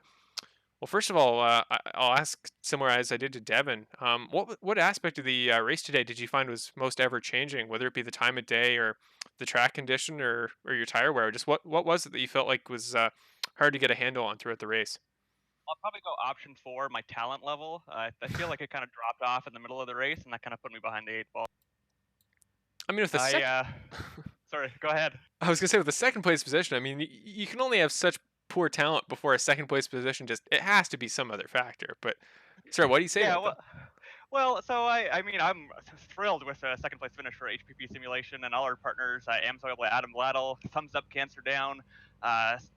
Speaker 2: well, first of all, I'll ask similar as I did to Devin. What aspect of the race today did you find was most ever changing, whether it be the time of day or the track condition or your tire wear? Just what was it that you felt like was hard to get a handle on throughout the race?
Speaker 5: I'll probably go option four, my talent level. I feel like it kind of dropped off in the middle of the race, and that kind of put me behind the eight ball.
Speaker 2: I mean, with the
Speaker 5: Sorry, go ahead.
Speaker 2: I was gonna say with the second place position, I mean, you can only have such poor talent before a second place position. Just it has to be some other factor. But sorry, what do you say
Speaker 5: Yeah,
Speaker 2: about that?
Speaker 5: so I mean, I'm thrilled with a second place finish for HPP Simulation and all our partners, Amsoil, Adam Blattle, Thumbs Up, Cancer Down,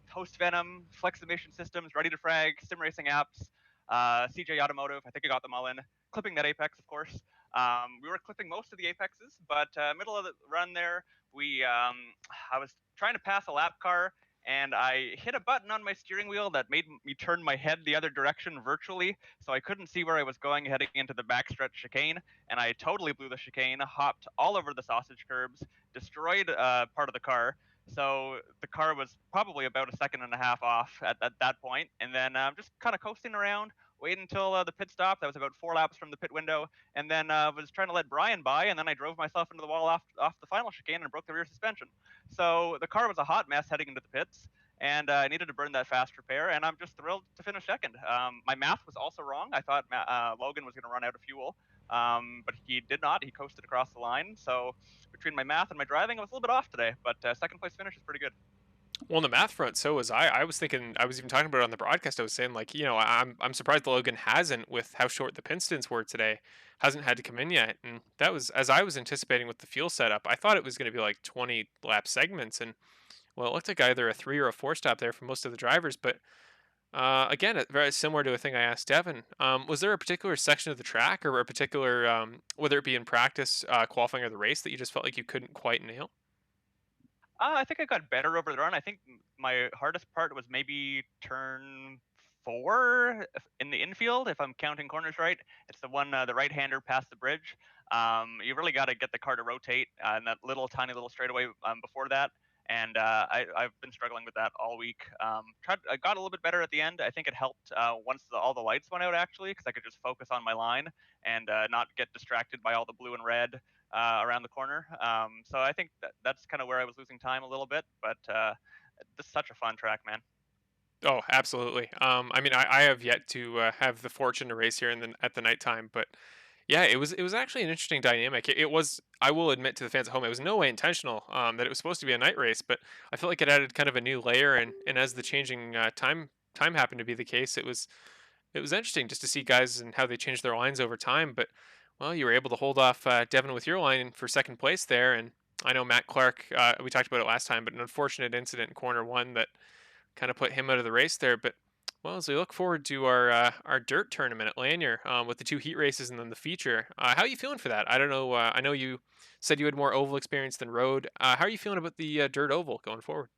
Speaker 5: Host Venom, Flex Emission Systems, Ready to Frag, Sim Racing Apps, CJ Automotive. I think I got them all in. Clipping that Apex, of course. We were clipping most of the Apexes, but middle of the run there, I was trying to pass a lap car, and I hit a button on my steering wheel that made me turn my head the other direction virtually, so I couldn't see where I was going heading into the backstretch chicane, and I totally blew the chicane, hopped all over the sausage curbs, destroyed part of the car. So the car was probably about a second and a half off at that point, and then just kind of coasting around, waiting until the pit stop. That was about 4 laps from the pit window, and then was trying to let Brian by, and then I drove myself into the wall off the final chicane and broke the rear suspension. So the car was a hot mess heading into the pits, and I needed to burn that fast repair, and I'm just thrilled to finish second. My math was also wrong. I thought Logan was going to run out of fuel, but he did not. He coasted across the line. So between my math and my driving, I was a little bit off today, but second place finish is pretty good.
Speaker 2: Well, on the math front, so was I. I was thinking, I was even talking about it on the broadcast. I was saying, like, I'm surprised Logan hasn't, with how short the pin stints were today, hasn't had to come in yet. And that was as I was anticipating with the fuel setup. I thought it was going to be like 20 lap segments, and Well, it looked like either a 3 or a 4 stop there for most of the drivers, but again, very similar to a thing I asked Devin. Was there a particular section of the track or a particular, whether it be in practice, qualifying, or the race that you just felt like you couldn't quite nail?
Speaker 5: I think I got better over the run. I think my hardest part was maybe turn 4 in the infield, if I'm counting corners right. It's the one, the right-hander past the bridge. You really got to get the car to rotate in that little tiny little straightaway before that. And I've been struggling with that all week. I got a little bit better at the end. I think it helped once all the lights went out actually, because I could just focus on my line and not get distracted by all the blue and red around the corner. So I think that's kind of where I was losing time a little bit, but this is such a fun track, man.
Speaker 2: Oh, absolutely. I mean, I have yet to have the fortune to race here at the nighttime, but yeah, it was actually an interesting dynamic. It was, I will admit to the fans at home, it was no way intentional that it was supposed to be a night race, but I felt like it added kind of a new layer, and as the changing time happened to be the case, it was interesting just to see guys and how they changed their lines over time. But well, you were able to hold off Devin with your line for second place there, and I know Matt Clark. We talked about it last time, but an unfortunate incident in corner one that kind of put him out of the race there. But well, as we look forward to our dirt tournament at Lanier with the 2 heat races and then the feature, how are you feeling for that? I don't know. I know you said you had more oval experience than road. How are you feeling about the dirt oval going forward?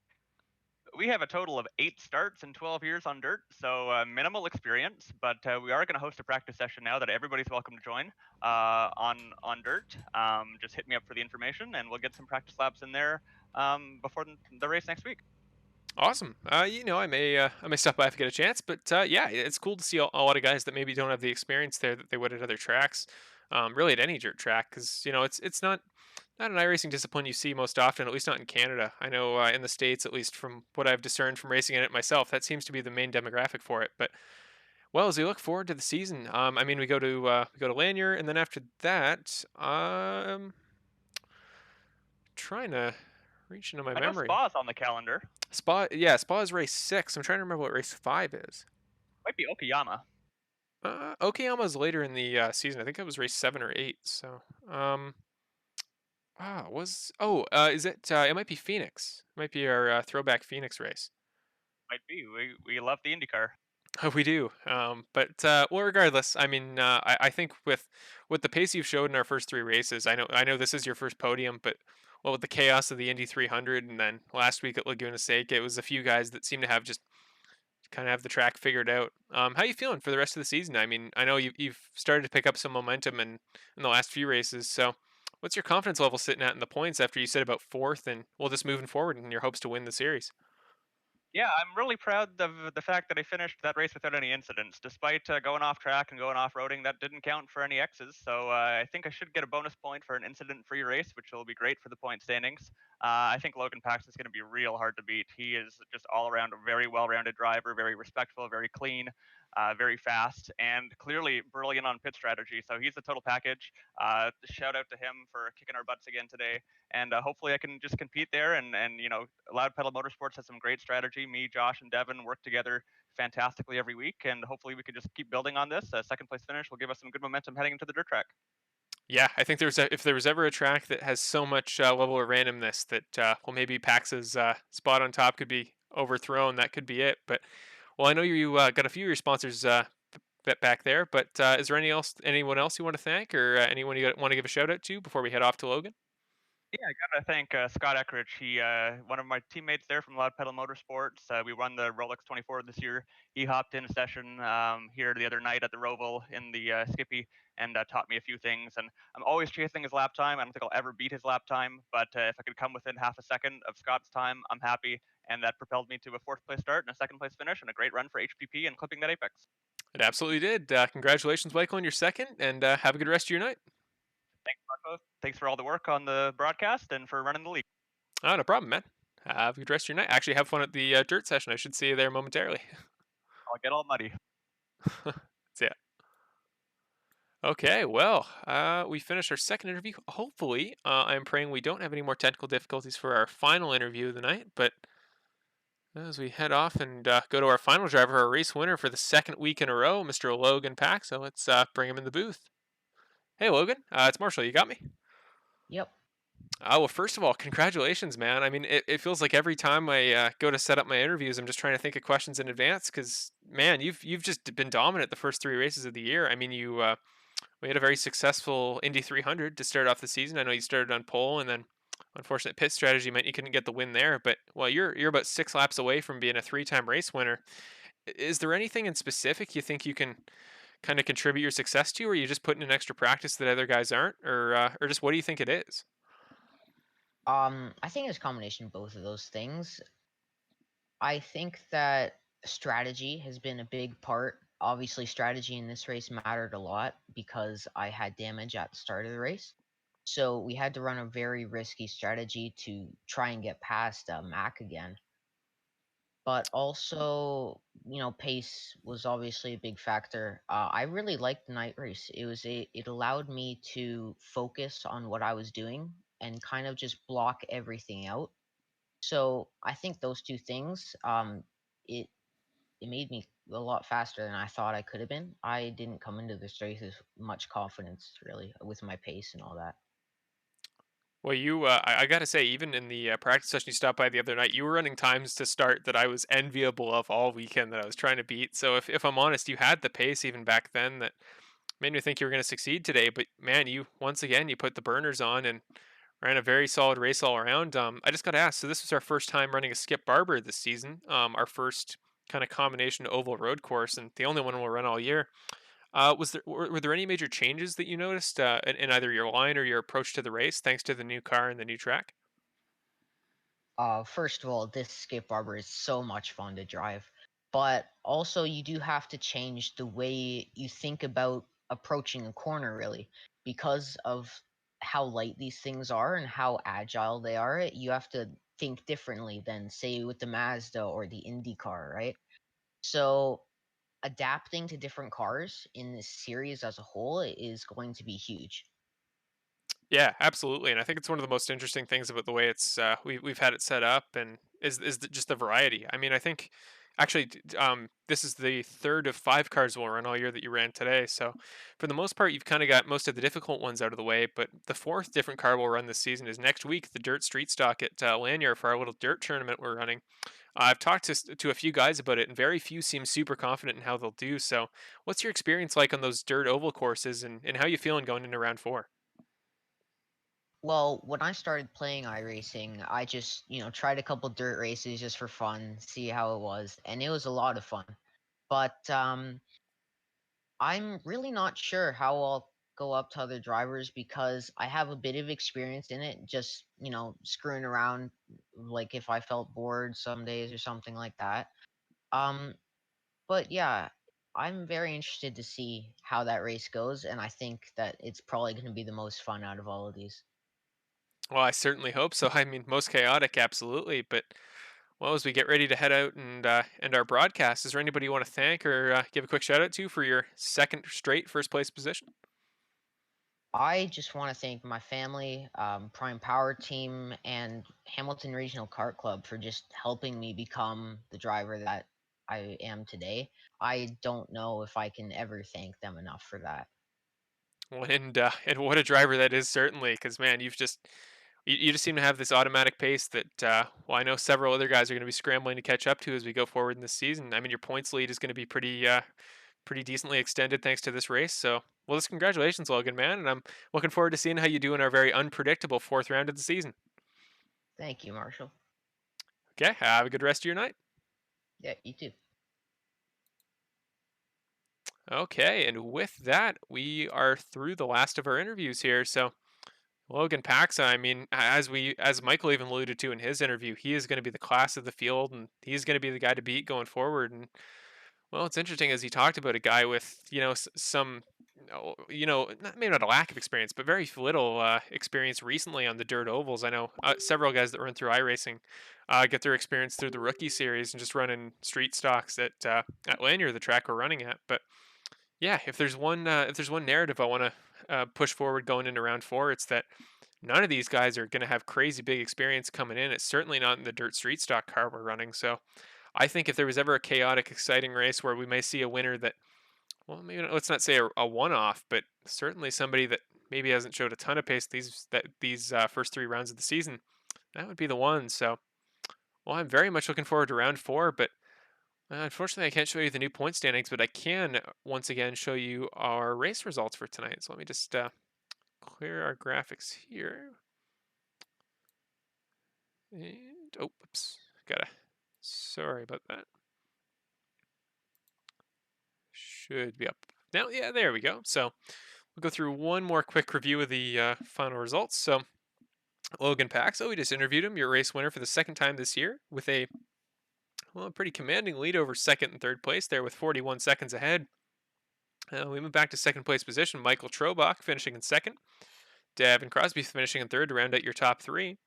Speaker 5: We have a total of 8 starts in 12 years on dirt, so minimal experience. But we are going to host a practice session now that everybody's welcome to join on dirt. Just hit me up for the information, and we'll get some practice laps in there before the race next week.
Speaker 2: Awesome. I may stop by if I get a chance, but yeah, it's cool to see a lot of guys that maybe don't have the experience there that they would at other tracks, really at any dirt track, because it's not an iRacing discipline you see most often, at least not in Canada. I know in the States, at least from what I've discerned from racing in it myself, that seems to be the main demographic for it. But well, as we look forward to the season, I mean, we go to Lanier, and then after that, trying to reach into my
Speaker 5: I know
Speaker 2: memory.
Speaker 5: Spa's on the calendar.
Speaker 2: Spa is race 6. I'm trying to remember what race 5 is.
Speaker 5: Might be Okayama.
Speaker 2: Okayama's later in the season. I think it was race 7 or 8. So, is it? It might be Phoenix. It might be our throwback Phoenix race.
Speaker 5: Might be. We love the IndyCar.
Speaker 2: Oh, we do. But well, regardless, I mean, I think with the pace you've showed in our first 3 races, I know this is your first podium, but well, with the chaos of the Indy 300, and then last week at Laguna Seca, it was a few guys that seem to have just kind of have the track figured out. How you feeling for the rest of the season? I mean, I know you've started to pick up some momentum in the last few races. So, what's your confidence level sitting at in the points after you said about fourth, and well, just moving forward in your hopes to win the series?
Speaker 5: Yeah, I'm really proud of the fact that I finished that race without any incidents. Despite going off track and going off roading, that didn't count for any X's. So I think I should get a bonus point for an incident-free race, which will be great for the point standings. I think Logan Paxton's going to be real hard to beat. He is just all around a very well-rounded driver, very respectful, very clean, very fast, and clearly brilliant on pit strategy. So he's the total package. Shout out to him for kicking our butts again today, and hopefully I can just compete there. And Loud Pedal Motorsports has some great strategy. Me, Josh, and Devin work together fantastically every week, and hopefully we can just keep building on this. Second place finish will give us some good momentum heading into the dirt track.
Speaker 2: Yeah, I think if there was ever a track that has so much level of randomness that well, maybe Pax's spot on top could be overthrown, that could be it. But well, I know you got a few of your sponsors back there, but is there anyone else you want to thank, or anyone you want to give a shout out to before we head off to Logan?
Speaker 5: Yeah, I gotta thank Scott Eckridge. He, one of my teammates there from Loud Pedal Motorsports. We won the Rolex 24 this year. He hopped in a session here the other night at the Roval in the Skippy and taught me a few things. And I'm always chasing his lap time. I don't think I'll ever beat his lap time, but if I could come within half a second of Scott's time, I'm happy. And that propelled me to a fourth place start and a second place finish and a great run for HPP and clipping that apex.
Speaker 2: It absolutely did. Congratulations, Michael, on your second, and have a good rest of your night.
Speaker 5: Thanks, Marco. Thanks for all the work on the broadcast and for running the league.
Speaker 2: Oh, no problem, man. Have a good rest of your night. Actually, have fun at the dirt session. I should see you there momentarily.
Speaker 5: I'll get all muddy.
Speaker 2: That's it. Okay, well, we finished our second interview. Hopefully, I'm praying we don't have any more technical difficulties for our final interview of the night. But as we head off and go to our final driver, our race winner for the second week in a row, Mr. Logan Pack. So let's bring him in the booth. Hey, Logan. It's Marshall. You got me?
Speaker 6: Yep.
Speaker 2: Well, first of all, congratulations, man. I mean, it feels like every time I go to set up my interviews, I'm just trying to think of questions in advance because, man, you've just been dominant the first three races of the year. I mean, we had a very successful Indy 300 to start off the season. I know you started on pole, and then unfortunate pit strategy meant you couldn't get the win there. But well, you're about 6 laps away from being a three-time race winner. Is there anything in specific you think you can kind of contribute your success to, or are you just putting in extra practice that other guys aren't, or just what do you think it is?
Speaker 6: I think it's a combination of both of those things. I think that strategy has been a big part. Obviously, strategy in this race mattered a lot because I had damage at the start of the race. So we had to run a very risky strategy to try and get past Mac again. But also, pace was obviously a big factor. I really liked the night race. It allowed me to focus on what I was doing and kind of just block everything out. So I think those two things, it it made me a lot faster than I thought I could have been. I didn't come into this race with much confidence, really, with my pace and all that.
Speaker 2: Well, I got to say, even in the practice session you stopped by the other night, you were running times to start that I was enviable of all weekend that I was trying to beat. So if I'm honest, you had the pace even back then that made me think you were going to succeed today. But man, you once again you put the burners on and ran a very solid race all around. I just got to ask. So this was our first time running a Skip Barber this season. Our first kind of combination oval road course, and the only one we'll run all year. Were there any major changes that you noticed in either your line or your approach to the race, thanks to the new car and the new track?
Speaker 6: First of all, this Skip Barber is so much fun to drive, but also you do have to change the way you think about approaching a corner, really, because of how light these things are and how agile they are. You have to think differently than, say, with the Mazda or the Indy car, right? So adapting to different cars in this series as a whole is going to be huge.
Speaker 2: Yeah, absolutely, and I think it's one of the most interesting things about the way we've had it set up, and just the variety. I mean, I think actually this is the third of 5 cars we'll run all year that you ran today. So for the most part, you've kind of got most of the difficult ones out of the way. But the fourth different car we'll run this season is next week, the dirt street stock at Lanyard for our little dirt tournament we're running. I've talked to a few guys about it, and very few seem super confident in how they'll do. So, what's your experience like on those dirt oval courses, and how you feeling going into round four?
Speaker 6: Well, when I started playing iRacing, I just, tried a couple dirt races just for fun, see how it was, and it was a lot of fun. But I'm really not sure how I'll go up to other drivers because I have a bit of experience in it, just, screwing around, like if I felt bored some days or something like that. Um, but yeah, I'm very interested to see how that race goes, and I think that it's probably going to be the most fun out of all of these.
Speaker 2: Well, I certainly hope so. I mean, most chaotic, absolutely. But well, as we get ready to head out and end our broadcast, is there anybody you want to thank or give a quick shout out to for your second straight first place position?
Speaker 6: I just want to thank my family, Prime Power Team, and Hamilton Regional Kart Club for just helping me become the driver that I am today. I don't know if I can ever thank them enough for that.
Speaker 2: Well, and what a driver that is, certainly, because man, you just seem to have this automatic pace that well, I know several other guys are going to be scrambling to catch up to as we go forward in this season. I mean, your points lead is going to be pretty decently extended thanks to this race. So, well, just congratulations, Logan, man, and I'm looking forward to seeing how you do in our very unpredictable fourth round of the season.
Speaker 6: Thank you, Marshall.
Speaker 2: Okay, have a good rest of your night.
Speaker 6: Yeah, you too.
Speaker 2: Okay, and with that, we are through the last of our interviews here. So, Logan Paxa, I mean, as Michael even alluded to in his interview, he is going to be the class of the field, and he's going to be the guy to beat going forward. And well, it's interesting as he talked about a guy with some, maybe not a lack of experience, but very little experience recently on the dirt ovals. I know several guys that run through iRacing get their experience through the rookie series and just running street stocks at Lanyard, the track we're running at. But yeah, if there's one narrative I want to push forward going into round four, it's that none of these guys are going to have crazy big experience coming in. It's certainly not in the dirt street stock car we're running. So I think if there was ever a chaotic, exciting race where we may see a winner that well, maybe let's not say a one-off, but certainly somebody that maybe hasn't showed a ton of pace these first 3 rounds of the season. That would be the one. So, well, I'm very much looking forward to round 4, but unfortunately, I can't show you the new point standings, but I can once again show you our race results for tonight. So let me just clear our graphics here. And, oh, oops, sorry about that. Should be up now. Yeah, there we go. So we'll go through one more quick review of the final results. So Logan Paxo, we just interviewed him, your race winner for the second time this year with a pretty commanding lead over second and third place there with 41 seconds ahead. We move back to second place position. Michael Trobach finishing in second. Davin Crosby finishing in third to round out your top 3.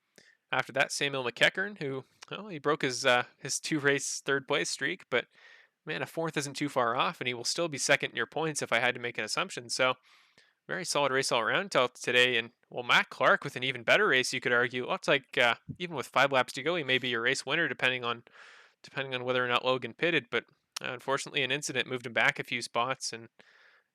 Speaker 2: After that, Samuel McEachern, who he broke his 2-race third place streak, but man, a fourth isn't too far off, and he will still be second in your points if I had to make an assumption. So very solid race all around today. And well, Matt Clark with an even better race, you could argue. Looks like even with 5 laps to go, he may be your race winner, depending on whether or not Logan pitted. But unfortunately, an incident moved him back a few spots, and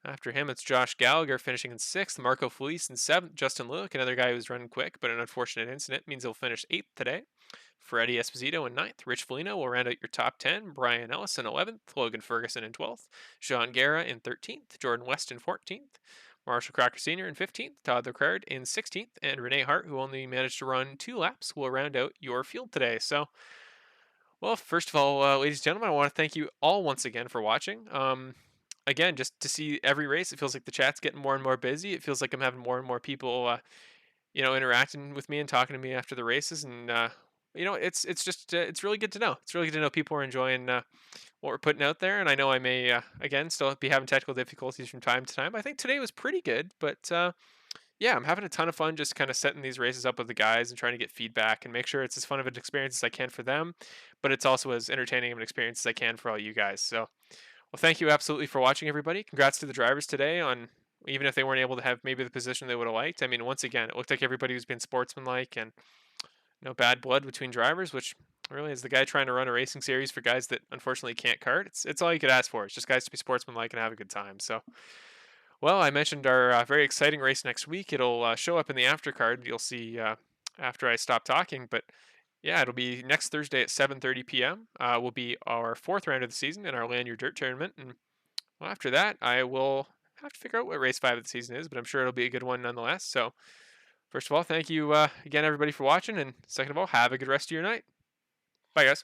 Speaker 2: after him, it's Josh Gallagher finishing in 6th, Marco Felice in 7th, Justin Luke, another guy who's running quick, but an unfortunate incident means he'll finish 8th today. Freddie Esposito in 9th, Rich Foligno will round out your top 10, Brian Ellis in 11th, Logan Ferguson in 12th, Sean Guerra in 13th, Jordan West in 14th, Marshall Crocker Sr. in 15th, Todd Leclerc in 16th, and Renee Hart, who only managed to run 2 laps, will round out your field today. So, well, first of all, ladies and gentlemen, I want to thank you all once again for watching. Again, just to see every race, it feels like the chat's getting more and more busy. It feels like I'm having more and more people, interacting with me and talking to me after the races, and it's just it's really good to know. It's really good to know people are enjoying what we're putting out there. And I know I may again still be having technical difficulties from time to time. I think today was pretty good, but yeah, I'm having a ton of fun just kind of setting these races up with the guys and trying to get feedback and make sure it's as fun of an experience as I can for them, but it's also as entertaining of an experience as I can for all you guys. So, well, thank you absolutely for watching, everybody. Congrats to the drivers today on even if they weren't able to have maybe the position they would have liked. I mean, once again, it looked like everybody was being sportsmanlike and no bad blood between drivers, which really is the guy trying to run a racing series for guys that unfortunately can't kart. It's all you could ask for. It's just guys to be sportsmanlike and have a good time. So, well, I mentioned our very exciting race next week. It'll show up in the aftercard. You'll see after I stop talking. But yeah, it'll be next Thursday at 7:30 p.m. Will be our 4th round of the season in our Land Your Dirt tournament. And well, after that, I will have to figure out what race 5 of the season is, but I'm sure it'll be a good one nonetheless. So, first of all, thank you again, everybody, for watching. And second of all, have a good rest of your night. Bye, guys.